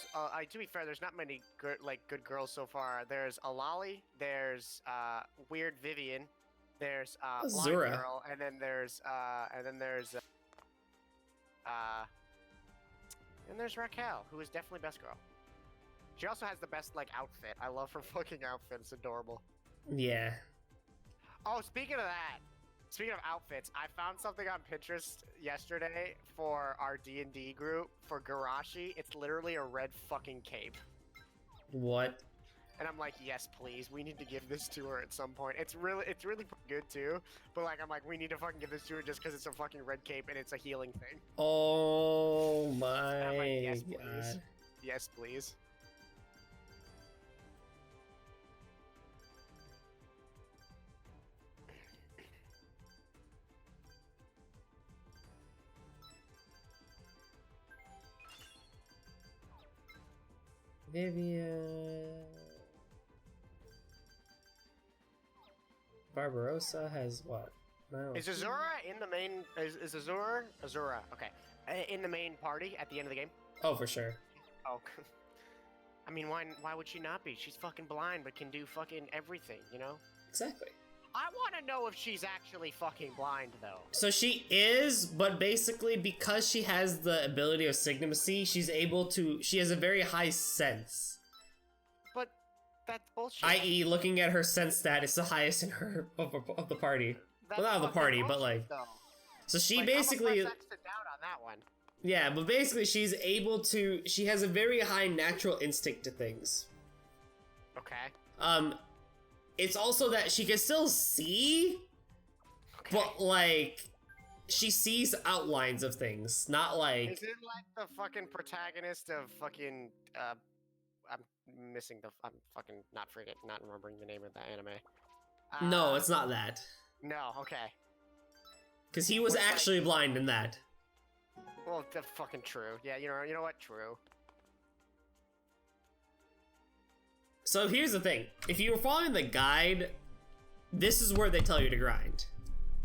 to be fair, there's not many good girls so far. There's Alali, there's, Weird Vivian, there's, Blind Azura. Girl, and then there's Raquel, who is definitely best girl. She also has the best, like, outfit. I love her fucking outfit. It's adorable. Yeah. Oh, speaking of that, speaking of outfits, I found something on Pinterest yesterday for our D&D group for Garashi. It's literally a red fucking cape. What? And I'm like, yes, please. We need to give this to her at some point. It's really good too. But like, I'm like, we need to fucking give this to her just because it's a fucking red cape and it's a healing thing. Oh my And I'm like, yes, God. please. Yes, please. Vivian. Barbarossa has what? No. Is Azura in the main? Is Azura? Okay. In the main party at the end of the game? Oh, for sure. Oh. I mean, why would she not be? She's fucking blind, but can do fucking everything, you know? Exactly. I want to know if she's actually fucking blind, though. So she is, but basically because she has the ability of Signimacy, she has a very high sense. But that's bullshit. I.e., looking at her sense stat is the highest in her of the party. That's Well, not of the fucking party, but bullshit, like... though. So she Like, basically... I'm a +X to doubt on that one. Yeah, but basically she has a very high natural instinct to things. Okay. It's also that she can still see, Okay. but like, she sees outlines of things, not like... Is it like the fucking protagonist of fucking, I'm fucking not remembering the name of that anime. No, it's not that. No, okay. Because he was What's actually blind in that. Well, that's fucking true. Yeah, you know what? True. So here's the thing. If you were following the guide, this is where they tell you to grind.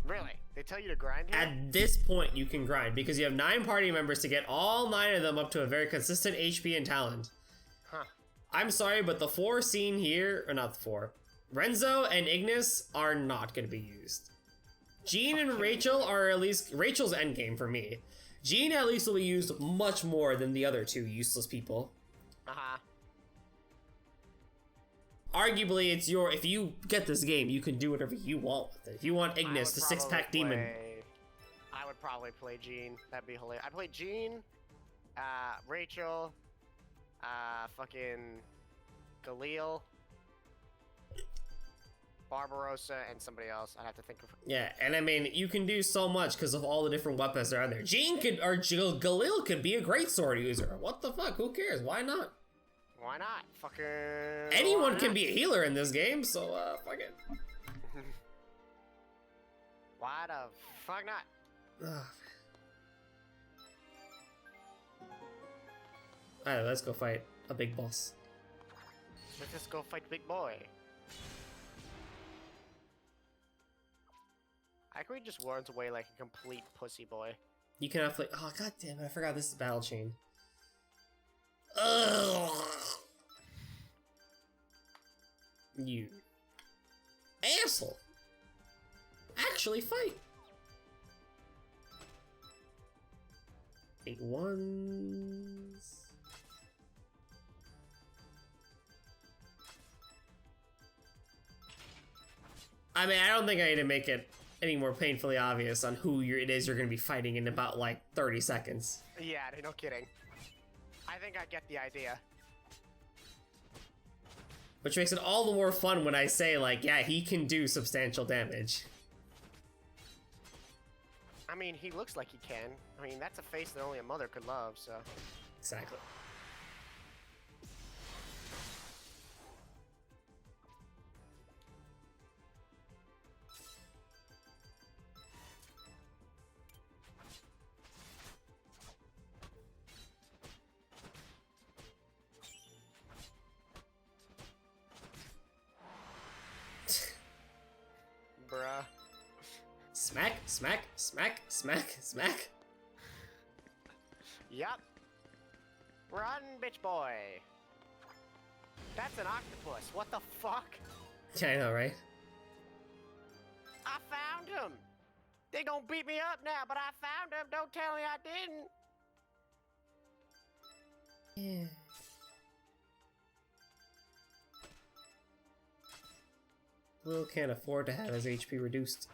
Really? They tell you to grind here? At this point, you can grind, because you have 9 party members to get all 9 of them up to a very consistent HP and talent. Huh. I'm sorry, but the 4 seen here, or not the 4, Renzo and Ignis are not going to be used. Jean and Rachel are at least Rachel's endgame for me. Jean at least will be used much more than the other two useless people. Arguably, it's your if you get this game, you can do whatever you want with it. If you want Ignis, the six-pack demon. I would probably play Jean. That'd be hilarious. I play Jean, Rachel, fucking Galil, Barbarossa, and somebody else. I'd have to think of. Yeah, and I mean, you can do so much because of all the different weapons that are out there. Jean could, or Galil could be a great sword user. What the fuck? Who cares? Why not? Why not? Fucking. Anyone can be a healer in this game, so fuck it. Why the fuck not? Alright, let's go fight a big boss. Let's just go fight big boy. I could just runs away like a complete pussy boy. You cannot play. Oh god damn it! I forgot this is battle chain. Ugh. You asshole! Actually, fight. 8 ones. I mean, I don't think I need to make it any more painfully obvious on who it is you're going to be fighting in about like 30 seconds. Yeah, no kidding. I think I get the idea. Which makes it all the more fun when I say, like, yeah, he can do substantial damage. I mean, he looks like he can. I mean, that's a face that only a mother could love, so. Exactly. Bruh. Smack, smack, smack, smack, smack. Yup. Run, bitch boy. That's an octopus. What the fuck? Yeah, I know, right? I found him. They gonna beat me up now, but I found him. Don't tell me I didn't. Yeah. Lil can't afford to have his HP reduced.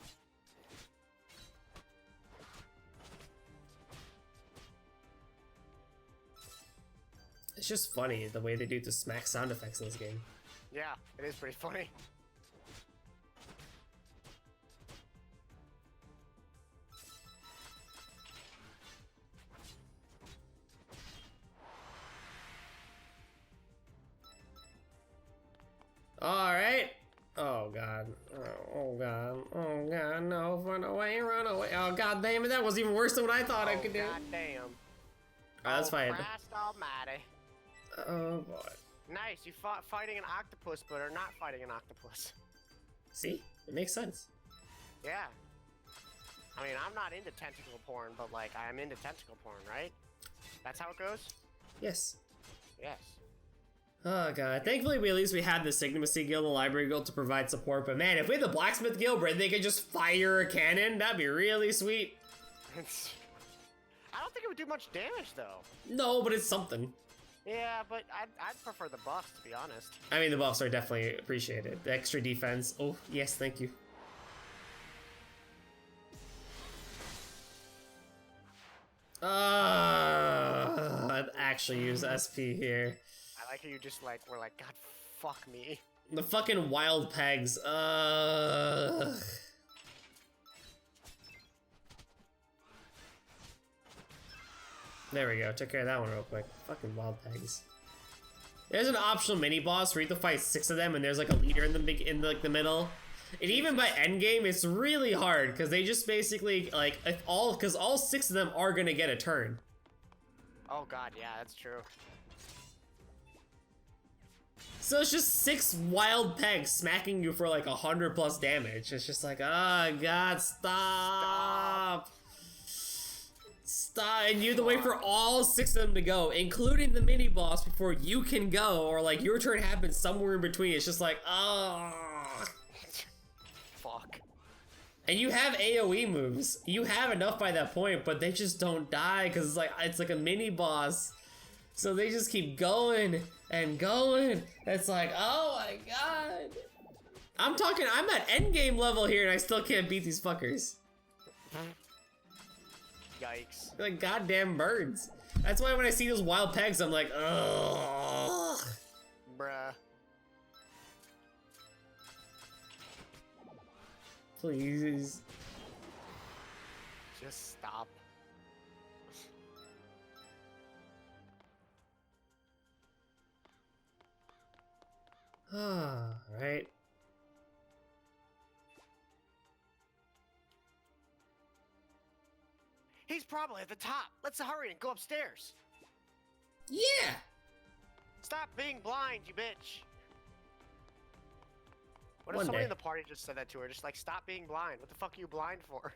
It's just funny the way they do the smack sound effects in this game. Yeah, it is pretty funny. Alright. Oh god. Oh god. Oh god. No. Run away. Run away. Oh god damn it. That was even worse than what I thought I could do. God damn. Alright, let's fight. Christ almighty. Oh boy. Nice, you fought fighting an octopus, but are not fighting an octopus. See? It makes sense. Yeah. I mean, I'm not into tentacle porn, but like, I'm into tentacle porn, right? That's how it goes? Yes. Yes. Oh god. Thankfully, we at least had the Signimacy Guild and the Library Guild to provide support, but man, if we had the Blacksmith Guild where they could just fire a cannon, that'd be really sweet. I don't think it would do much damage, though. No, but it's something. Yeah, but I'd prefer the buffs, to be honest. I mean, the buffs are definitely appreciated. The extra defense. Oh, yes, thank you. I'd actually use SP here. I like how you just like, were like, God, fuck me. The fucking wild pegs. There we go. Took care of that one real quick. Fucking wild pegs. There's an optional mini boss where you have to fight 6 of them, and there's like a leader in the middle. And even by endgame, it's really hard because they just basically like because all 6 of them are gonna get a turn. Oh god, yeah, that's true. So it's just 6 wild pegs smacking you for like 100+ damage. It's just like, oh god, stop. Stop, and you have to wait for all 6 of them to go, including the mini boss, before you can go, or like your turn happens somewhere in between. It's just like, oh. Fuck. And you have AoE moves. You have enough by that point, but they just don't die because it's like a mini boss. So they just keep going and going. It's like, oh my god. I'm at endgame level here and I still can't beat these fuckers. Yikes. They're like goddamn birds. That's why when I see those wild pegs, I'm like, ugh. Bruh. Please. Just stop. Right. He's probably at the top. Let's hurry and go upstairs. Yeah. Stop being blind, you bitch. What if One somebody day. in the party just said that to her? Just like, stop being blind. What the fuck are you blind for?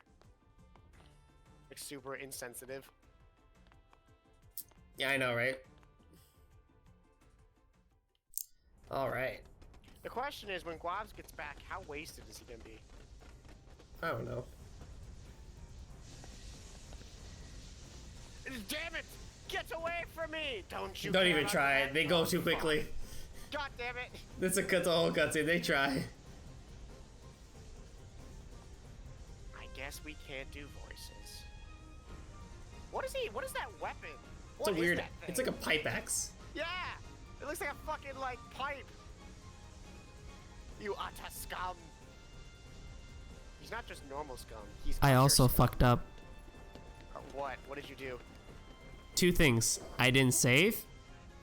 Like, super insensitive. Yeah, I know, right? All right. The question is, when Guavs gets back, how wasted is he gonna be? I don't know. Damn it! Get away from me! Don't you Don't dare even on try that. it. They go Oh, too fuck. quickly. God damn it! It's a whole cutscene. They try. I guess we can't do voices. What is he? What is that weapon? It's a weird. It's like a pipe axe. Yeah! It looks like a fucking, like, pipe! You utter scum! He's not just normal scum, he's I utter also scum. fucked up. What? What did you do? Two things. I didn't save,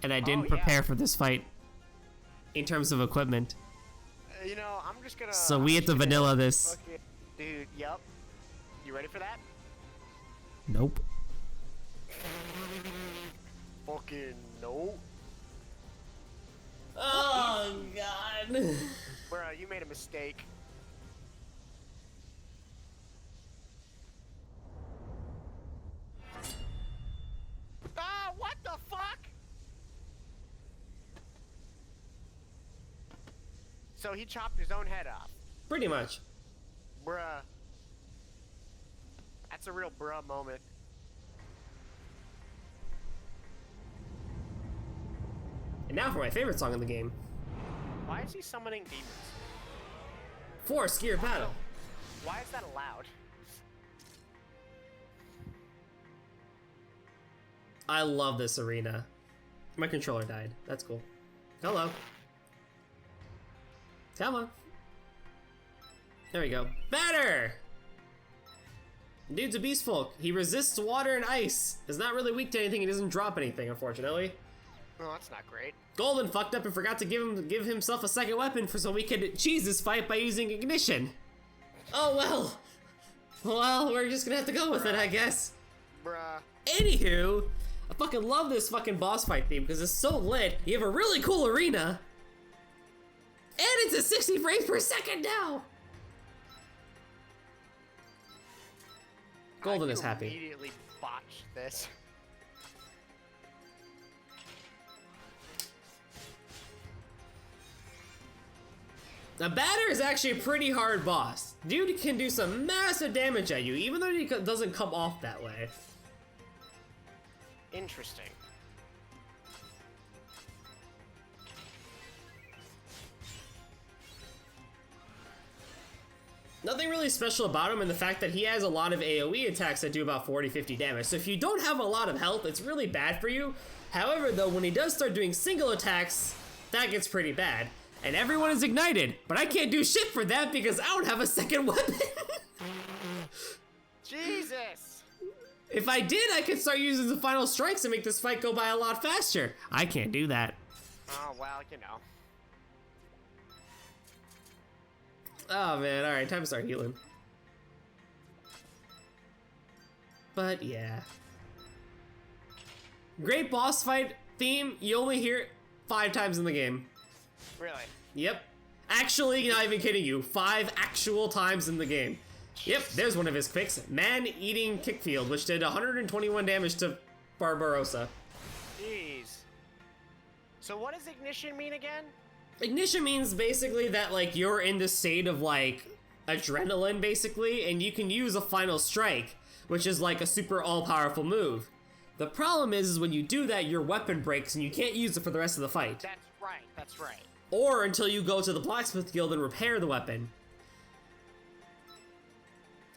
and I didn't Oh, yeah. prepare for this fight. In terms of equipment. You know, I'm just gonna... So we have to vanilla this. Okay. Dude, yep. You ready for that? Nope. Fucking no. Oh god. Bro, you made a mistake. Ah, what the fuck? So he chopped his own head off. Pretty much. Bruh. That's a real bruh moment. And now for my favorite song in the game. Why is he summoning demons? For Skier Battle. Why is that allowed? I love this arena. My controller died. That's cool. Hello. Come on. There we go. Better! Dude's a beast folk. He resists water and ice. Is not really weak to anything. He doesn't drop anything, unfortunately. Oh, that's not great. Golden fucked up and forgot to give himself a second weapon so we could cheese this fight by using ignition. Oh well. Well, we're just gonna have to go with it, I guess. Bruh. Anywho, I fucking love this fucking boss fight theme because it's so lit. You have a really cool arena. And it's at 60 frames per second now. Golden is happy. Immediately botched this. Now, Batter is actually a pretty hard boss. Dude can do some massive damage at you, even though he doesn't come off that way. Interesting. Nothing really special about him, and the fact that he has a lot of AoE attacks that do about 40-50 damage. So if you don't have a lot of health, it's really bad for you. However, though, when he does start doing single attacks, that gets pretty bad. And everyone is ignited, but I can't do shit for that because I don't have a second weapon. Jesus! If I did, I could start using the final strikes and make this fight go by a lot faster. I can't do that. Oh, well, you know. Oh man, alright, time to start healing. But yeah. Great boss fight theme, you only hear it 5 times in the game. Really? Yep. Actually, not even kidding you, 5 actual times in the game. Yep, there's one of his picks. Man-eating kickfield, which did 121 damage to Barbarossa. Jeez. So what does ignition mean again? Ignition means basically that, like, you're in the state of, like, adrenaline, basically, and you can use a final strike, which is like a super all-powerful move. The problem is when you do that, your weapon breaks and you can't use it for the rest of the fight. That's right. Or until you go to the Blacksmith Guild and repair the weapon.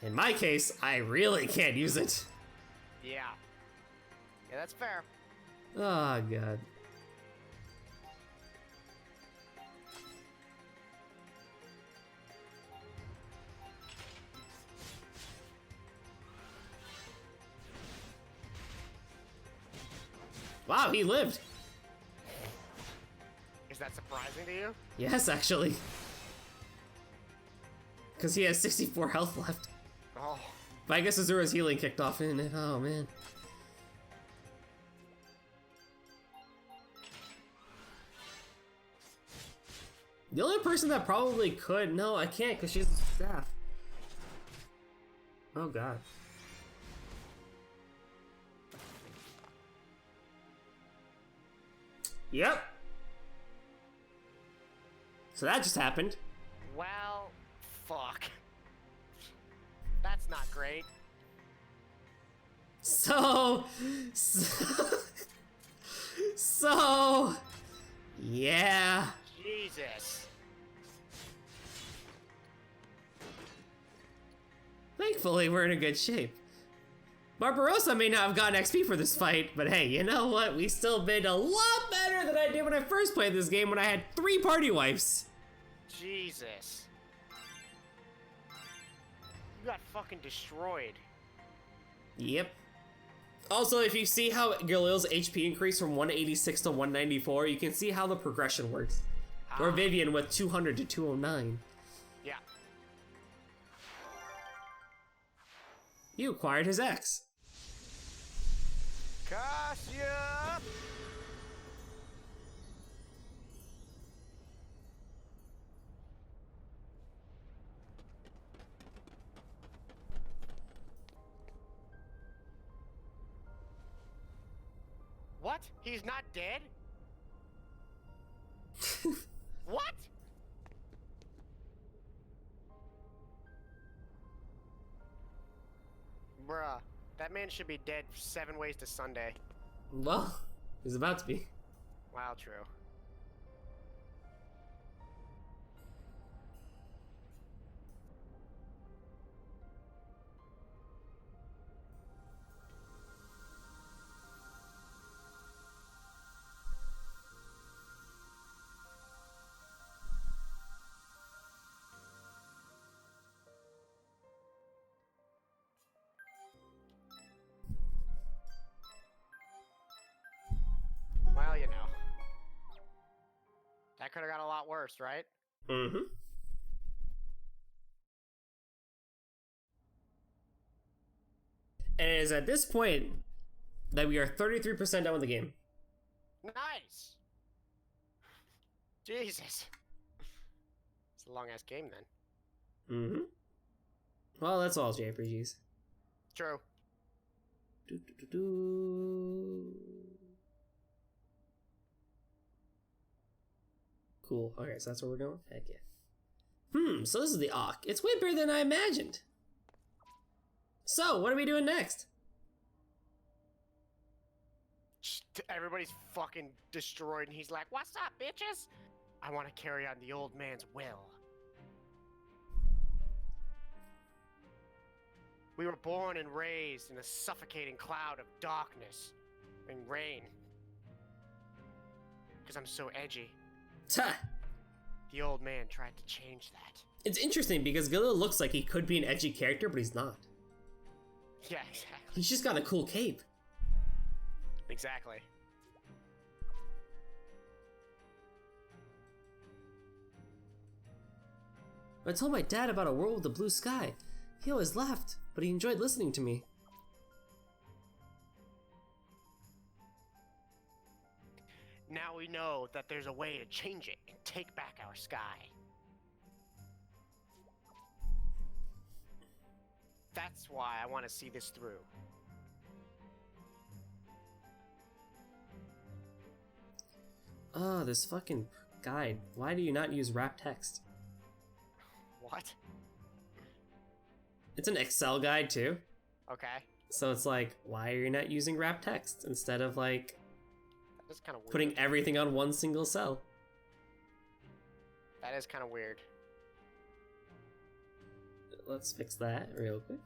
In my case, I really can't use it. Yeah. Yeah, that's fair. Oh, God. Wow, he lived. Is that surprising to you? Yes, actually. Because he has 64 health left. Oh. But I guess Azura's healing kicked off in it. Oh, man. The only person that probably could... No, I can't because she's staff. Oh, God. Yep. So that just happened. Well, fuck. That's not great. So, yeah. Jesus. Thankfully, we're in a good shape. Barbarossa may not have gotten XP for this fight, but hey, you know what? We still did a lot better than I did when I first played this game when I had 3 party wipes. Jesus. You got fucking destroyed. Yep. Also, if you see how Galil's HP increased from 186 to 194, you can see how the progression works. Or Vivian with 200 to 209. Yeah. You acquired his X. Cassia! What? He's not dead? What? Bruh, that man should be dead 7 ways to Sunday. Well, he's about to be. Wow, true. Well, you know. That could have got a lot worse, right? Mm-hmm. And it is at this point that we are 33% done with the game. Nice! Jesus. It's a long-ass game, then. Mm-hmm. Well, that's all JRPGs. True. Cool. Okay, so that's where we're going? Heck yeah. So this is the Auk. It's way bigger than I imagined. So, what are we doing next? Everybody's fucking destroyed, and he's like, "What's up, bitches? I want to carry on the old man's will." We were born and raised in a suffocating cloud of darkness and rain. Because I'm so edgy. Ta! The old man tried to change that. It's interesting because Galil looks like he could be an edgy character, but he's not. Yeah, exactly. He's just got a cool cape. Exactly. I told my dad about a world with a blue sky. He always laughed, but he enjoyed listening to me. Now we know that there's a way to change it and take back our sky. That's why I want to see this through. Oh, this fucking guide. Why do you not use wrap text? What? It's an Excel guide too. Okay. So it's like, why are you not using wrap text instead of like That's kind of weird. putting everything on one single cell? That is kind of weird. Let's fix that real quick.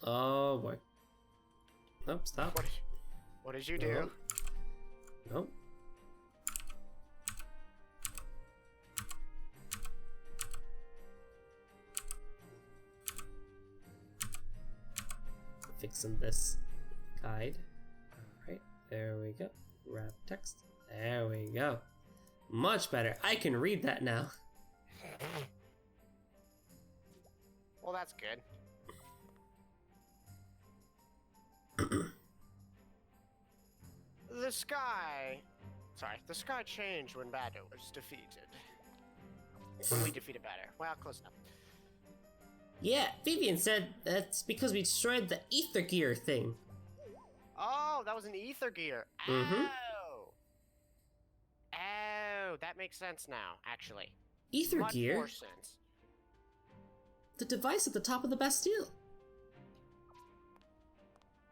Oh boy. Nope, stop. What did you do? Nope. Fixing this guide. Alright, there we go. Wrap text. There we go. Much better. I can read that now. Well, that's good. The sky changed when Badder was defeated. When we defeated Badder. Well, close enough. Yeah, Vivian said that's because we destroyed the ether gear thing. Oh, that was an ether gear. Mhm. Oh, that makes sense now, actually. Ether Much gear? more sense. The device at the top of the Bastille.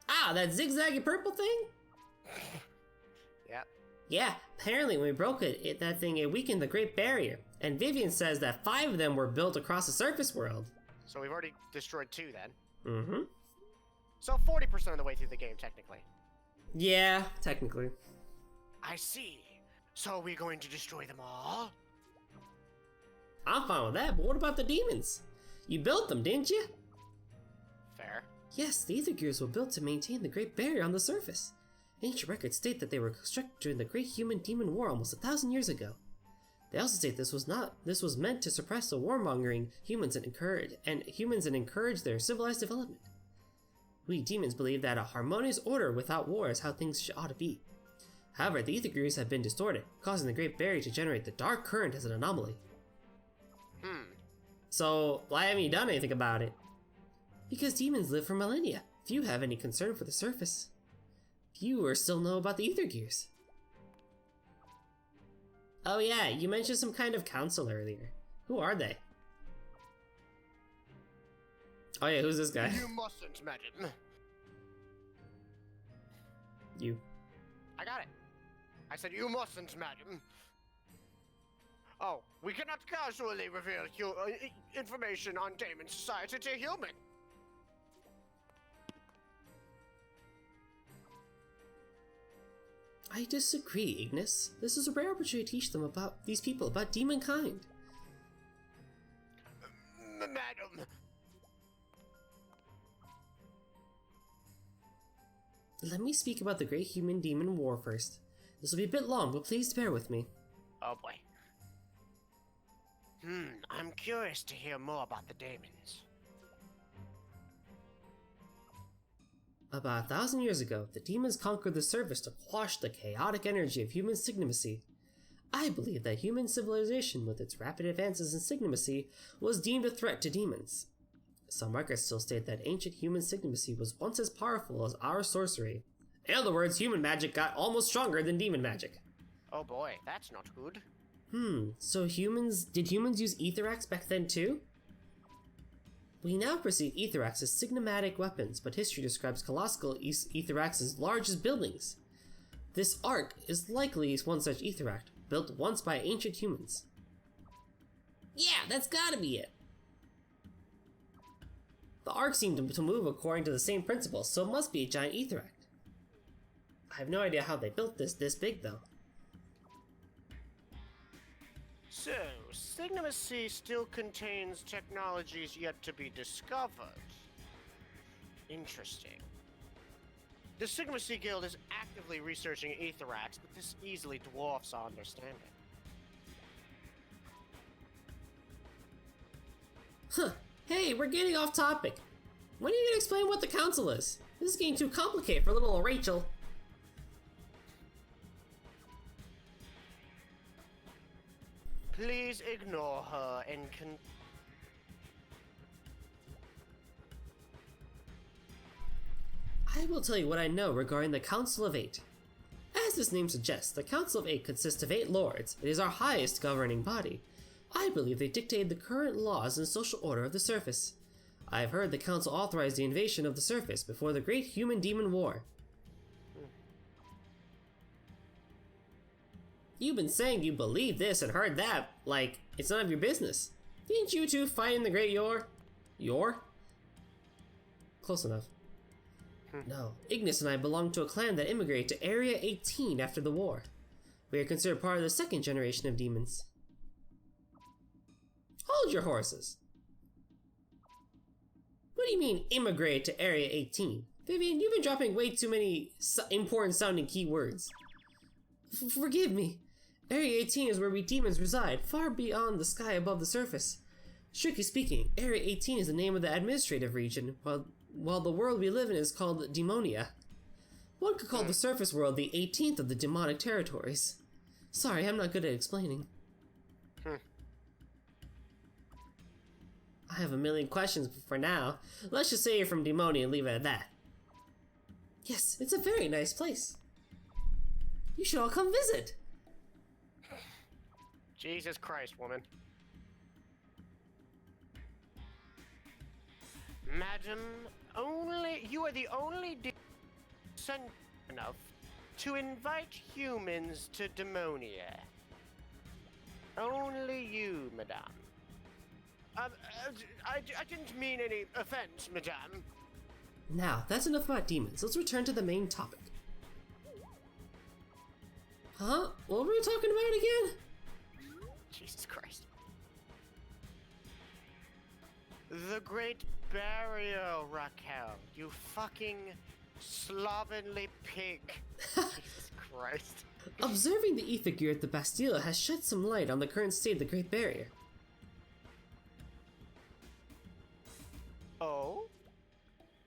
Ah, that zigzaggy purple thing? Yep. Yeah, apparently when we broke it, it weakened the Great Barrier. And Vivian says that 5 of them were built across the surface world. So we've already destroyed 2 then. Mm-hmm. So 40% of the way through the game, technically. Yeah, technically. I see. So are we going to destroy them all? I'm fine with that, but what about the demons? You built them, didn't you? Fair. Yes, the ether gears were built to maintain the Great Barrier on the surface. Ancient records state that they were constructed during the Great Human-Demon War almost 1,000 years ago. They also state this was meant to suppress the warmongering humans and encourage their civilized development. We demons believe that a harmonious order without war is how things ought to be. However, the ether gears have been distorted, causing the Great Barrier to generate the dark current as an anomaly. So, why haven't you done anything about it? Because demons live for millennia. Few have any concern for the surface. Fewer still know about the ether gears. Oh yeah, you mentioned some kind of council earlier. Who are they? Oh yeah, who's this guy? You mustn't, madam. You. I got it. I said you mustn't, madam. Oh, we cannot casually reveal information on Damon Society to human. I disagree, Ignis. This is a rare opportunity to teach them about these people, about demon kind. Madam. Let me speak about the Great Human-Demon War first. This will be a bit long, but please bear with me. Oh boy. I'm curious to hear more about the Damons. About 1,000 years ago, the demons conquered the surface to quash the chaotic energy of human signimacy. I believe that human civilization, with its rapid advances in signimacy, was deemed a threat to demons. Some records still state that ancient human signimacy was once as powerful as our sorcery. In other words, human magic got almost stronger than demon magic. Oh boy, that's not good. So did humans use Aether-Axe back then too? We now perceive Aether-Axe as sigmatic weapons, but history describes colossal Aether-Axe as large as buildings. This Ark is likely one such Aether-Axe, built once by ancient humans. Yeah, that's gotta be it! The Ark seemed to move according to the same principles, so it must be a giant Aether-Axe. I have no idea how they built this big though. So, Signimacy still contains technologies yet to be discovered. Interesting. The Signimacy Guild is actively researching Aether-Axe, but this easily dwarfs our understanding. Huh. Hey, we're getting off topic. When are you gonna explain what the council is? This is getting too complicated for little old Rachel. Please ignore her and I will tell you what I know regarding the Council of Eight. As this name suggests, the Council of Eight consists of 8 lords. It is our highest governing body. I believe they dictated the current laws and social order of the surface. I have heard the Council authorized the invasion of the surface before the Great Human-Demon War. You've been saying you believe this and heard that, like, it's none of your business. Didn't you two fight in the Great Yor? Yor? Close enough. No, Ignis and I belong to a clan that immigrated to Area 18 after the war. We are considered part of the second generation of demons. Hold your horses. What do you mean, immigrated to Area 18? Vivian, you've been dropping way too many important sounding keywords. Forgive me. Area 18 is where we demons reside, far beyond the sky above the surface. Strictly speaking, Area 18 is the name of the administrative region, while the world we live in is called Demonia. One could call the surface world the 18th of the demonic territories. Sorry, I'm not good at explaining. I have a million questions, but for now, let's just say you're from Demonia and leave it at that. Yes, it's a very nice place. You should all come visit. Jesus Christ, woman. Madam, you are the only son enough to invite humans to Demonia. Only you, madame. I didn't mean any offense, madame. Now, that's enough about demons. Let's return to the main topic. Huh? What were we talking about again? Jesus Christ. The Great Barrier, Raquel. You fucking slovenly pig. Jesus Christ. Observing the ether gear at the Bastille has shed some light on the current state of the Great Barrier. Oh?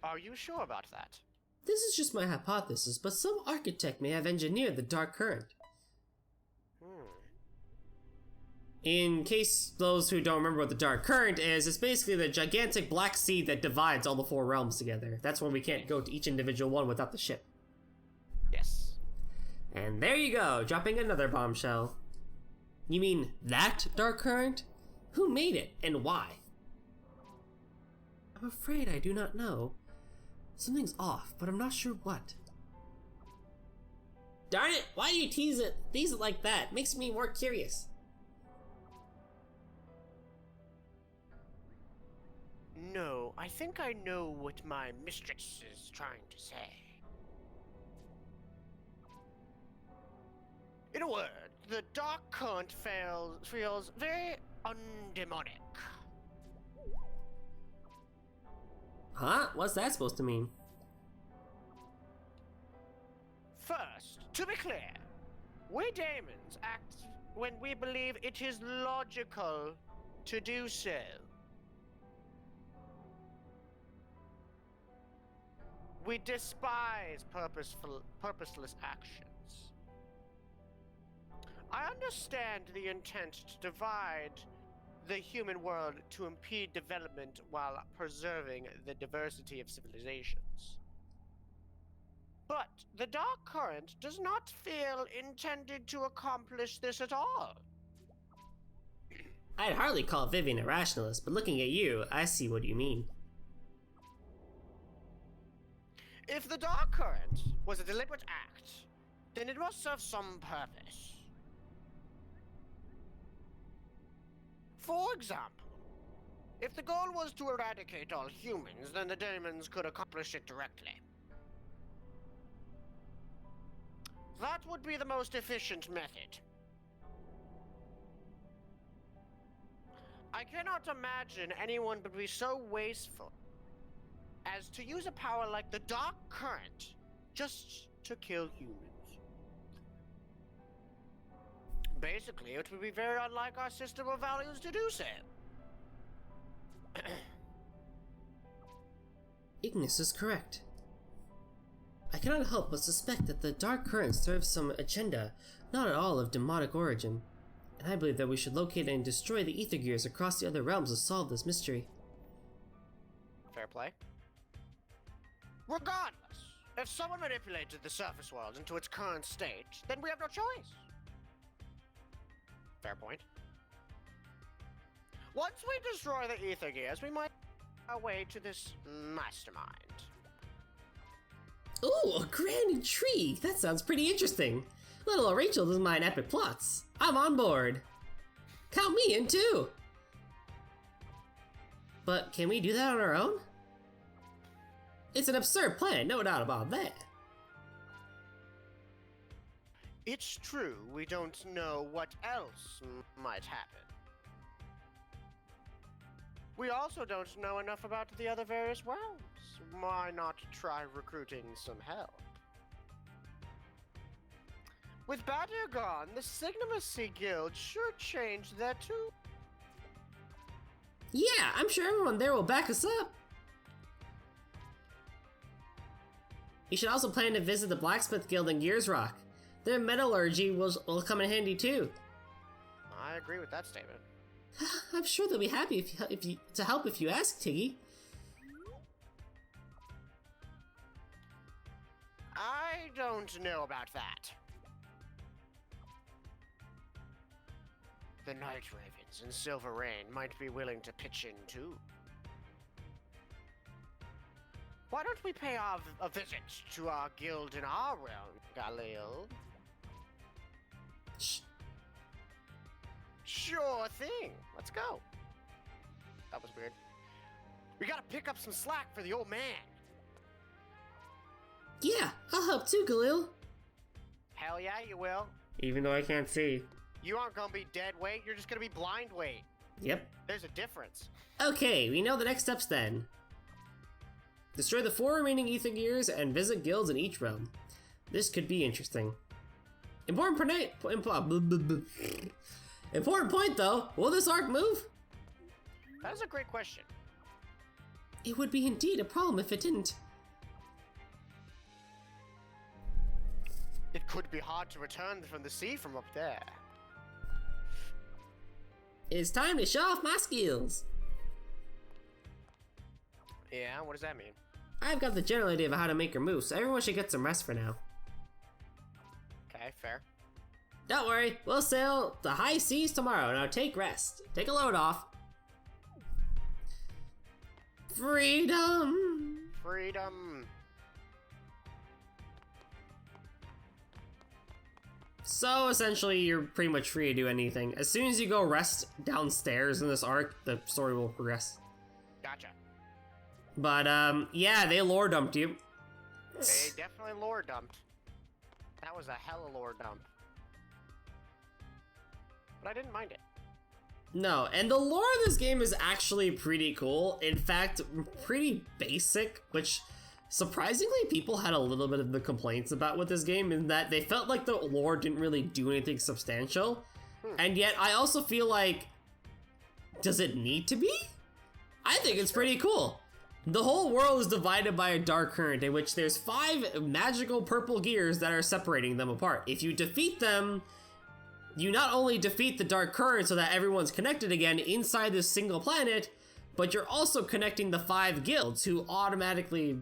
Are you sure about that? This is just my hypothesis, but some architect may have engineered the dark current. In case those who don't remember what the dark current is, it's basically the gigantic black sea that divides all the four realms together. That's why we can't go to each individual one without the ship. Yes. And there you go, dropping another bombshell. You mean that dark current? Who made it, and why? I'm afraid I do not know. Something's off, but I'm not sure what. Darn it, why do you tease it like that? Makes me more curious. No, I think I know what my mistress is trying to say. In a word, the dark current feels very undemonic. Huh? What's that supposed to mean? First, to be clear, we demons act when we believe it is logical to do so. We despise purposeless actions. I understand the intent to divide the human world to impede development while preserving the diversity of civilizations. But the dark current does not feel intended to accomplish this at all. I'd hardly call Vivian a rationalist, but looking at you, I see what you mean. If the dark current was a deliberate act, then it must serve some purpose. For example, if the goal was to eradicate all humans, then the demons could accomplish it directly. That would be the most efficient method. I cannot imagine anyone would be so wasteful as to use a power like the dark current just to kill humans. Basically, it would be very unlike our system of values to do so. Ignis is correct. I cannot help but suspect that the dark current serves some agenda, not at all of demonic origin, and I believe that we should locate and destroy the ether gears across the other realms to solve this mystery. Fair play. Regardless, if someone manipulated the surface world into its current state, then we have no choice. Fair point. Once we destroy the ether gears, we might our way to this mastermind. Ooh, a grand intrigue. That sounds pretty interesting. Little Rachel doesn't mind epic plots. I'm on board. Count me in too. But can we do that on our own? It's an absurd plan, no doubt about that. It's true, we don't know what else might happen. We also don't know enough about the other various realms. Why not try recruiting some help? With Badir gone, the Signimacy Guild should change that too. Yeah, I'm sure everyone there will back us up. You should also plan to visit the Blacksmith Guild in Gears Rock. Their metallurgy will come in handy too. I agree with that statement. I'm sure they'll be happy to help if you ask, Tiggy. I don't know about that. The Night Ravens and Silver Rain might be willing to pitch in too. Why don't we pay a visit to our guild in our realm, Galil? Shh. Sure thing. Let's go. That was weird. We gotta pick up some slack for the old man. Yeah, I'll help too, Galil. Hell yeah, you will. Even though I can't see. You aren't gonna be dead weight, you're just gonna be blind weight. Yep. There's a difference. Okay, we know the next steps then. Destroy the 4 remaining ether gears and visit guilds in each realm. This could be interesting. Important point though, will this arc move? That is a great question. It would be indeed a problem if it didn't. It could be hard to return from the sea from up there. It's time to show off my skills. Yeah, what does that mean? I've got the general idea of how to make her move, so everyone should get some rest for now. Okay, fair. Don't worry, we'll sail the high seas tomorrow. Now take rest. Take a load off. Freedom! Freedom. So essentially, you're pretty much free to do anything. As soon as you go rest downstairs in this arc, the story will progress. Gotcha. But yeah, they lore dumped you. They definitely lore dumped. That was a hella lore dump. But I didn't mind it. No, and the lore of this game is actually pretty cool. In fact, pretty basic, which surprisingly people had a little bit of the complaints about with this game, in that they felt like the lore didn't really do anything substantial. And yet I also feel like, does it need to be? I think it's pretty cool. The whole world is divided by a dark current in which there's 5 magical purple gears that are separating them apart. If you defeat them, you not only defeat the dark current so that everyone's connected again inside this single planet, but you're also connecting the 5 guilds who automatically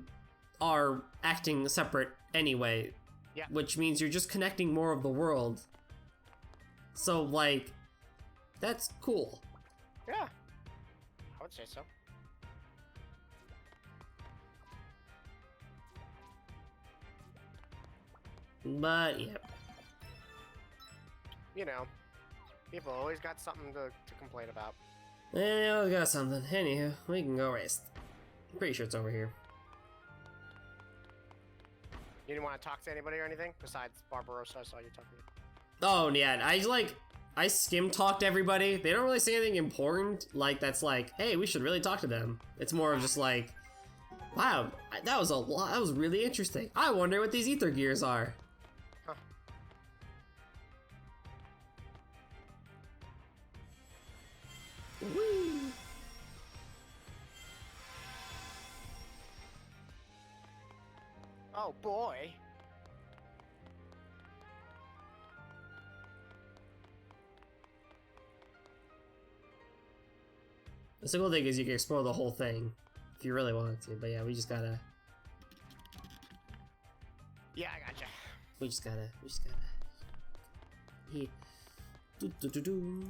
are acting separate anyway. Yeah. Which means you're just connecting more of the world. So, like, that's cool. Yeah. I would say so. But, yeah. You know, people always got something to complain about. Yeah, we got something. Anywho, we can go rest. I'm pretty sure it's over here. You didn't want to talk to anybody or anything? Besides Barbarossa, I saw you talking to. Oh, yeah, I skim talked everybody. They don't really say anything important, like, that's like, hey, we should really talk to them. It's more of just like, wow, that was a lot, that was really interesting. I wonder what these ether gears are. Huh. Woo. Oh boy. The single thing is you can explore the whole thing if you really wanted to, but yeah, we just gotta. Yeah, I gotcha. We just gotta. He. Do, do, do, do.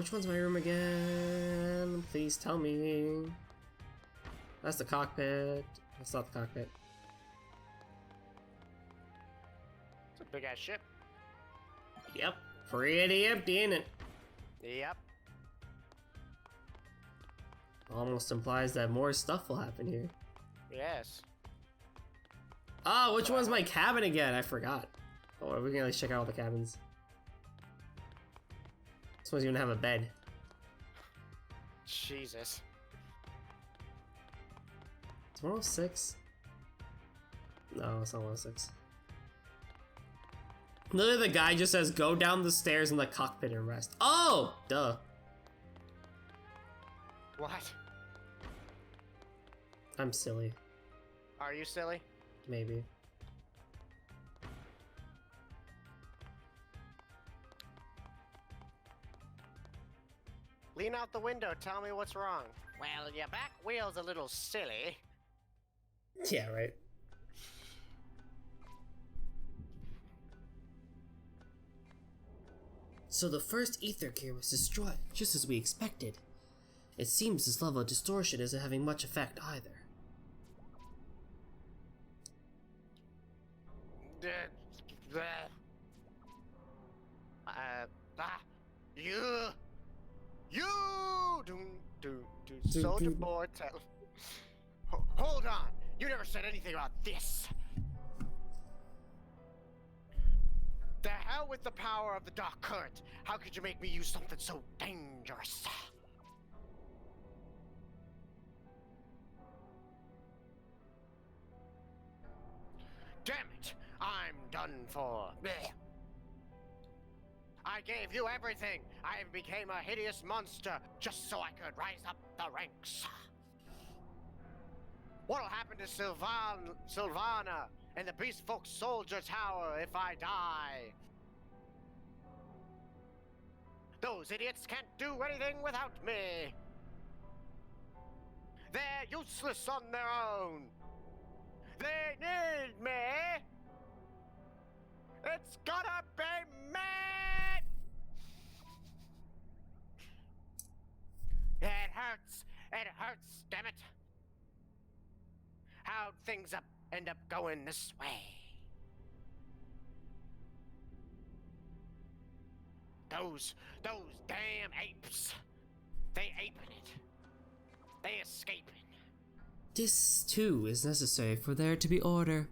which one's my room again? Please tell me. That's the cockpit. That's not the cockpit. It's a big ass ship. Yep. Pretty empty, ain't it? Yep. Almost implies that more stuff will happen here. Yes. Oh, which one's my cabin again? I forgot. Oh, we can at least check out all the cabins. This one's even have a bed. Jesus. It's 106. No, it's not 106. Literally, the guy just says, go down the stairs in the cockpit and rest. Oh! Duh. What? I'm silly. Are you silly? Maybe. Lean out the window, tell me what's wrong. Well, your back wheel's a little silly. Yeah, right. So the first ether gear was destroyed, just as we expected. It seems this level of distortion isn't having much effect either. Soldier boy, tell. Hold on! You never said anything about this! The hell with the power of the dark current! How could you make me use something so dangerous? Damn it! I'm done for. Blech. I gave you everything! I became a hideous monster just so I could rise up the ranks. What'll happen to Sylvana and the Beast Folk Soldier Tower if I die? Those idiots can't do anything without me. They're useless on their own. They need me. It's gonna be me. It hurts. It hurts, damn it. How'd things end up going this way? Those damn apes. They aping it. They escaping. This, too, is necessary for there to be order.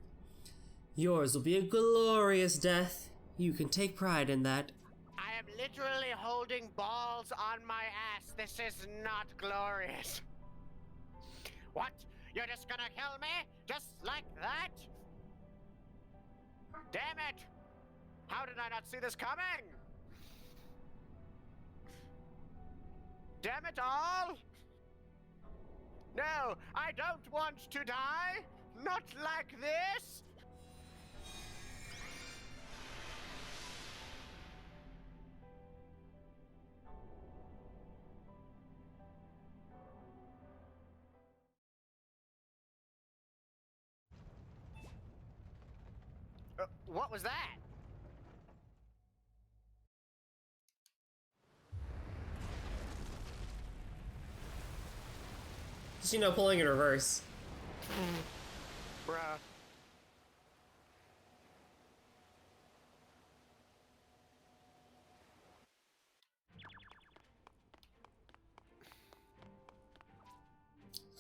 Yours will be a glorious death. You can take pride in that. I am literally holding balls on my ass. This is not glorious. What? You're just gonna kill me? Just like that? Damn it! How did I not see this coming? Damn it all! No, I don't want to die! Not like this! What was that? Just, pulling in reverse. Bruh.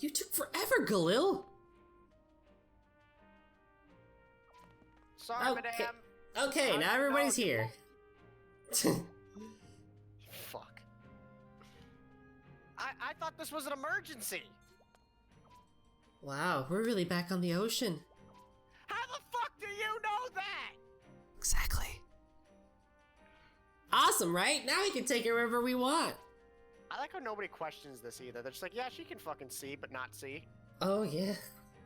You took forever, Galil! Sorry, Okay. madame. Okay, now everybody's here. Fuck. I thought this was an emergency. Wow, we're really back on the ocean. How the fuck do you know that? Exactly. Awesome, right? Now we can take it wherever we want. I like how nobody questions this either. They're just like, yeah, she can fucking see, but not see. Oh, yeah.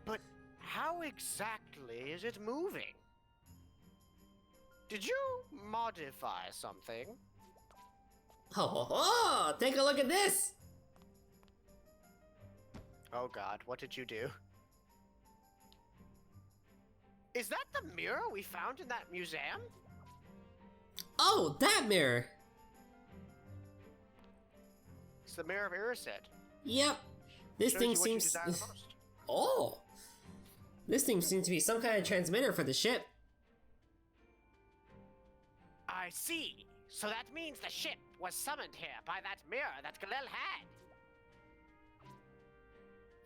But how exactly is it moving? Did you modify something? Oh, take a look at this! Oh god, what did you do? Is that the mirror we found in that museum? Oh, that mirror! It's the Mirror of Erised. Yep. This Shows thing you what you seems. desire the most. Oh. This thing seems to be some kind of transmitter for the ship. I see. So that means the ship was summoned here by that mirror that Galil had.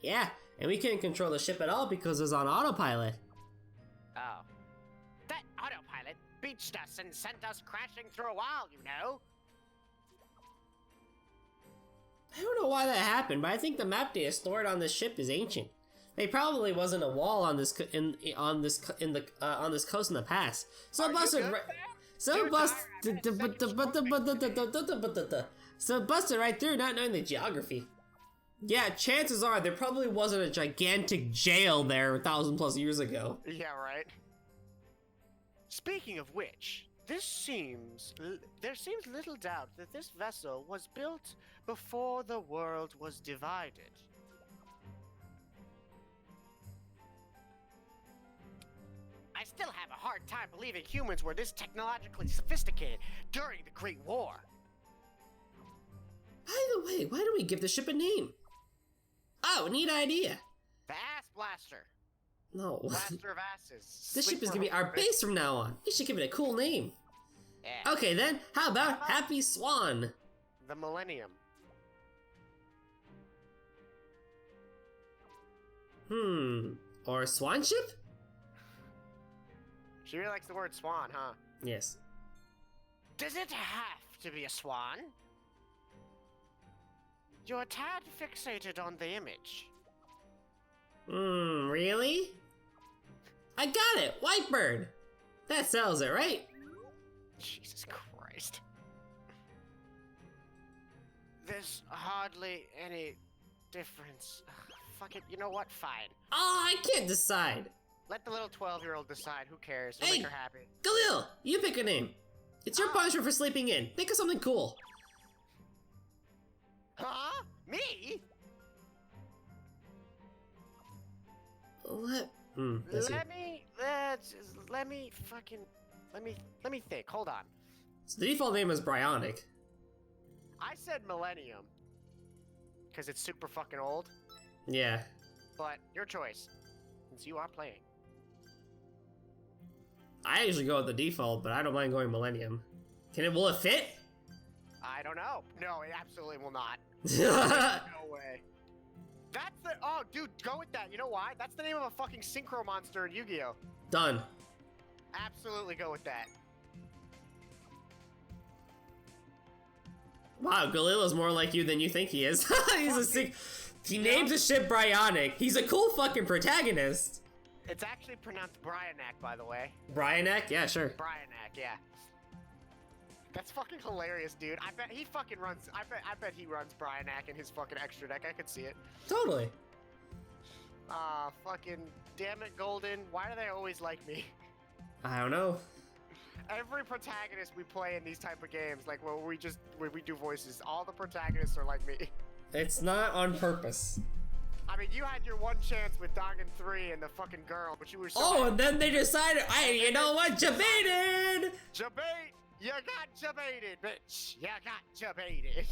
Yeah, and we couldn't control the ship at all because it was on autopilot. Oh. That autopilot beached us and sent us crashing through a wall, you know? I don't know why that happened, but I think the map data stored on this ship is ancient. There probably wasn't a wall on this on this coast in the past. So it busted. So it busted right through, not knowing the geography. Yeah, chances are there probably wasn't a gigantic jail there 1,000+ years ago. Yeah, right. Speaking of which, there seems little doubt that this vessel was built before the world was divided. I still have a hard time believing humans were this technologically sophisticated during the Great War. By the way, why don't we give the ship a name? Oh, neat idea. The Ass Blaster. No. Blaster of asses. This ship is Sleeper gonna be our of- base from now on. We should give it a cool name. Yeah. Okay then, how about Happy Swan? The Millennium. Or Swan Ship? She really likes the word swan, huh? Yes. Does it have to be a swan? You're a tad fixated on the image. Really? I got it! Whitebird! That sells it, right? Jesus Christ. There's hardly any difference. Ugh, fuck it, you know what? Fine. Oh, I can't decide. Let the little 12-year-old decide. Who cares? It'll Hey! make her happy. Galil, you pick a name. It's your punishment for sleeping in. Think of something cool. Huh? Me? Let's see. Let me think. Hold on. So the default name is Bryonic. I said Millennium. Because it's super fucking old. Yeah. But your choice. Since you are playing. I usually go with the default, but I don't mind going Millennium. Will it fit? I don't know. No, it absolutely will not. No way. That's the. Oh, dude, go with that. You know why? That's the name of a fucking synchro monster in Yu-Gi-Oh! Done. Absolutely go with that. Wow, Galila's more like you than you think he is. He names his ship Bryonic. He's a cool fucking protagonist. It's actually pronounced Bryanak, by the way. Bryanak? Yeah, sure. Bryanak, yeah. That's fucking hilarious, dude. I bet he fucking runs. I bet he runs Bryanak in his fucking extra deck. I could see it. Totally. Fucking damn it, Golden. Why do they always like me? I don't know. Every protagonist we play in these type of games, like when we do voices, all the protagonists are like me. It's not on purpose. I mean, you had your one chance with Dongan 3 and the fucking girl, but you were so. Oh, and then they decided, hey, you know what? Jebaited! Jebait! You got jebaited, bitch! You got jebaited.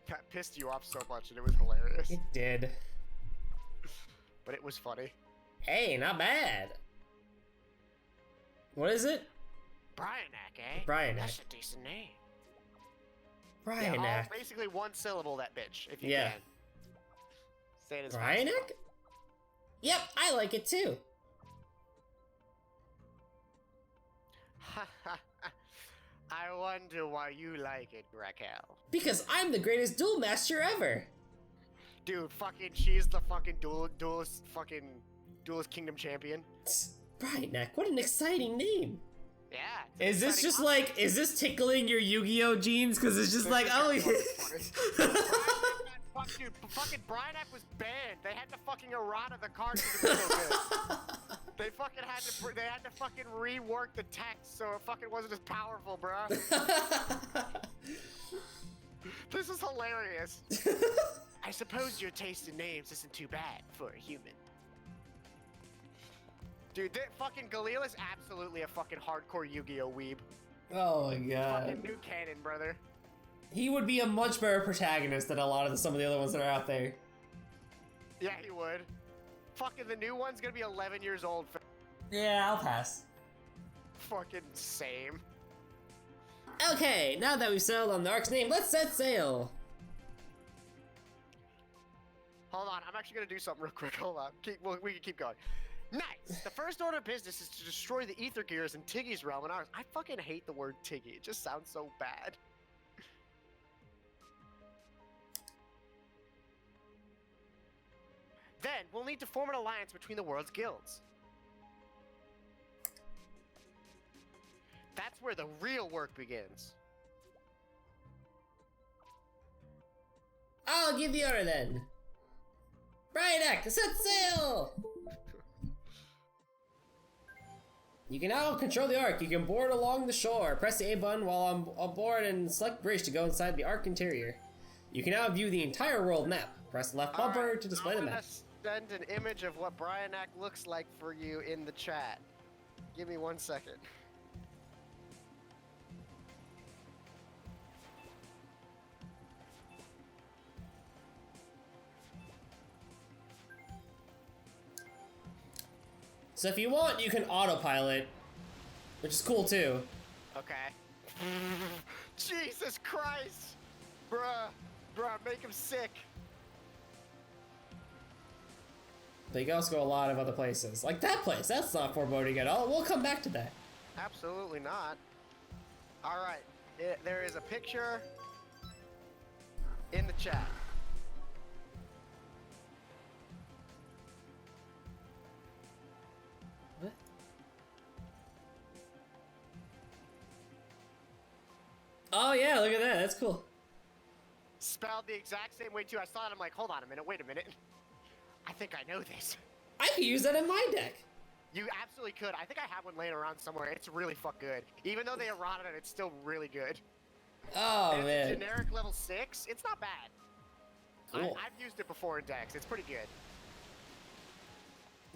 That pissed you off so much, and it was hilarious. It did. But it was funny. Hey, not bad. What is it? Bryanak, eh? Bryanak. That's a decent name. Yeah, all Bryanak. basically one syllable, that bitch, if you Yeah. can. Say it as fast as Bryanak? Yep, I like it too. possible. I wonder why you like it, Raquel. Because I'm the greatest duel master ever. Dude, fucking, she's the fucking duelist kingdom champion. Bryanak, what an exciting name. Yeah. Is this just like, is this tickling your Yu-Gi-Oh genes? Because it's just like, oh, Dude, fucking Bryanak was banned. They had to fucking errata the card to be so good. They fucking had to fucking rework the text so it fucking wasn't as powerful, bruh. This is hilarious. I suppose your taste in names isn't too bad for a human. Dude, fucking Galil is absolutely a fucking hardcore Yu-Gi-Oh weeb. Oh my god. Fucking new canon, brother. He would be a much better protagonist than a lot of some of the other ones that are out there. Yeah, he would. Fucking the new one's gonna be 11 years old. Yeah, I'll pass. Fucking same. Okay, now that we've settled on the ark's name, let's set sail. Hold on, I'm actually gonna do something real quick. Hold on. We can keep going. Nice! The first order of business is to destroy the ether gears in Tiggy's realm and ours. I fucking hate the word Tiggy. It just sounds so bad. Then, we'll need to form an alliance between the world's guilds. That's where the real work begins. I'll give the order then. Bryanek, set sail! You can now control the Ark. You can board along the shore. Press the A button while on board and select bridge to go inside the Ark interior. You can now view the entire world map. Press the left bumper to display the map. Send an image of what Bryanek looks like for you in the chat. Give me 1 second. So if you want, you can autopilot, which is cool too. Okay. Jesus Christ! Bruh, make him sick. But you can also go a lot of other places. Like that place, that's not foreboding at all. We'll come back to that. Absolutely not. Alright, there is a picture in the chat. What? Oh yeah, look at that, that's cool. Spelled the exact same way too. I saw it, I'm like, hold on a minute, wait a minute. I think I know this. I could use that in my deck. You absolutely could. I think I have one laying around somewhere. It's really fuck good. Even though they eroded it, it's still really good. Oh And man. it's a generic level 6. It's not bad. Cool. I've used it before in decks. It's pretty good.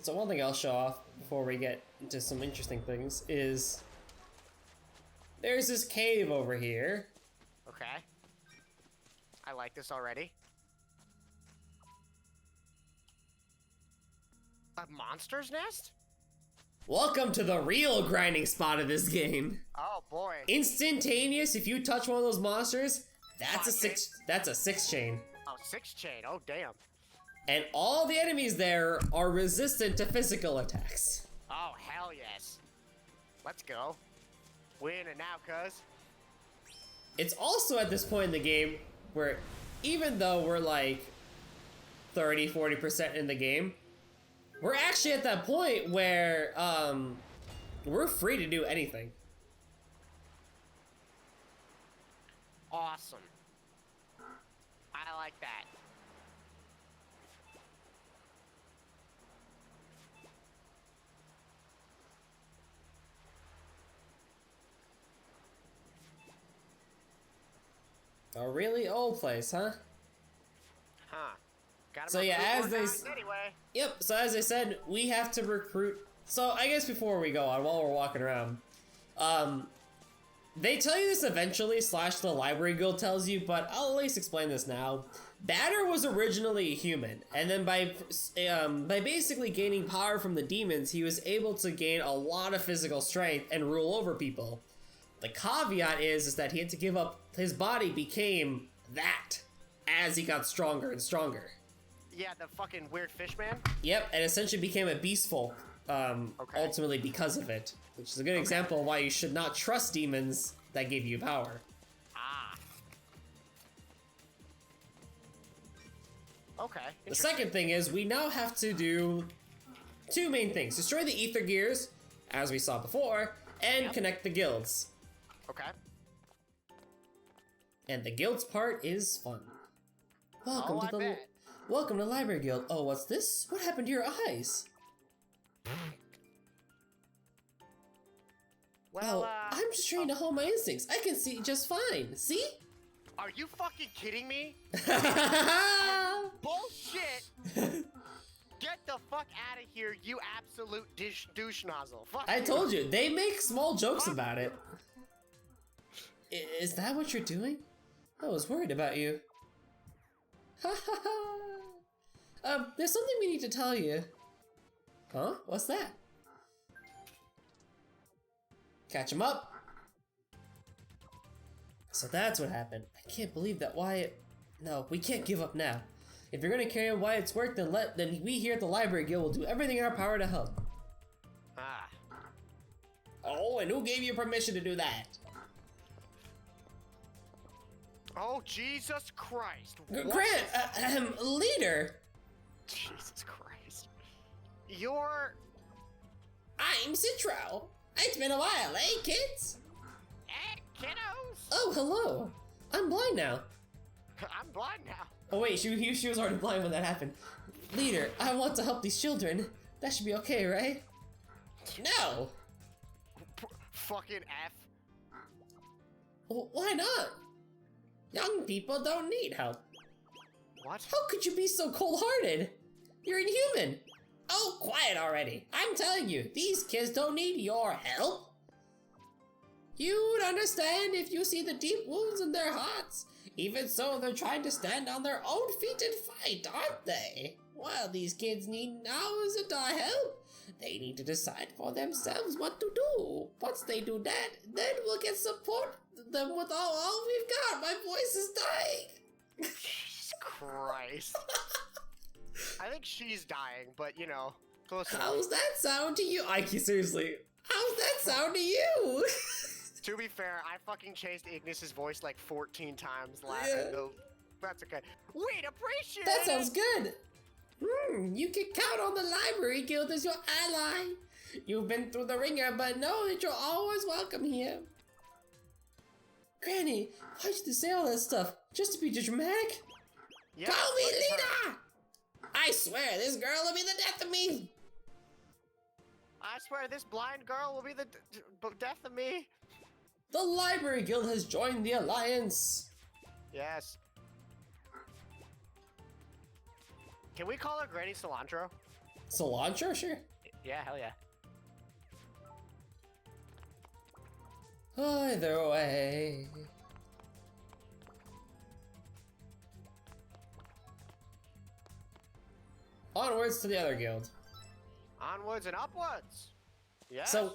So one thing I'll show off before we get into some interesting things is there's this cave over here. Okay. I like this already. A monster's nest? Welcome to the real grinding spot of this game. Oh boy. Instantaneous, if you touch one of those monsters, that's a Okay. six chain. Oh, 6 chain. Oh damn. And all the enemies there are resistant to physical attacks. Oh hell yes. Let's go. We in it now, cuz. It's also at this point in the game where even though we're like 30-40% in the game, we're actually at that point where we're free to do anything. Awesome. I like that. A really old place, huh? Huh. Got So yeah, as they anyway. Yep, so as I said, we have to recruit. So I guess before we go on, while we're walking around, they tell you this eventually, / the library guild tells you, but I'll at least explain this now. Batter was originally a human, and then by basically gaining power from the demons, he was able to gain a lot of physical strength and rule over people. The caveat is that he had to give up, his body became that as he got stronger and stronger. Yeah, the fucking weird fish man. Yep, and essentially became a beast folk, ultimately because of it. Which is a good example of why you should not trust demons that give you power. Ah. Okay. The second thing is, we now have to do 2 main things. Destroy the ether gears, as we saw before, and connect the guilds. Okay. And the guilds part is fun. Welcome Oh, to I the bet. Welcome to Library Guild. Oh, what's this? What happened to your eyes? Well, I'm just trying to hone my instincts. I can see just fine. See? Are you fucking kidding me? Bullshit! Get the fuck out of here, you absolute douche nozzle. Fuck I you. told you, they make small jokes about it. Is that what you're doing? I was worried about you. Ha ha ha! There's something we need to tell you. Huh? What's that? Catch him up! So that's what happened. I can't believe that Wyatt... No, we can't give up now. If you're gonna carry on Wyatt's work, then we here at the Library Guild will do everything in our power to help. Ah. Oh, and who gave you permission to do that? Oh, Jesus Christ. Grant, leader! Jesus Christ. You're... I'm Citro. It's been a while, eh, kids? Kiddos! Oh, hello. I'm blind now. I'm blind now. Oh wait, she was already blind when that happened. Leader, I want to help these children. That should be okay, right? No! Fucking F. Why not? Young people don't need help. What? How could you be so cold-hearted? You're inhuman. Oh, quiet already. I'm telling you, these kids don't need your help. You'd understand if you see the deep wounds in their hearts. Even so, they're trying to stand on their own feet and fight, aren't they? Well, these kids need now isn't our help. They need to decide for themselves what to do. Once they do that, then we'll get support them with all we've got. My voice is dying. Jesus Christ. I think she's dying, but you know, close enough. How's that sound to you? Ike, seriously. How's that sound to you? To be fair, I fucking chased Ignis's voice like 14 times laughing. Yeah. Though. That's okay. We'd appreciate That it. sounds good. You can count on the Library Guild as your ally. You've been through the ringer, but know that you're always welcome here. Granny, why'd you say all that stuff? Just to be dramatic? Yeah, Call me fuck her. leader! I swear, this girl will be the death of me. I swear this blind girl will be the death of me. The Library Guild has joined the alliance. Yes. Can we call her Granny Cilantro? Cilantro, sure. Yeah, hell yeah. Either way. Onwards to the other guild. Onwards and upwards. Yes. So,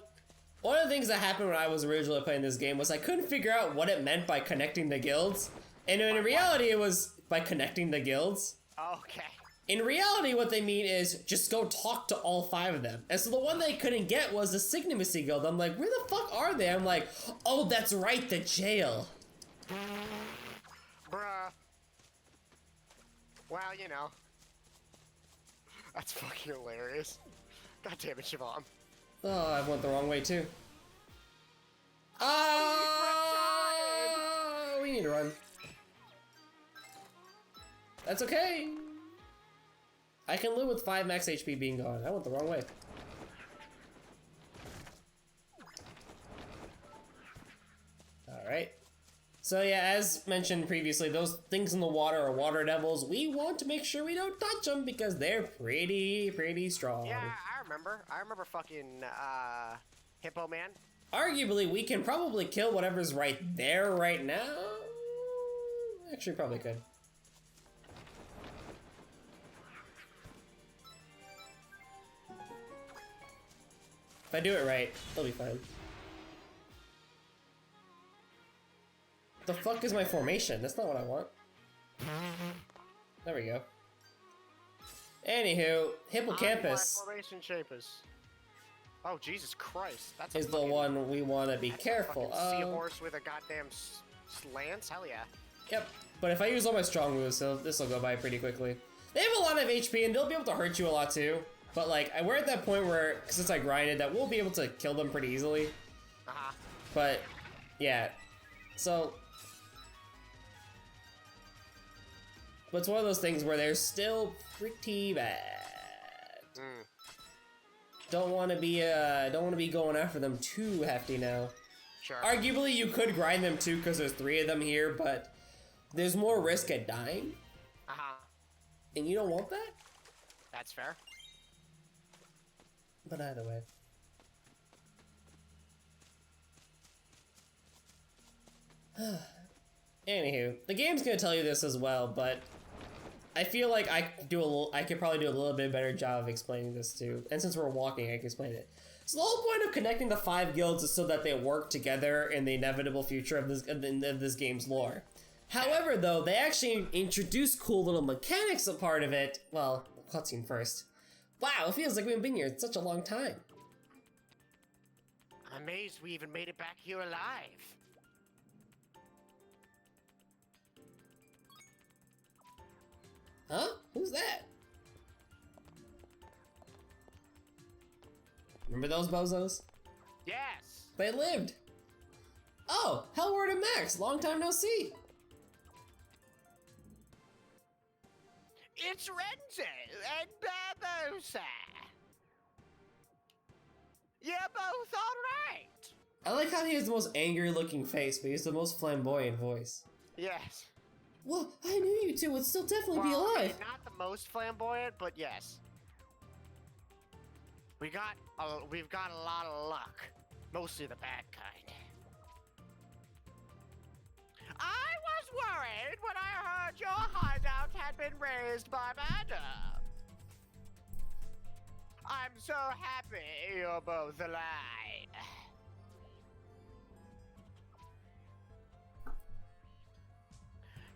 one of the things that happened when I was originally playing this game was I couldn't figure out what it meant by connecting the guilds. And in reality, it was by connecting the guilds. Okay. In reality, what they mean is just go talk to all 5 of them. And so the one they couldn't get was the Signimacy Guild. I'm like, where the fuck are they? I'm like, oh, that's right, the jail. Bruh. Well, you know. That's fucking hilarious. God damn it, Siobhan. Oh, I went the wrong way too. Oh, we need to run. That's okay. I can live with 5 max HP being gone. I went the wrong way. Alright. So yeah, as mentioned previously, those things in the water are water devils. We want to make sure we don't touch them because they're pretty strong. Yeah, I remember. I remember fucking, Hippo Man. Arguably, we can probably kill whatever's right there right now. Actually, probably could. If I do it right, they'll be fine. The fuck is my formation? That's not what I want. There we go. Anywho, Hippocampus Formation Shapers. Oh, Jesus Christ. That's a is the fucking- one we want to be that's a careful fucking of. seahorse with a goddamn lance? Hell yeah. Yep, but if I use all my strong moves, so this will go by pretty quickly. They have a lot of HP, and they'll be able to hurt you a lot too. But like, we're at that point where, since I grinded, that we'll be able to kill them pretty easily. Uh-huh. But, yeah. So... But it's one of those things where they're still pretty bad. Mm. Don't want to be going after them too hefty now. Sure. Arguably, you could grind them too because there's 3 of them here, but there's more risk at dying, Uh-huh. and you don't want that. That's fair. But either way. Anywho, the game's gonna tell you this as well, but I feel like I could probably do a little bit better job of explaining this too. And since we're walking, I can explain it. So the whole point of connecting the 5 guilds is so that they work together in the inevitable future of this game's lore. However, though, they actually introduce cool little mechanics a part of it. Well, cutscene first. Wow, it feels like we've been here such a long time. I'm amazed we even made it back here alive. Huh? Who's that? Remember those bozos? Yes. They lived. Oh, Hellward and Max, long time no see. It's Renzo and Barbosa. You're both alright. I like how he has the most angry looking face, but he has the most flamboyant voice. Yes. Well, I knew you two would still definitely be Well, I mean, alive. not the most flamboyant, but yes. We've got a lot of luck, mostly the bad kind. I was worried when I heard your hideout had been raised by Manda. I'm so happy you're both alive.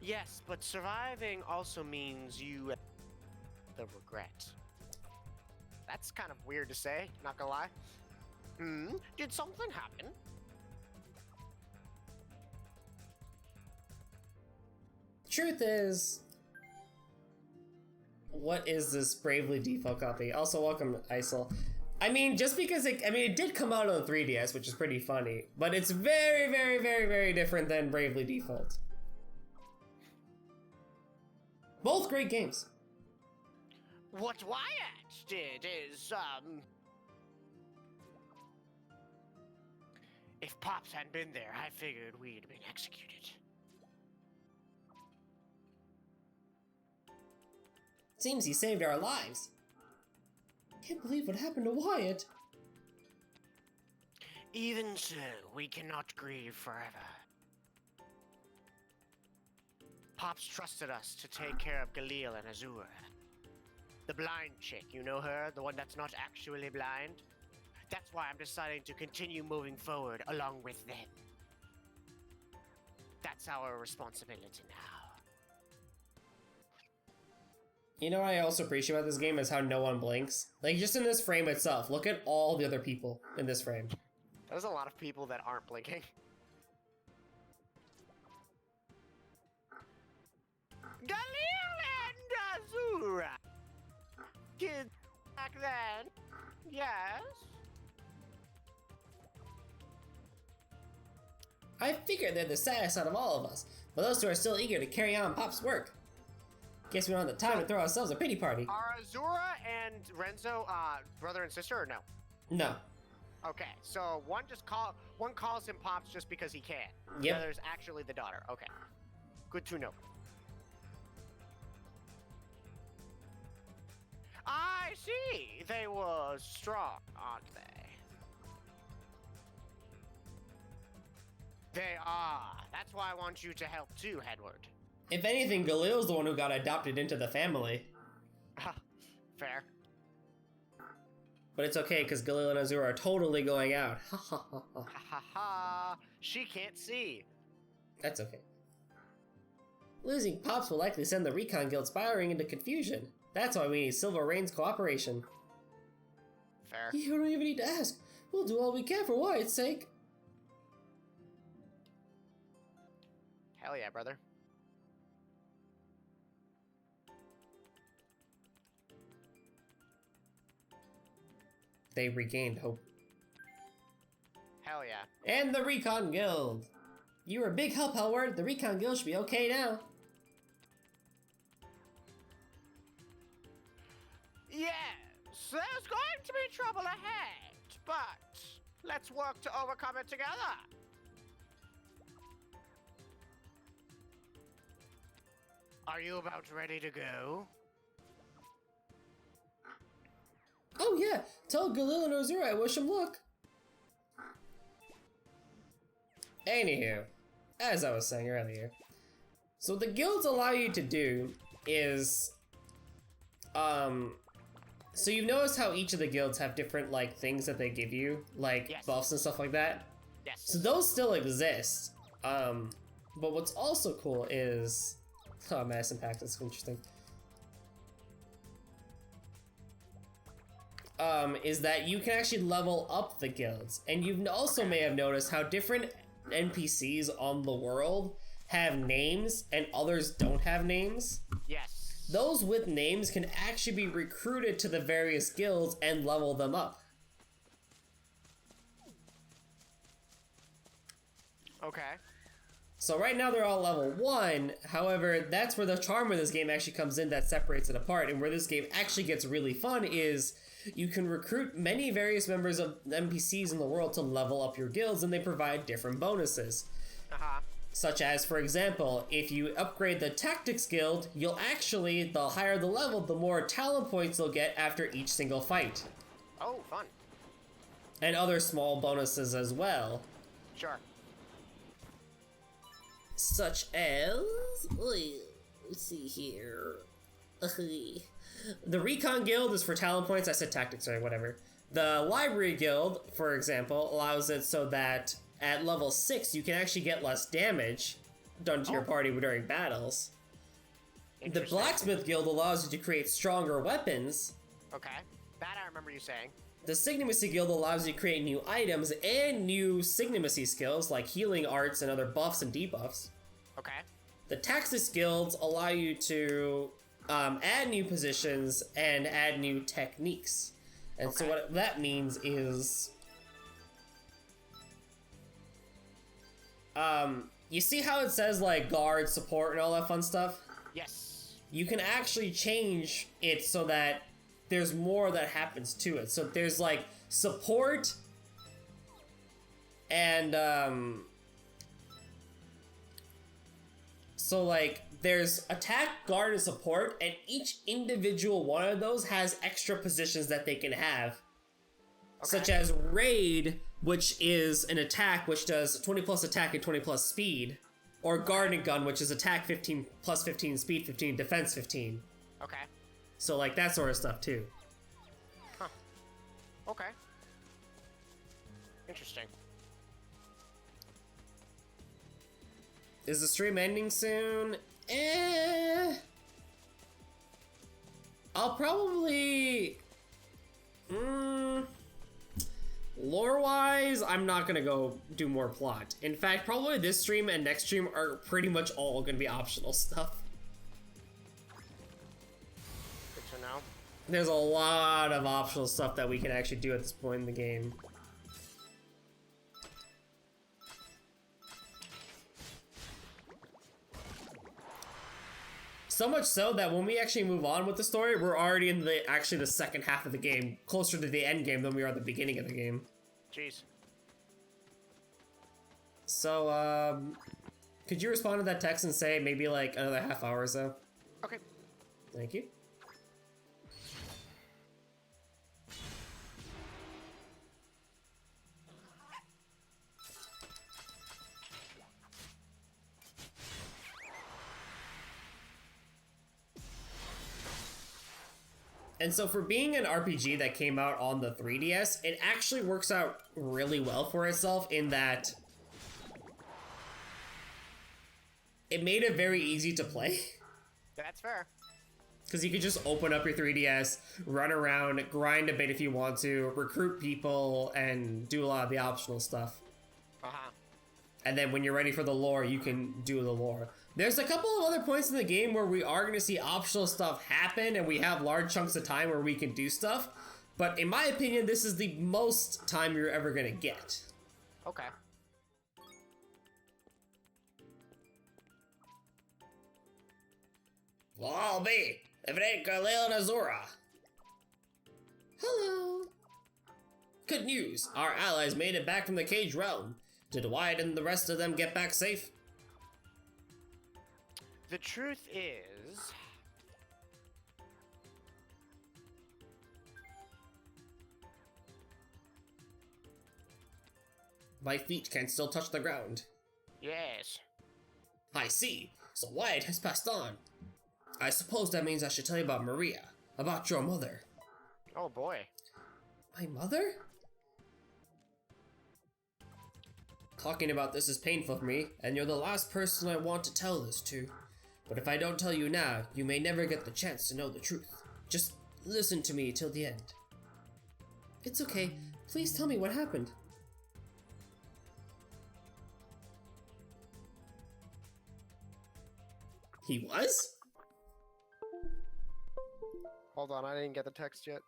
Yes, but surviving also means you the regret. That's kind of weird to say, not gonna lie. Did something happen? Truth is, what is this Bravely Default copy? Also, welcome, Isel. I mean, just because it did come out on the 3DS, which is pretty funny, but it's very, very, very, very different than Bravely Default. Both great games. What Wyatt did is, if Pops hadn't been there, I figured we'd been executed. Seems he saved our lives. Can't believe what happened to Wyatt. Even so, we cannot grieve forever. Pops trusted us to take care of Galil and Azura. The blind chick, you know her? The one that's not actually blind? That's why I'm deciding to continue moving forward along with them. That's our responsibility now. You know what I also appreciate about this game is how no one blinks. Like, just in this frame itself, look at all the other people in this frame. There's a lot of people that aren't blinking. Galil and Azura! Kids back then, yes? I figured they're the saddest out of all of us, but those two are still eager to carry on Pop's work. Guess we don't have the time to throw ourselves a pity party. Are Azura and Renzo brother and sister or no? No. Okay, so one calls him Pops just because he can. Yep. The other's actually the daughter. Okay. Good to know. I see. They were strong, aren't they? They are. That's why I want you to help too, Hedward. If anything, Galil's the one who got adopted into the family. Fair. But it's okay, because Galil and Azura are totally going out. Ha ha ha ha. Ha ha ha. She can't see. That's okay. Losing Pops will likely send the Recon Guild spiraling into confusion. That's why we need Silver Rain's cooperation. Fair. You don't even need to ask. We'll do all we can for Wyatt's sake. Hell yeah, brother. They regained hope. Hell yeah. And the Recon Guild! You were a big help, Hellward. The Recon Guild should be okay now. Yes, there's going to be trouble ahead, but let's work to overcome it together. Are you about ready to go? Oh yeah, tell Galil and Azura I wish him luck. Anywho, as I was saying earlier, so what the guilds allow you to do is, so you've noticed how each of the guilds have different, like, things that they give you, like Yes. buffs and stuff like that? Yes. So those still exist. But what's also cool is, oh, mass impact, that's interesting. Is that you can actually level up the guilds. And you also may have noticed how different NPCs on the world have names and others don't have names. Yes. Those with names can actually be recruited to the various guilds and level them up. Okay. So right now they're all level 1, however, that's where the charm of this game actually comes in that separates it apart, and where this game actually gets really fun is you can recruit many various members of NPCs in the world to level up your guilds, and they provide different bonuses. Uh-huh. Such as, for example, if you upgrade the Tactics Guild, you'll actually, the higher the level, the more talent points you'll get after each single fight. Oh, fun. And other small bonuses as well. Sure. Such as, let's see here. The Recon Guild is for talent points. I said tactics, right? Whatever. The Library Guild, for example, allows it so that at level 6 you can actually get less damage done to your party during battles. The Interesting. Blacksmith Guild allows you to create stronger weapons. Okay. That I remember you saying. The Signimacy Guild allows you to create new items and new Signimacy skills like healing arts and other buffs and debuffs. Okay. The Taxis Guilds allow you to add new positions and add new techniques. And so Okay. what that means is... you see how it says, like, guard, support, and all that fun stuff? Yes. You can actually change it so that there's more that happens to it. So there's, like, support and, so, like, there's attack, guard, and support, and each individual one of those has extra positions that they can have. Such as Raid, which is an attack which does 20 plus attack and 20 plus speed. Or Garden Gun, which is attack 15 plus 15, speed 15, defense 15. Okay. So, like, that sort of stuff, too. Huh. Okay. Interesting. Is the stream ending soon? I'll probably... lore-wise, I'm not gonna go do more plot. In fact, probably this stream and next stream are pretty much all gonna be optional stuff. Good to know. There's a lot of optional stuff that we can actually do at this point in the game. So much so that when we actually move on with the story, we're already in the second half of the game, closer to the end game than we are at the beginning of the game. Jeez. So, could you respond to that text and say maybe like another half hour or so? Okay. Thank you. And so for being an RPG that came out on the 3DS, it actually works out really well for itself in that it made it very easy to play. That's fair. Because you could just open up your 3DS, run around, grind a bit if you want to, recruit people, and do a lot of the optional stuff. Uh-huh. And then when you're ready for the lore, you can do the lore. There's a couple of other points in the game where we are going to see optional stuff happen, and we have large chunks of time where we can do stuff. But in my opinion, this is the most time you're ever going to get. Okay. Well, I'll be. If it ain't Galil and Azura. Hello. Good news. Our allies made it back from the Cage Realm. Did Wyatt and the rest of them get back safe? The truth is... My feet can still touch the ground. Yes. I see. So Wyatt has passed on. I suppose that means I should tell you about Maria. About your mother. Oh boy. My mother? Talking about this is painful for me, and you're the last person I want to tell this to. But if I don't tell you now, you may never get the chance to know the truth. Just listen to me till the end. It's okay. Please tell me what happened. He was? Hold on, I didn't get the text yet.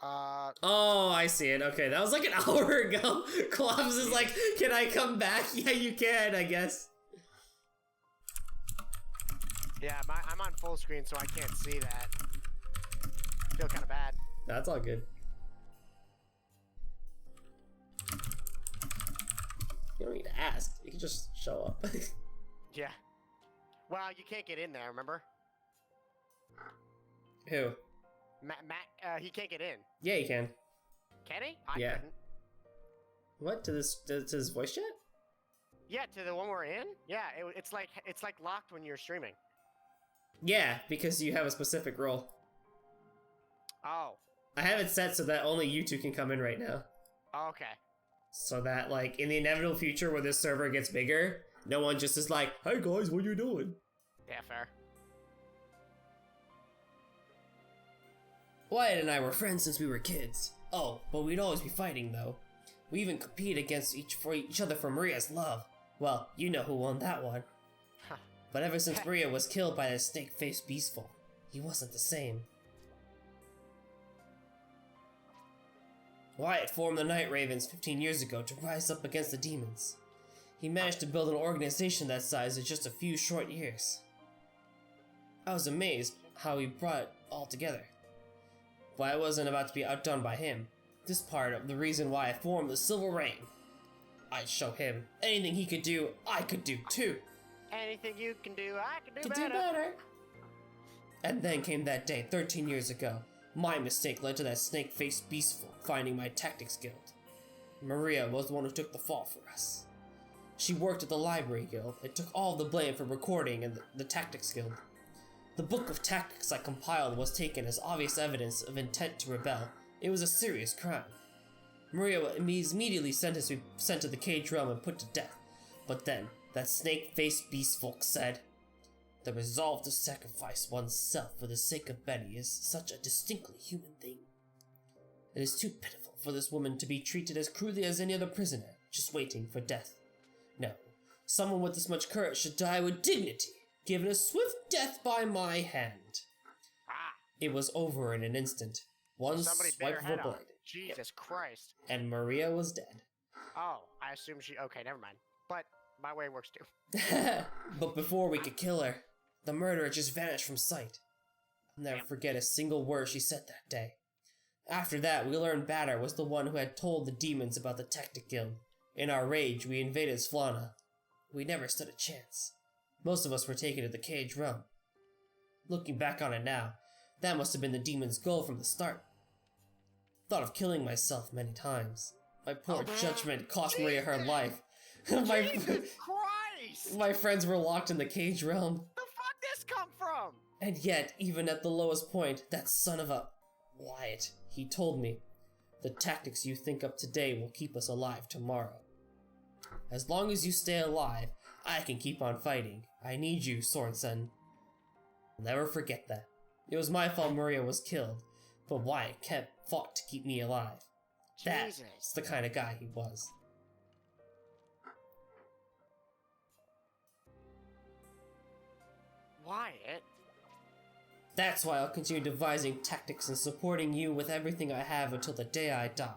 Oh, I see it. Okay, that was like an hour ago. Klops is like, can I come back? Yeah, you can, I guess. Yeah, I'm on full screen, so I can't see that. I feel kind of bad. That's all good. You don't need to ask. You can just show up. Yeah. Well, you can't get in there, remember? Who? Matt, he can't get in. Yeah, you can. Can he? I Yeah. couldn't. What? To this voice chat? Yeah, to the one we're in? Yeah, it's like locked when you're streaming. Yeah, because you have a specific role. Oh. I have it set so that only you two can come in right now. Okay. So that, like, in the inevitable future where this server gets bigger, no one just is like, "Hey guys, what you doing?" Yeah, fair. Wyatt and I were friends since we were kids. Oh, but we'd always be fighting, though. We even compete against each other for Maria's love. Well, you know who won that one. Huh. But ever since Maria was killed by that snake-faced beastful, he wasn't the same. Wyatt formed the Night Ravens 15 years ago to rise up against the demons. He managed to build an organization that size in just a few short years. I was amazed how he brought it all together. But I wasn't about to be outdone by him. This part of the reason why I formed the Silver Rain. I'd show him anything he could do, I could do too. Anything you can do, I can do Could better. do better. And then came that day 13 years ago. My mistake led to that snake-faced beastful finding my tactics guild. Maria was the one who took the fall for us. She worked at the library guild and took all the blame for recording in the tactics guild. The book of tactics I compiled was taken as obvious evidence of intent to rebel. It was a serious crime. Maria was immediately sent to the cage realm and put to death. But then, that snake-faced beastfolk said, "The resolve to sacrifice oneself for the sake of Betty is such a distinctly human thing. It is too pitiful for this woman to be treated as cruelly as any other prisoner, just waiting for death. No, someone with this much courage should die with dignity, given a swift death by my hand." Ah, It was over in an instant. One somebody bit swipe her of a head off. blade, Jesus Christ. and Maria was dead. Oh, I assume she. Okay, never mind. But my way works too. But before we could kill her, the murderer just vanished from sight. I'll never forget a single word she said that day. After that, we learned Batter was the one who had told the demons about the Tactic Guild. In our rage, we invaded Splana. We never stood a chance. Most of us were taken to the cage realm. Looking back on it now, that must have been the demon's goal from the start. Thought of killing myself many times. My poor judgment cost Maria her life. Jesus Christ! My friends were locked in the cage realm. The fuck this come from? And yet, even at the lowest point, that son of a Wyatt, he told me, "The tactics you think up today will keep us alive tomorrow. As long as you stay alive, I can keep on fighting. I need you, Sorensen." I'll never forget that. It was my fault Maria was killed, but Wyatt fought to keep me alive. That's Jesus. the kind of guy he was. Wyatt? That's why I'll continue devising tactics and supporting you with everything I have until the day I die.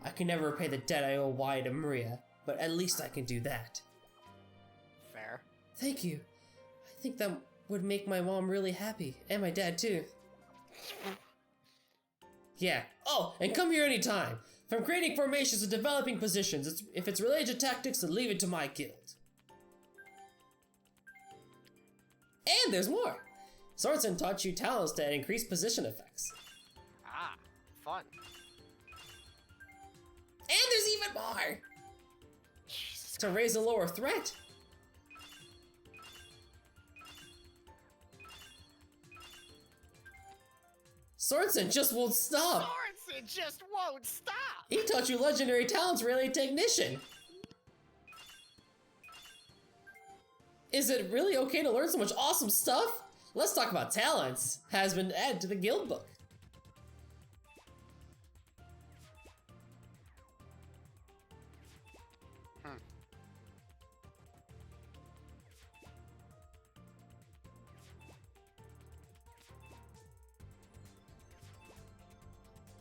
I can never repay the debt I owe Wyatt and Maria, but at least I can do that. Fair. Thank you. I think that would make my mom really happy, and my dad too. Yeah. Oh, and come here anytime. From creating formations to developing positions, if it's related to tactics, then leave it to my guild. And there's more. Sorensen taught you talents that increase position effects. Ah, fun. And there's even more! Jesus. To raise a lower threat. Sorensen just won't stop. Sorensen just won't stop! He taught you legendary talents related to Ignition. Is it really okay to learn so much awesome stuff? Let's talk about talents. Has been added to the guild book.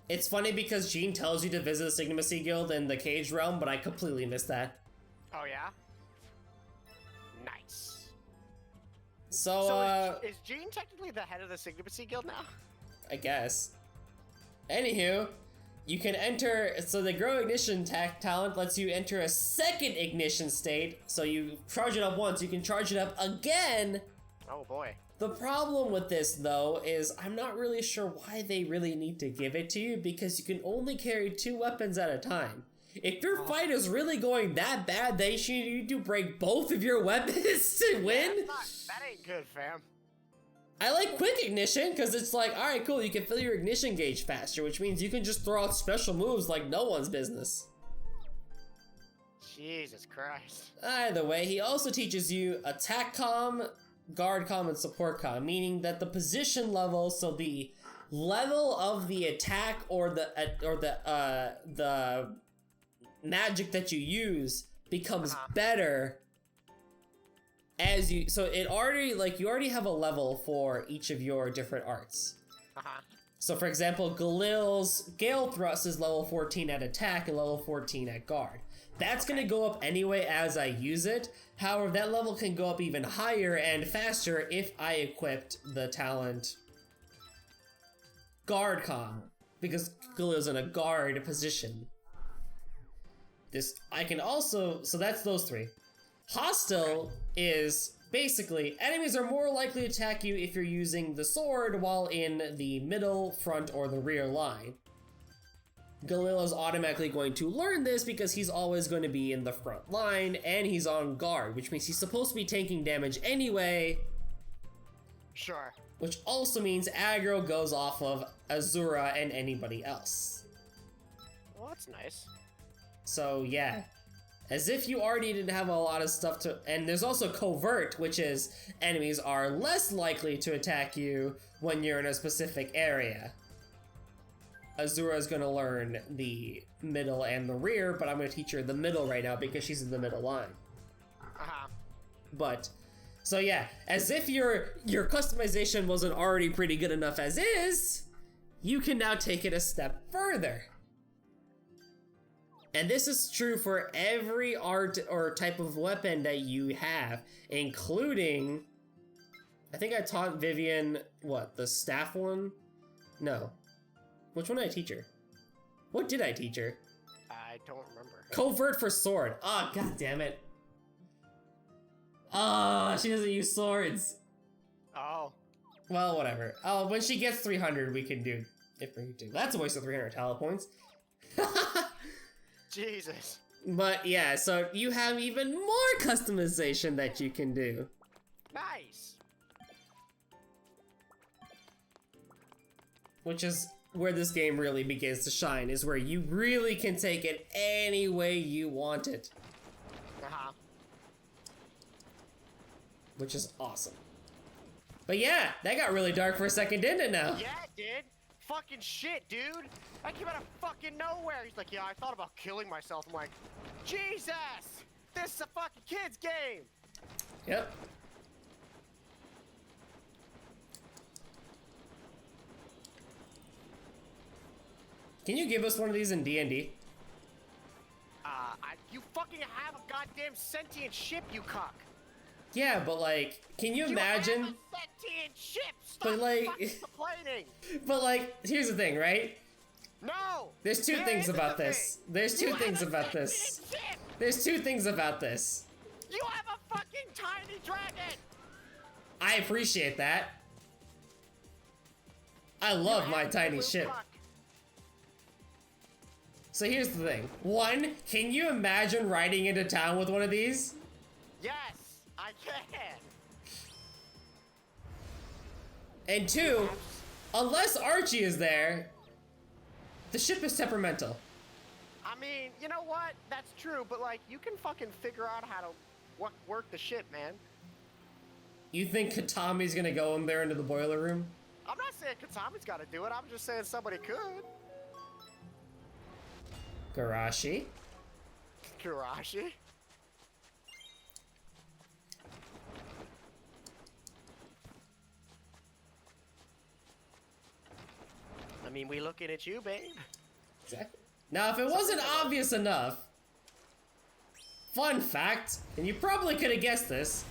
It's funny because Gene tells you to visit the Signimacy Guild in the Cage Realm, but I completely missed that. Oh yeah? Nice. So, is Gene technically the head of the Signimacy Guild now? I guess. Anywho, you can enter, so the Grow Ignition talent lets you enter a second ignition state, so you charge it up once, you can charge it up again. Oh boy. The problem with this, though, is I'm not really sure why they really need to give it to you, because you can only carry 2 weapons at a time. If your fight is really going that bad, they should need to break both of your weapons to win. That ain't good, fam. I like quick ignition, because it's like, alright, cool, you can fill your ignition gauge faster, which means you can just throw out special moves like no one's business. Jesus Christ. Either way, he also teaches you attack comm, guard comm, and support comm, meaning that the position level, so the level of the attack or the magic that you use becomes better as you, so it already, like, you already have a level for each of your different arts. So for example, Galil's Gale Thrust is level 14 at attack and level 14 at guard. That's gonna go up anyway as I use it. However, that level can go up even higher and faster if I equipped the talent Guard Comm, because Galil's in a guard position. I can also, so that's those 3. Hostile is basically, enemies are more likely to attack you if you're using the sword while in the middle, front, or the rear line. Galileo's automatically going to learn this because he's always going to be in the front line and he's on guard, which means he's supposed to be taking damage anyway. Sure. Which also means aggro goes off of Azura and anybody else. Well, that's nice. So yeah, as if you already didn't have a lot of stuff to, and there's also covert, which is enemies are less likely to attack you when you're in a specific area. Azura is going to learn the middle and the rear, but I'm going to teach her the middle right now because she's in the middle line. But, so yeah, as if your customization wasn't already pretty good enough as is, you can now take it a step further. And this is true for every art or type of weapon that you have, including, I think I taught Vivian, what, the staff one? No. Which one did I teach her? What did I teach her? I don't remember. Covert for sword. Oh, god damn it. Oh, she doesn't use swords. Oh. Well, whatever. Oh, when she gets 300, we can do if we do. That's a waste of 300 talent points. Jesus. But yeah, so you have even more customization that you can do. Nice. Which is where this game really begins to shine, is where you really can take it any way you want it. Which is awesome. But yeah, that got really dark for a second, didn't it now? Yeah, it did. Fucking shit, dude. I came out of fucking nowhere. He's like, yeah, I thought about killing myself. I'm like, Jesus! This is a fucking kid's game! Yep. Can you give us one of these in D&D? You fucking have a goddamn sentient ship, you cuck. Yeah, but like, can you You imagine? have a sentient ship! Stop But like, fucking complaining! but like, here's the thing, right? No! There's two There things isn't about a this. thing. There's two You things have a about this. sentient ship. There's two things about this. You have a fucking tiny dragon! I appreciate that. I love You my have a tiny blue ship. cuck. So here's the thing. One, can you imagine riding into town with one of these? Yes, I can. And two, unless Archie is there, the ship is temperamental. I mean, you know what? That's true, but like, you can fucking figure out how to work the ship, man. You think Katami's gonna go in there into the boiler room? I'm not saying Katami's got to do it. I'm just saying somebody could. Garashi? Kirashi. I mean, we looking at you, babe. Exactly. Now, if it wasn't obvious enough, fun fact, and you probably could have guessed this,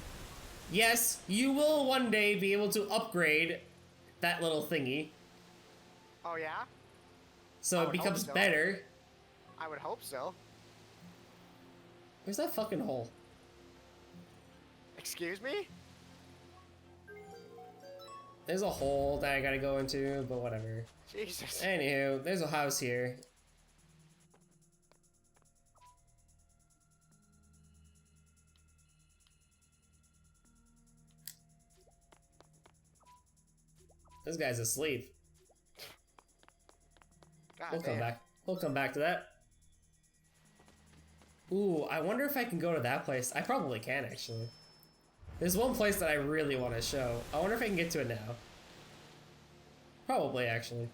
yes, you will one day be able to upgrade that little thingy, Oh yeah? so I it would hope becomes so. better. I would hope so. Where's that fucking hole? Excuse me? There's a hole that I gotta go into, but whatever. Jesus. Anywho, there's a house here. This guy's asleep. God We'll come damn. back. We'll come back to that. Ooh, I wonder if I can go to that place. I probably can, actually. There's one place that I really want to show. I wonder if I can get to it now. Probably, actually.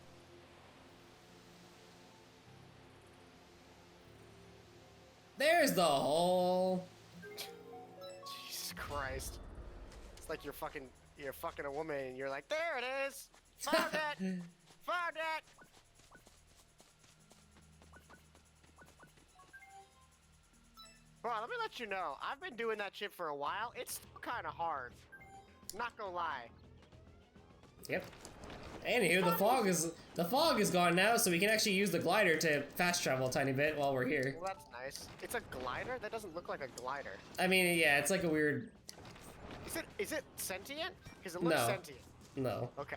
There's the hole. Jesus Christ. It's like you're fucking a woman and you're like, there it is! Found it! Found it! Well, let me let you know, I've been doing that shit for a while. It's still kind of hard. Not gonna lie. Yep. Anywho, the fog is gone now, so we can actually use the glider to fast travel a tiny bit while we're here. Well, that's nice. It's a glider? That doesn't look like a glider. I mean, yeah, it's like a weird. Is it sentient? Because it looks No. sentient. No, Okay.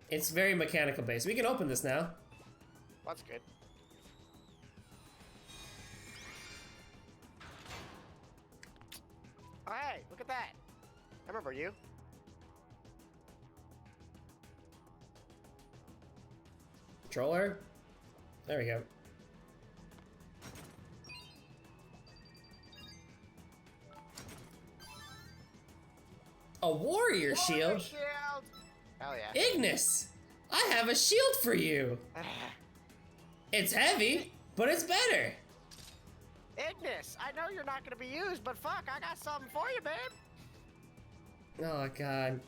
it's very mechanical based. We can open this now. Well, that's good. Oh, hey, look at that. I remember you. Controller. There we go. A warrior shield? Shield! Hell yeah. Ignis! I have a shield for you! It's heavy, but it's better! Ignis, I know you're not gonna be used, but fuck, I got something for you, babe. Oh god.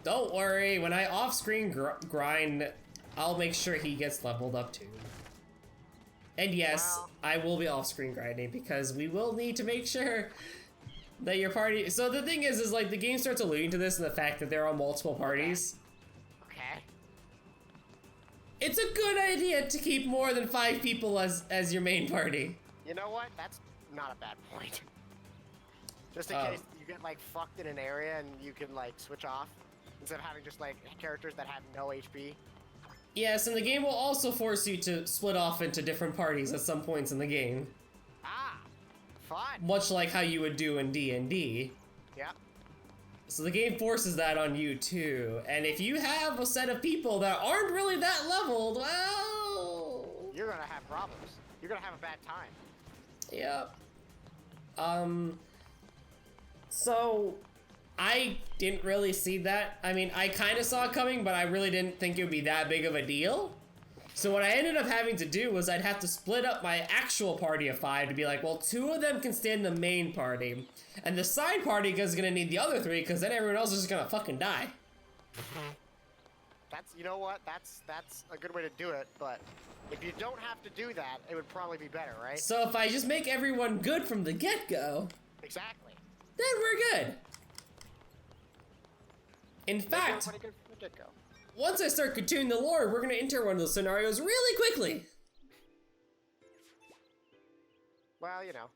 Don't worry, when I off-screen grind, I'll make sure he gets leveled up too. And yes, Wow. I will be off-screen grinding because we will need to make sure that your party. So the thing is like the game starts alluding to this and the fact that there are multiple parties. Okay. It's a good idea to keep more than 5 people as your main party. You know what? That's not a bad point. Just in Oh. case you get like fucked in an area and you can like switch off instead of having just like characters that have no HP. Yes, and the game will also force you to split off into different parties at some points in the game, Ah, fun. much like how you would do in D&D. Yeah. So the game forces that on you too. And if you have a set of people that aren't really that leveled, well, You're gonna have problems. You're gonna have a bad time. yep. So I didn't really see that. I mean, I kind of saw it coming, but I really didn't think it would be that big of a deal. So what I ended up having to do was I'd have to split up my actual party of 5 to be like, well, 2 of them can stay in the main party, and the side party is gonna need the other 3, because then everyone else is just gonna fucking die. That's, you know what? That's a good way to do it, but if you don't have to do that, it would probably be better, right? So if I just make everyone good from the get-go, Exactly. then we're good. In fact, Pretty good from the get-go. once I start continuing the lore, we're gonna enter one of those scenarios really quickly. Well, you know.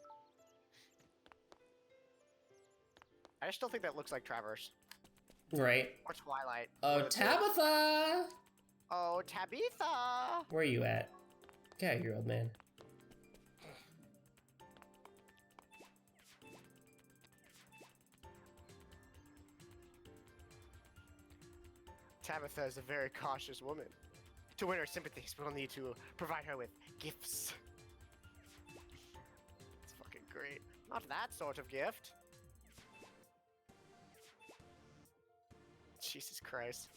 I still think that looks like Traverse. Right. Or Twilight. Oh, One of the two. Tabitha! Oh, Tabitha! Where are you at? Get out here, old man. Tabitha is a very cautious woman. To win her sympathies, we'll need to provide her with gifts. It's fucking great. Not that sort of gift. Jesus Christ.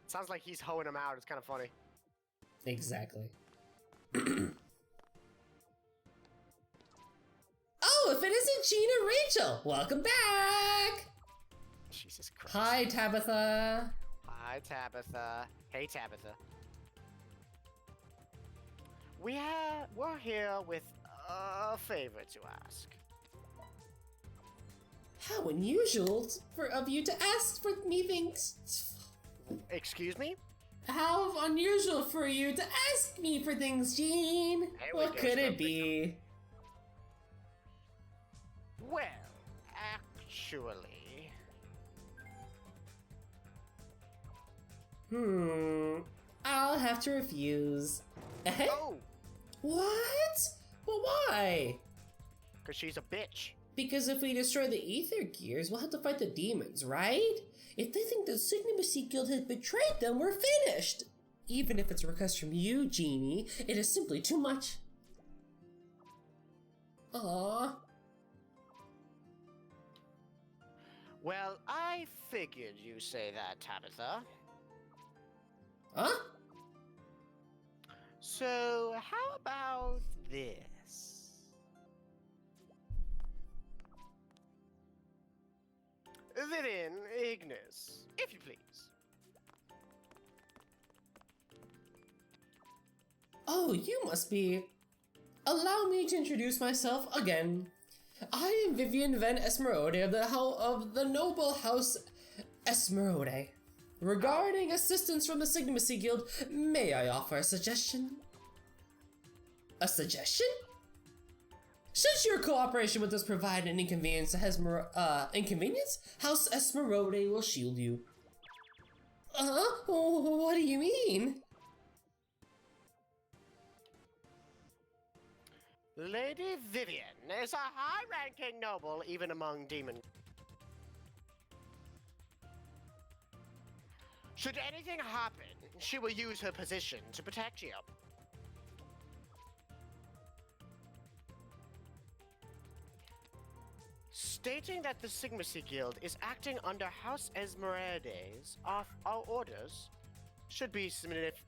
Sounds like he's hoeing him out. It's kind of funny. Exactly. Oh, if it isn't Gina Rachel, welcome back! Jesus Christ. Hi, Tabitha. Hi, Tabitha. Hey, Tabitha. We're here with a favor to ask. How unusual of you to ask for me things. Excuse me? How unusual for you to ask me for things, Jean. Hey, we What do could it something. be? Well, actually... I'll have to refuse. Oh! What? But why? Because she's a bitch. Because if we destroy the ether gears, we'll have to fight the demons, right? If they think the Signimacy Guild has betrayed them, we're finished! Even if it's a request from you, Genie, it is simply too much. Aww. Well, I figured you say that, Tabitha. Huh? So, how about this? Vivian, Ignis, if you please. Oh, you must be... Allow me to introduce myself again. I am Vivian Van Esmeralda of the noble house Esmeralda. Regarding assistance from the Signimacy Guild, may I offer a suggestion? A suggestion? Should your cooperation with us provide an inconvenience to House Esmeralda will shield you. What do you mean? Lady Vivian is a high-ranking noble even among demons. Should anything happen, she will use her position to protect you. Stating that the Sigmacy Guild is acting under House Esmeralda's our orders should be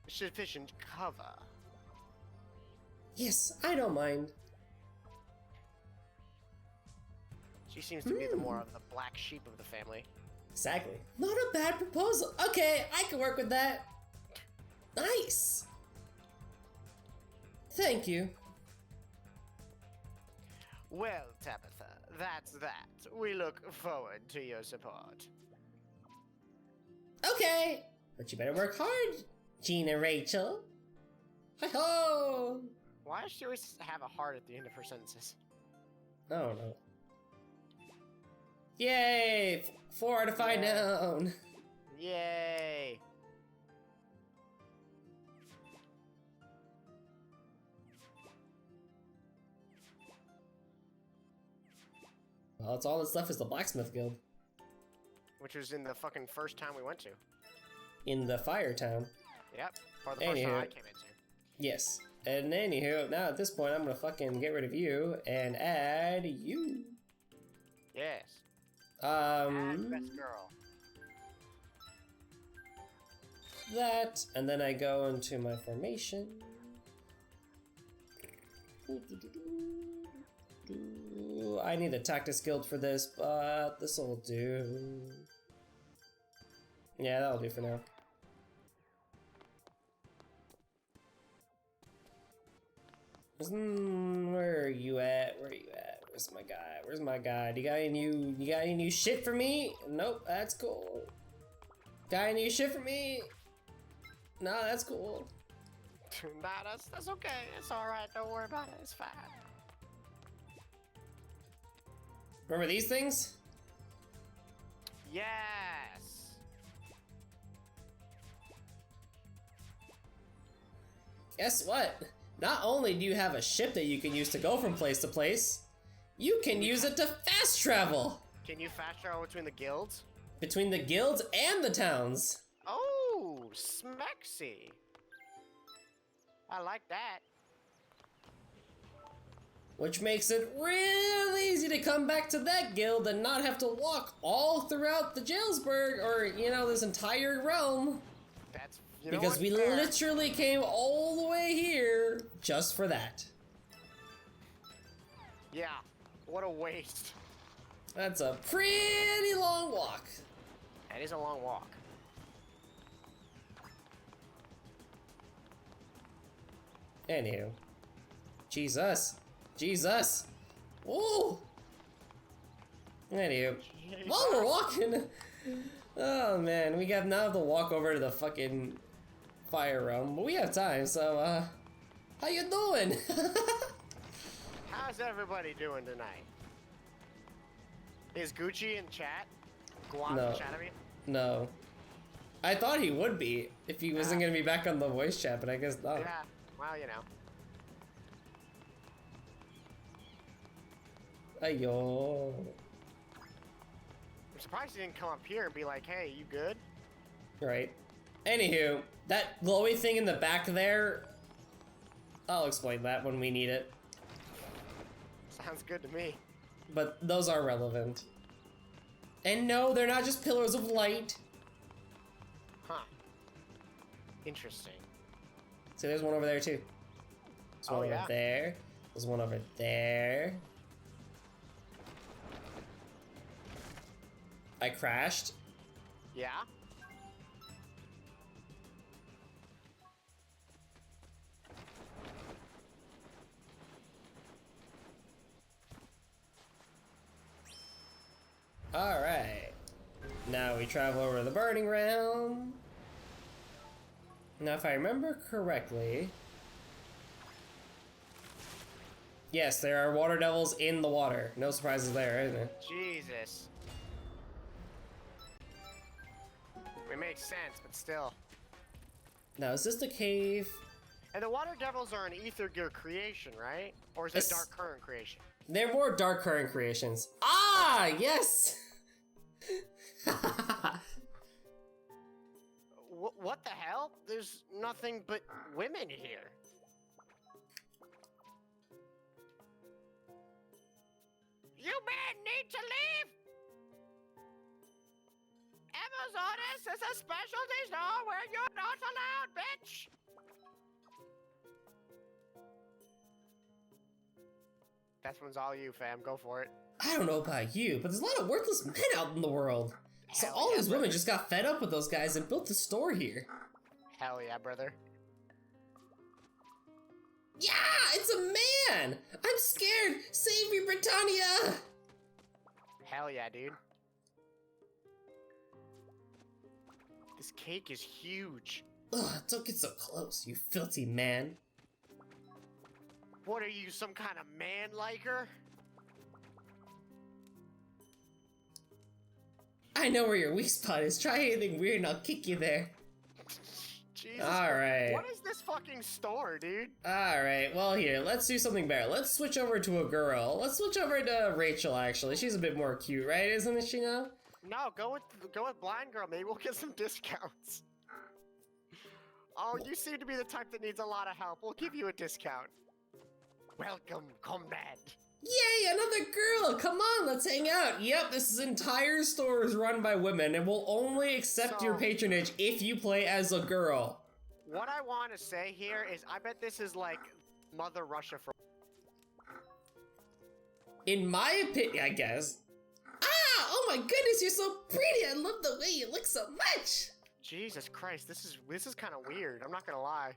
sufficient cover. Yes, I don't mind. She seems to be the more of the black sheep of the family. Exactly. Not a bad proposal. Okay, I can work with that. Nice. Thank you. Well, Tabitha, that's that. We look forward to your support. Okay, but you better work hard, Gina Rachel. Hi-ho! Why does she always have a heart at the end of her sentences? I don't know. Yay! Fortify down. Yay! Well, it's all that's left is the Blacksmith Guild. Which was in the fucking first town we went to. In the Fire Town. Yep, or the first Anywho. town I came into. Yes. And anywho, now at this point, I'm gonna fucking get rid of you and add you. Yes. Add best Um, girl. that, and then I go into my formation. I need a Tactics Guild for this, but this'll do. Yeah, that'll do for now. Where are you at? Where are you at? Where's my guy? Where's my guy? You got any new shit for me? Nope, that's cool. Got any new shit for me? No, that's cool. Nah, that's okay. It's alright. Don't worry about it. It's fine. Remember these things? Yes. Guess what? Not only do you have a ship that you can use to go from place to place, you can use it to fast travel Can you fast travel between the guilds? between the guilds and the towns. Oh, smexy. I like that. Which makes it real easy to come back to that guild and not have to walk all throughout the Jailsburg or, you know, this entire realm. That's Because we literally came all the way here just for that. Yeah, what a waste. That's a pretty long walk. That is a long walk. Anywho. Jesus. Jesus. Woo! Anywho. While we're walking... Oh man, we got now to walk over to the fucking fire realm, but we have time, so how you doing? How's everybody doing tonight? Is Gucci in chat? Guam No. in chat, I mean? No. I thought he would be if he wasn't gonna be back on the voice chat, but I guess not. Yeah, well, you know. Ayo. I'm surprised he didn't come up here and be like, hey, you good? Right. Anywho, that glowy thing in the back there, I'll explain that when we need it. Sounds good to me. But those are relevant. And no, they're not just pillars of light. Huh. Interesting. So there's one over there too. There's one Oh, over yeah? there. There's one over there. I crashed. Yeah? Alright. Now we travel over the burning realm. Now if I remember correctly... Yes, there are water devils in the water. No surprises there, isn't it? Jesus. It makes sense, but still. Now, is this the cave? And the water devils are an ether gear creation, right? Or is it It's- dark current creation? They're more dark current creations. Ah, yes! What the hell? There's nothing but women here. You men need to leave! Amazonas is a specialty store where you're not allowed, bitch! That one's all you, fam. Go for it. I don't know about you, but there's a lot of worthless men out in the world. So Hell all yeah, these women brother. just got fed up with those guys and built the store here. Hell yeah, brother. Yeah, it's a man! I'm scared! Save me, Britannia! Hell yeah, dude. This cake is huge. Ugh, don't get so close, you filthy man. What are you, some kind of man-liker? I know where your weak spot is. Try anything weird and I'll kick you there. Jesus. Alright. What is this fucking store, dude? Alright, well here, let's do something better. Let's switch over to a girl. Let's switch over to Rachel, actually. She's a bit more cute, right? Isn't she now? No, go with blind girl. Maybe we'll get some discounts. Oh, you seem to be the type that needs a lot of help. We'll give you a discount. Welcome, comrade. Yay, another girl! Come on, let's hang out. Yep, this entire store is run by women and will only accept your So- patronage if you play as a girl. What I want to say here is I bet this is like Mother Russia for... In my opinion, I guess. Ah! Oh my goodness, you're so pretty! I love the way you look so much! Jesus Christ, this is kind of weird. I'm not gonna lie.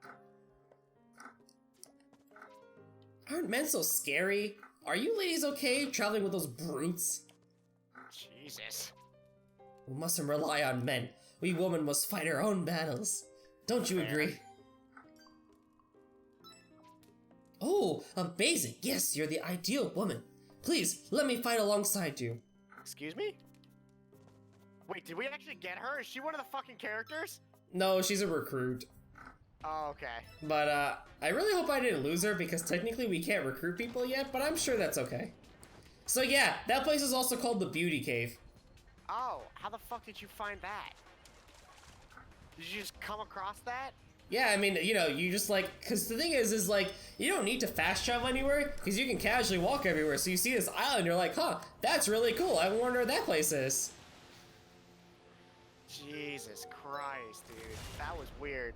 Aren't men so scary? Are you ladies okay traveling with those brutes? Jesus. We mustn't rely on men. We women must fight our own battles. Don't you Fair. agree? Oh, amazing! Yes, you're the ideal woman. Please, let me fight alongside you. Excuse me? Wait, did we actually get her? Is she one of the fucking characters? No, she's a recruit. Oh, okay. But I really hope I didn't lose her because technically we can't recruit people yet, but I'm sure that's okay. So yeah, that place is also called the Beauty Cave. Oh, how the fuck did you find that? Did you just come across that? Yeah, I mean, you know, you just like, because the thing is like, you don't need to fast travel anywhere because you can casually walk everywhere. So you see this island, you're like, huh, that's really cool. I wonder where that place is. Jesus Christ, dude. That was weird.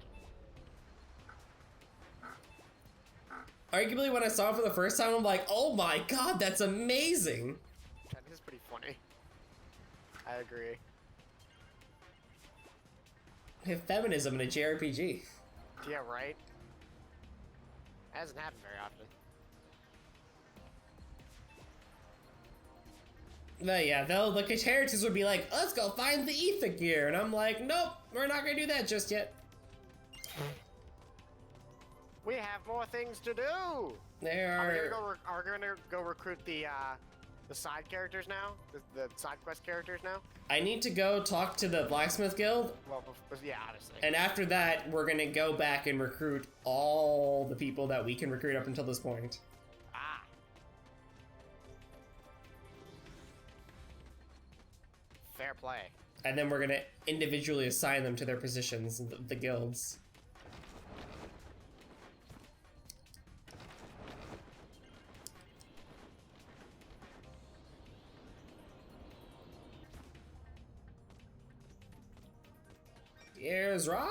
Arguably, when I saw it for the first time, I'm like, oh my god, that's amazing. That is pretty funny. I agree. We have feminism in a JRPG. Yeah, right? That doesn't happen very often. But yeah, the characters would be like, let's go find the ether gear. And I'm like, nope, we're not gonna do that just yet. We have more things to do! There Are we are... gonna go recruit the side characters now? The side quest characters now? I need to go talk to the Blacksmith Guild. Well, yeah, honestly. And after that, we're gonna go back and recruit all the people that we can recruit up until this point. Ah. Fair play. And then we're gonna individually assign them to their positions, the guilds. Here's Rock!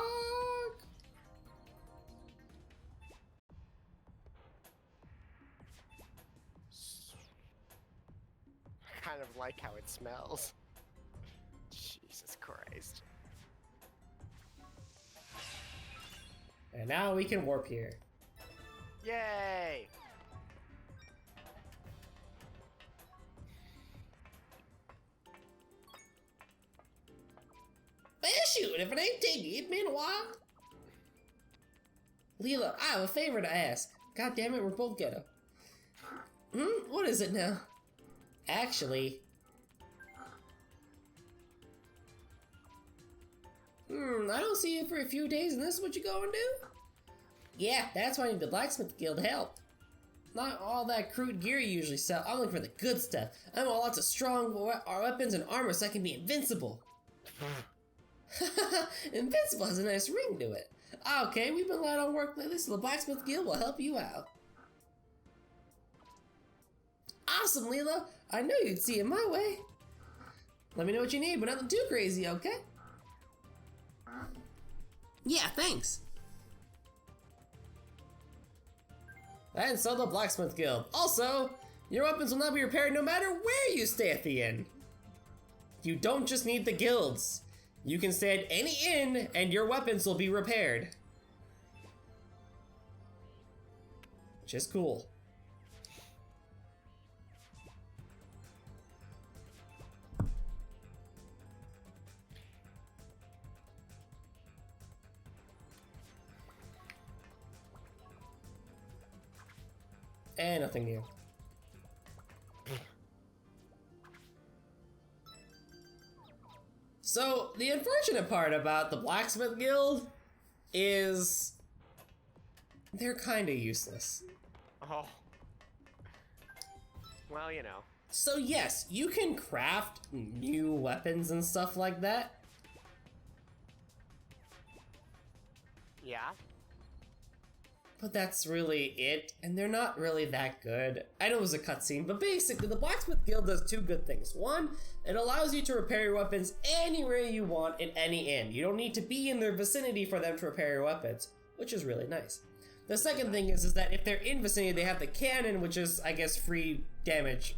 I kind of like how it smells. Jesus Christ. And now we can warp here. Yay! Well, shoot, if it ain't Tiggy, it's been a while. Leela, I have a favor to ask. God damn it, we're both ghetto. What is it now? Actually... I don't see you for a few days and this is what you go and do? Yeah, that's why I need the Blacksmith Guild help. Not all that crude gear you usually sell. I'm looking for the good stuff. I want lots of strong weapons and armor so I can be invincible. Invincible has a nice ring to it. Okay, we've been light on work lately, so the Blacksmith Guild will help you out. Awesome, Leela. I knew you'd see it my way. Let me know what you need, but nothing too crazy, okay? Yeah, thanks. And so the Blacksmith Guild. Also, your weapons will not be repaired no matter where you stay at the inn. You don't just need the guilds. You can stay at any inn and your weapons will be repaired. Which is cool. And nothing new. So, the unfortunate part about the Blacksmith Guild is they're kinda useless. Oh. Well, you know. So yes, you can craft new weapons and stuff like that. Yeah. But that's really it, and they're not really that good. I know it was a cutscene, but basically the Blacksmith Guild does two good things. One, it allows you to repair your weapons anywhere you want in any inn. You don't need to be in their vicinity for them to repair your weapons, which is really nice. The second thing is that if they're in vicinity, they have the cannon, which is, I guess, free damage.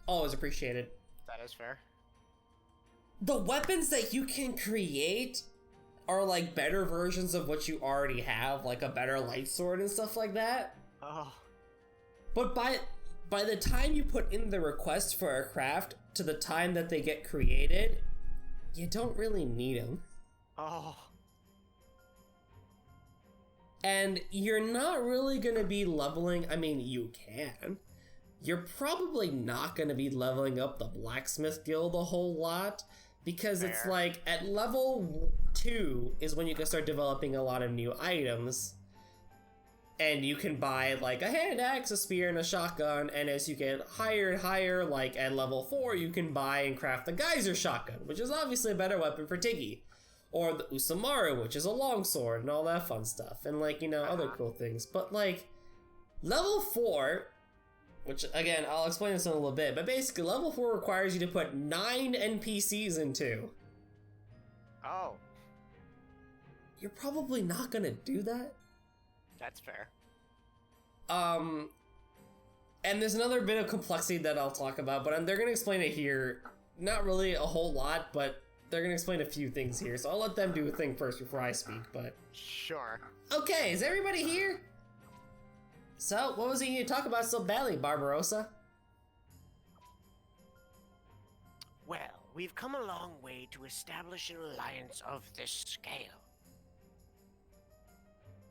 Always appreciated. That is fair. The weapons that you can create are like better versions of what you already have, like a better light sword and stuff like that. Oh. But by the time you put in the request for a craft to the time that they get created, you don't really need them. Oh. And you're not really gonna be leveling, I mean, you can. You're probably not gonna be leveling up the Blacksmith Guild a whole lot, because it's Fair. like, at level 2 is when you can start developing a lot of new items. And you can buy like a hand axe, a spear, and a shotgun, and as you get higher and higher, like at level 4, you can buy and craft the geyser shotgun, which is obviously a better weapon for Tiggy. Or the Usamaru, which is a longsword, and all that fun stuff, and like, you know, other cool things. But like, level 4, which again, I'll explain this in a little bit, but basically level 4 requires you to put 9 NPCs into. Oh, You're probably not gonna do that. that's fair. And there's another bit of complexity that I'll talk about, but they're gonna explain it here. Not really a whole lot, but they're gonna explain a few things here, so I'll let them do a thing first before I speak, but... Sure. Okay, is everybody here? So, what was it you talk about so badly, Barbarossa? Well, we've come a long way to establish an alliance of this scale.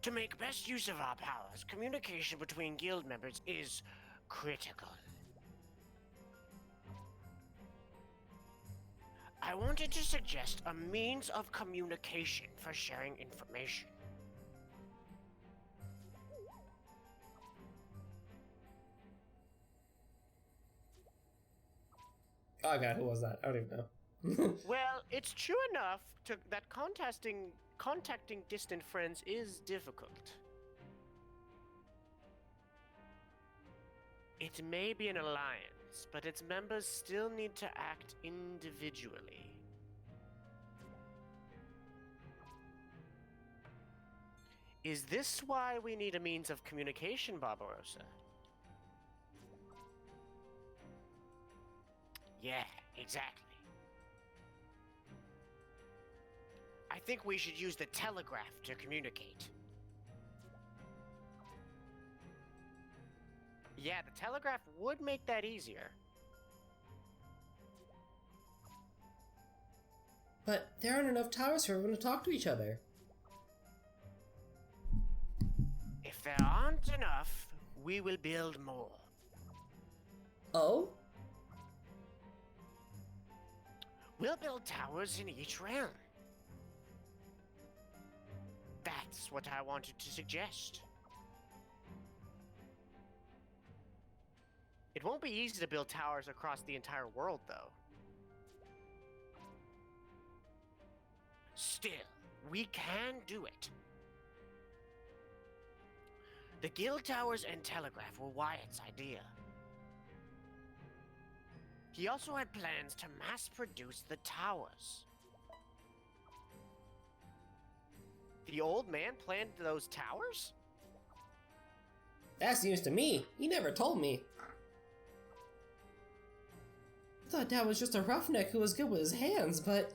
To make best use of our powers, communication between guild members is critical. I wanted to suggest a means of communication for sharing information. Oh god, who was that? I don't even know. Well, it's true enough that contacting distant friends is difficult. It may be an alliance, but its members still need to act individually. Is this why we need a means of communication, Barbarossa? Yeah, exactly. I think we should use the telegraph to communicate. Yeah, the telegraph would make that easier. But there aren't enough towers for everyone to talk to each other. If there aren't enough, we will build more. Oh? We'll build towers in each realm. That's what I wanted to suggest. It won't be easy to build towers across the entire world, though. Still, we can do it. The guild towers and telegraph were Wyatt's idea. He also had plans to mass-produce the towers. The old man planned those towers? That's news to me. He never told me. I thought Dad was just a roughneck who was good with his hands, but...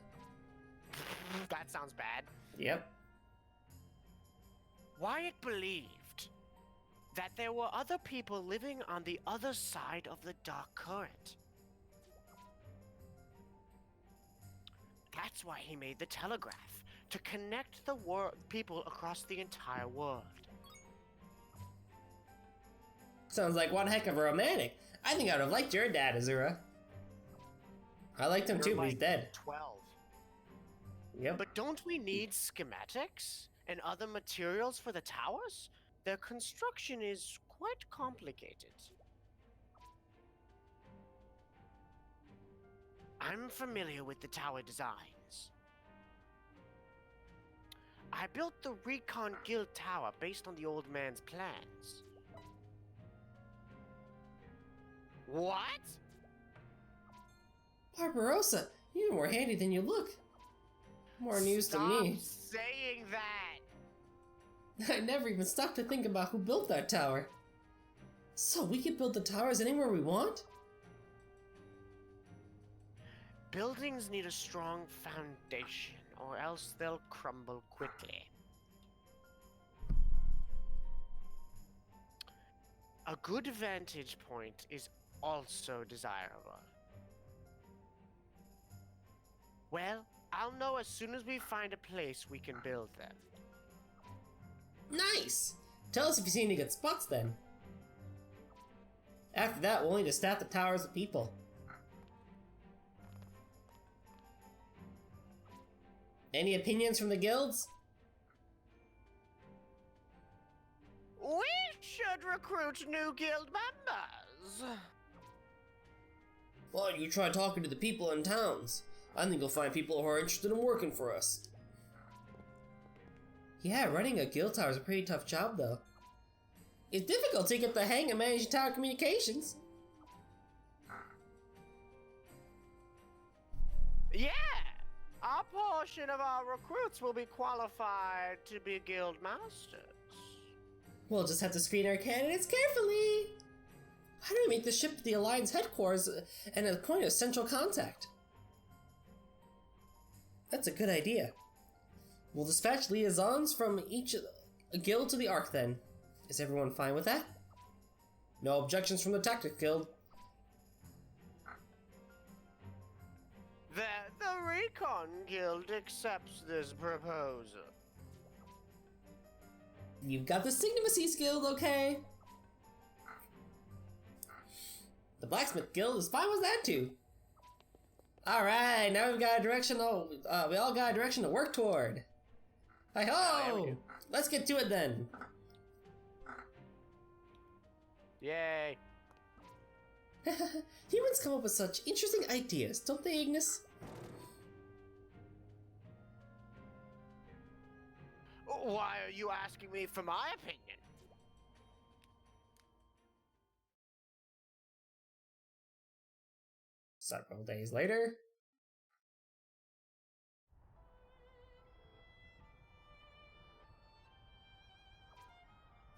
That sounds bad. Yep. Wyatt believed that there were other people living on the other side of the Dark Current. That's why he made the telegraph, to connect the people across the entire world. Sounds like one heck of a romantic. I think I would have liked your dad, Azura. I liked him too, but he's dead. 12. Yep. But don't we need schematics and other materials for the towers? Their construction is quite complicated. I'm familiar with the tower designs. I built the Recon Guild Tower based on the old man's plans. What? Barbarossa, you're more handy than you look. More news to me. Stop saying that! I never even stopped to think about who built that tower. So we can build the towers anywhere we want? Buildings need a strong foundation, or else they'll crumble quickly. A good vantage point is also desirable. Well, I'll know as soon as we find a place we can build them. Nice! Tell us if you see any good spots then. After that, we'll need to staff the towers with people. Any opinions from the guilds? We should recruit new guild members. Why don't you try talking to the people in towns? I think you'll find people who are interested in working for us. Yeah, running a guild tower is a pretty tough job, though. It's difficult to get the hang of managing tower communications. Yeah! Our portion of our recruits will be qualified to be guild masters. We'll just have to screen our candidates carefully. How do we make the ship to the Alliance headquarters and a point of central contact? That's a good idea. We'll dispatch liaisons from each guild to the Ark then. Is everyone fine with that? No objections from the Tactics Guild. The Recon Guild accepts this proposal. You've got the Signimacy Guild, okay? The Blacksmith Guild is fine with that too. Alright, now we've got a direction we all got a direction to work toward. Hi ho! Let's get to it then. Yay. Humans come up with such interesting ideas, don't they, Ignis? Why are you asking me for my opinion? Several days later.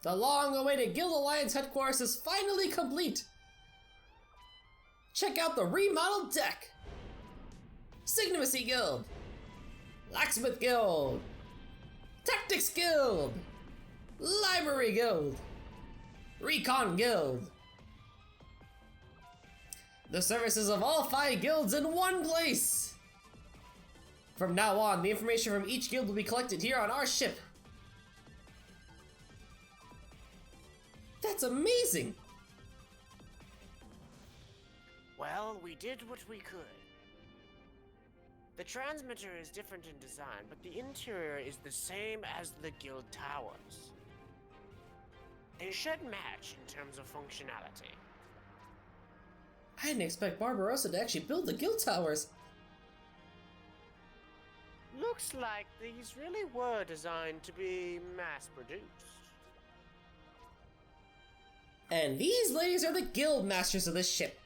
The long-awaited Guild Alliance headquarters is finally complete! Check out the remodeled deck! Signimacy Guild! Blacksmith Guild! Tactics Guild! Library Guild! Recon Guild! The services of all 5 guilds in one place! From now on, the information from each guild will be collected here on our ship. That's amazing! Well, we did what we could. The transmitter is different in design, but the interior is the same as the guild towers. They should match in terms of functionality. I didn't expect Barbarossa to actually build the guild towers. Looks like these really were designed to be mass-produced. And these ladies are the guild masters of this ship.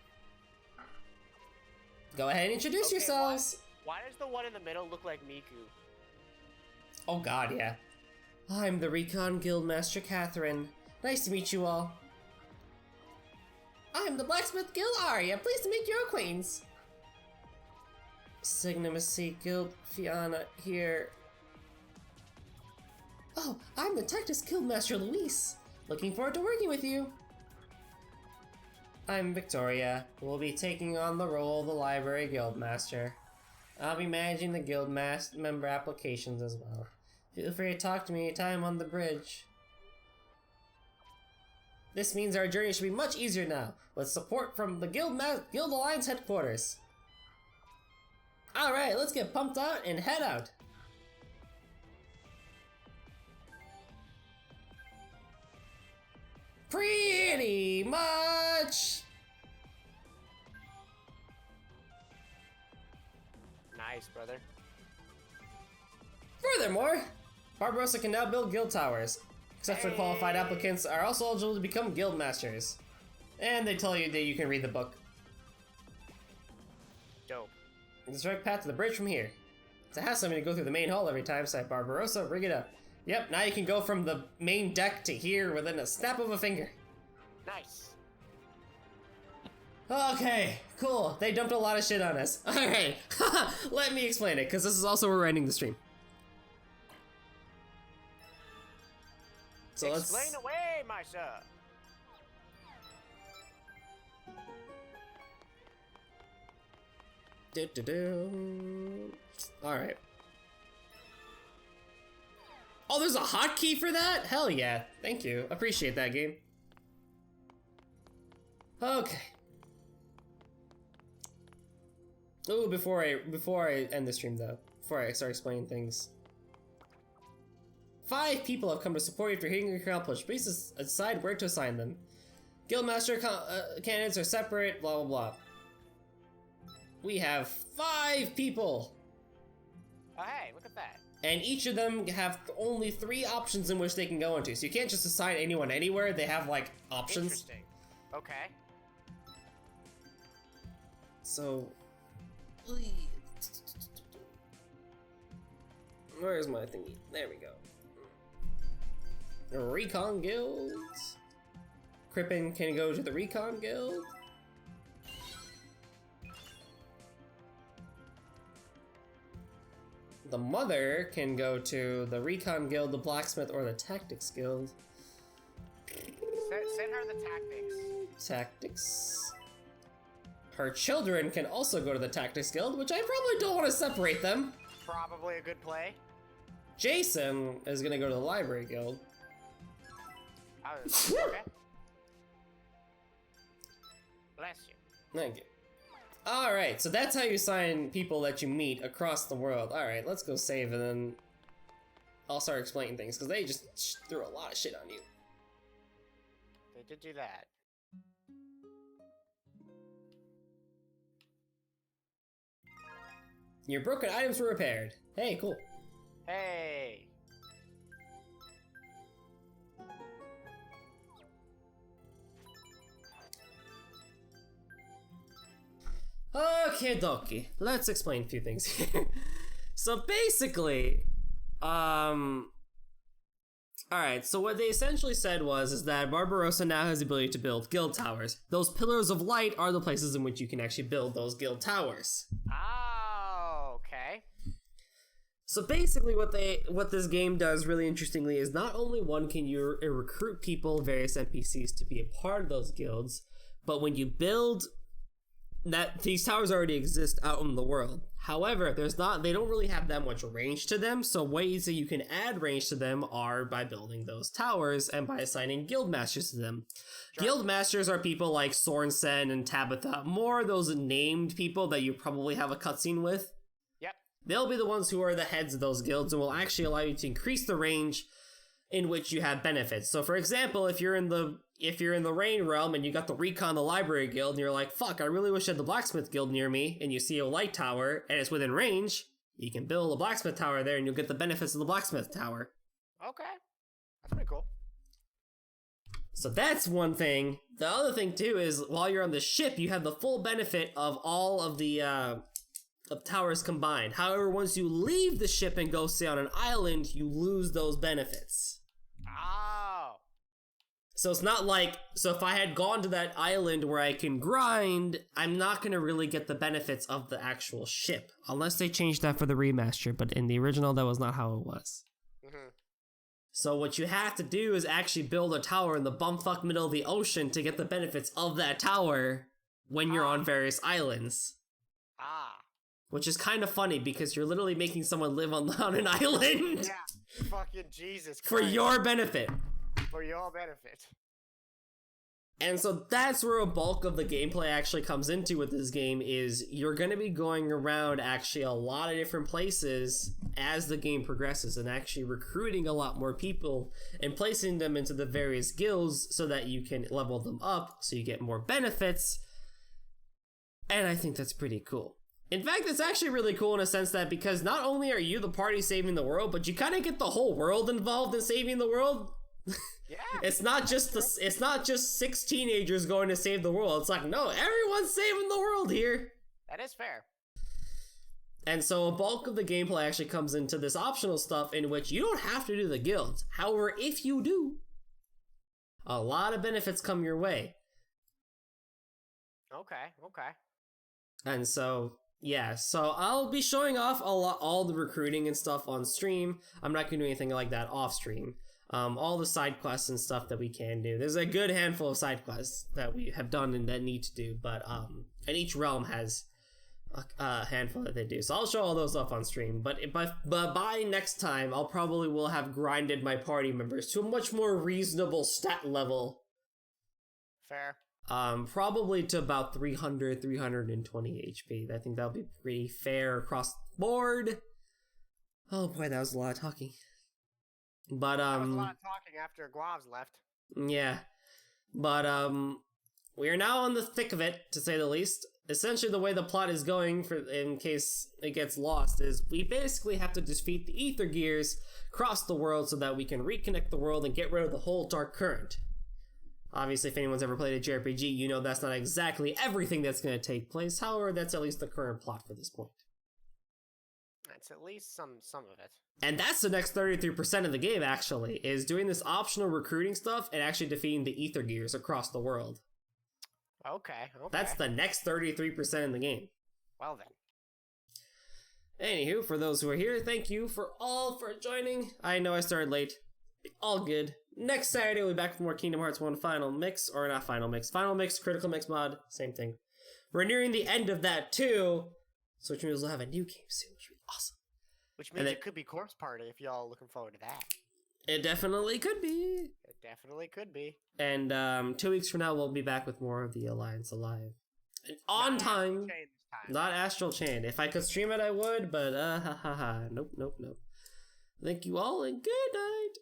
Go ahead and introduce yourselves. Why does the one in the middle look like Miku? Oh god, yeah. I'm the Recon Guild Master Catherine. Nice to meet you all. I'm the Blacksmith Guild Arya. Pleased to make your acquaintance. Signimacy Guild Fiona here. Oh, I'm the Tactics Guild Master Luis. Looking forward to working with you. I'm Victoria. We'll be taking on the role of the Library Guild Master. I'll be managing the guild member applications as well. Feel free to talk to me anytime on the bridge. This means our journey should be much easier now, with support from the Guild Alliance headquarters. Alright, let's get pumped out and head out. Pretty much! Nice, brother. Furthermore, Barbarossa can now build guild towers. Except for qualified applicants are also eligible to become guild masters. And they tell you that you can read the book. Dope. There's a direct path to the bridge from here. To have somebody to go through the main hall every time, said Barbarossa, rig it up. Yep, now you can go from the main deck to here within a snap of a finger. Nice. Okay, cool. They dumped a lot of shit on us. Alright, let me explain it, because this is also where we're ending the stream. So Explain away, my sir. Alright. Oh, there's a hotkey for that? Hell yeah. Thank you. Appreciate that, game. Okay. Ooh, before I end the stream though, before I start explaining things. 5 people have come to support you for hitting your accomplishment. Please decide where to assign them. Guildmaster candidates are separate, blah blah blah. We have 5 people! Oh, hey, look at that. And each of them have only 3 options in which they can go into. So you can't just assign anyone anywhere, they have like options. Interesting. Okay. So... Where's my thingy? There we go. Recon guilds. Crippen can go to the Recon guild. The Mother can go to the Recon guild, the Blacksmith, or the Tactics guild. Send her the tactics. Tactics. Her children can also go to the Tactics guild, which I probably don't want to separate them. Probably a good play. Jason is gonna go to the Library guild. Okay. Bless you. Thank you. Alright, so that's how you assign people that you meet across the world. Alright, let's go save and then I'll start explaining things, because they just threw a lot of shit on you. They did do that. Your broken items were repaired. Hey, cool. Hey. Okay, dokie. Let's explain a few things here. So basically, alright, so what they essentially said is that Barbarossa now has the ability to build guild towers. Those pillars of light are the places in which you can actually build those guild towers. Oh, okay. So basically what this game does really interestingly is not only one can you recruit people, various NPCs to be a part of those guilds, but when you build that, these towers already exist out in the world. However, they don't really have that much range to them, so ways that you can add range to them are by building those towers and by assigning guild masters to them. Sure. Guild masters are people like Sorensen and Tabitha, more those named people that you probably have a cutscene with. Yep. They'll be the ones who are the heads of those guilds and will actually allow you to increase the range in which you have benefits. So for example, if you're in the Rain realm and you got the Recon, the Library guild, and you're like, fuck, I really wish I had the Blacksmith guild near me, and you see a light tower and it's within range, you can build a Blacksmith tower there and you'll get the benefits of the Blacksmith tower. Okay. That's pretty cool. So that's one thing. The other thing too is while you're on the ship, you have the full benefit of all of the of towers combined. However, once you leave the ship and go stay on an island, you lose those benefits. Oh. So it's not like, so if I had gone to that island where I can grind, I'm not going to really get the benefits of the actual ship. Unless they changed that for the remaster, but in the original, that was not how it was. Mm-hmm. So what you have to do is actually build a tower in the bumfuck middle of the ocean to get the benefits of that tower when you're on various islands. Ah. Which is kind of funny because you're literally making someone live on an island. Yeah. Fucking Jesus Christ. For your benefit. For your benefit. And so that's where a bulk of the gameplay actually comes into with this game is you're going to be going around actually a lot of different places as the game progresses and actually recruiting a lot more people and placing them into the various guilds so that you can level them up so you get more benefits. And I think that's pretty cool. In fact, it's actually really cool in a sense that because not only are you the party saving the world, but you kind of get the whole world involved in saving the world. Yeah. It's not just 6 teenagers going to save the world. It's like, no, everyone's saving the world here. That is fair. And so a bulk of the gameplay actually comes into this optional stuff in which you don't have to do the guilds. However, if you do, a lot of benefits come your way. Okay. And so, yeah, so I'll be showing off all the recruiting and stuff on stream. I'm not going to do anything like that off stream. All the side quests and stuff that we can do. There's a good handful of side quests that we have done and that need to do, but and each realm has a handful that they do. So I'll show all those off on stream. But by next time, I'll probably will have grinded my party members to a much more reasonable stat level. Fair. Probably to about 320 HP. I think that'll be pretty fair across the board. Oh boy, that was a lot of talking. But That was a lot of talking after Guav's left. yeah. But we are now in the thick of it, to say the least. Essentially, the way the plot is going, for in case it gets lost, is we basically have to defeat the Ether Gears across the world so that we can reconnect the world and get rid of the whole Dark Current. Obviously, if anyone's ever played a JRPG, you know that's not exactly everything that's going to take place. However, that's at least the current plot for this point. That's at least some of it. And that's the next 33% of the game, actually, is doing this optional recruiting stuff and actually defeating the Ether Gears across the world. Okay. That's the next 33% in the game. Well then. Anywho, for those who are here, thank you for joining. I know I started late. All good. Next Saturday, we'll be back with more Kingdom Hearts 1 Final Mix, or not Final Mix. Final Mix, Critical Mix mod, same thing. We're nearing the end of that too, so which means we'll have a new game soon, which will be awesome. Which means it could be Corpse Party if y'all looking forward to that. It definitely could be. It definitely could be. And 2 weeks from now, we'll be back with more of the Alliance Alive. And on time. Not Astral Chain. If I could stream it, I would, but nope. Thank you all, and good night.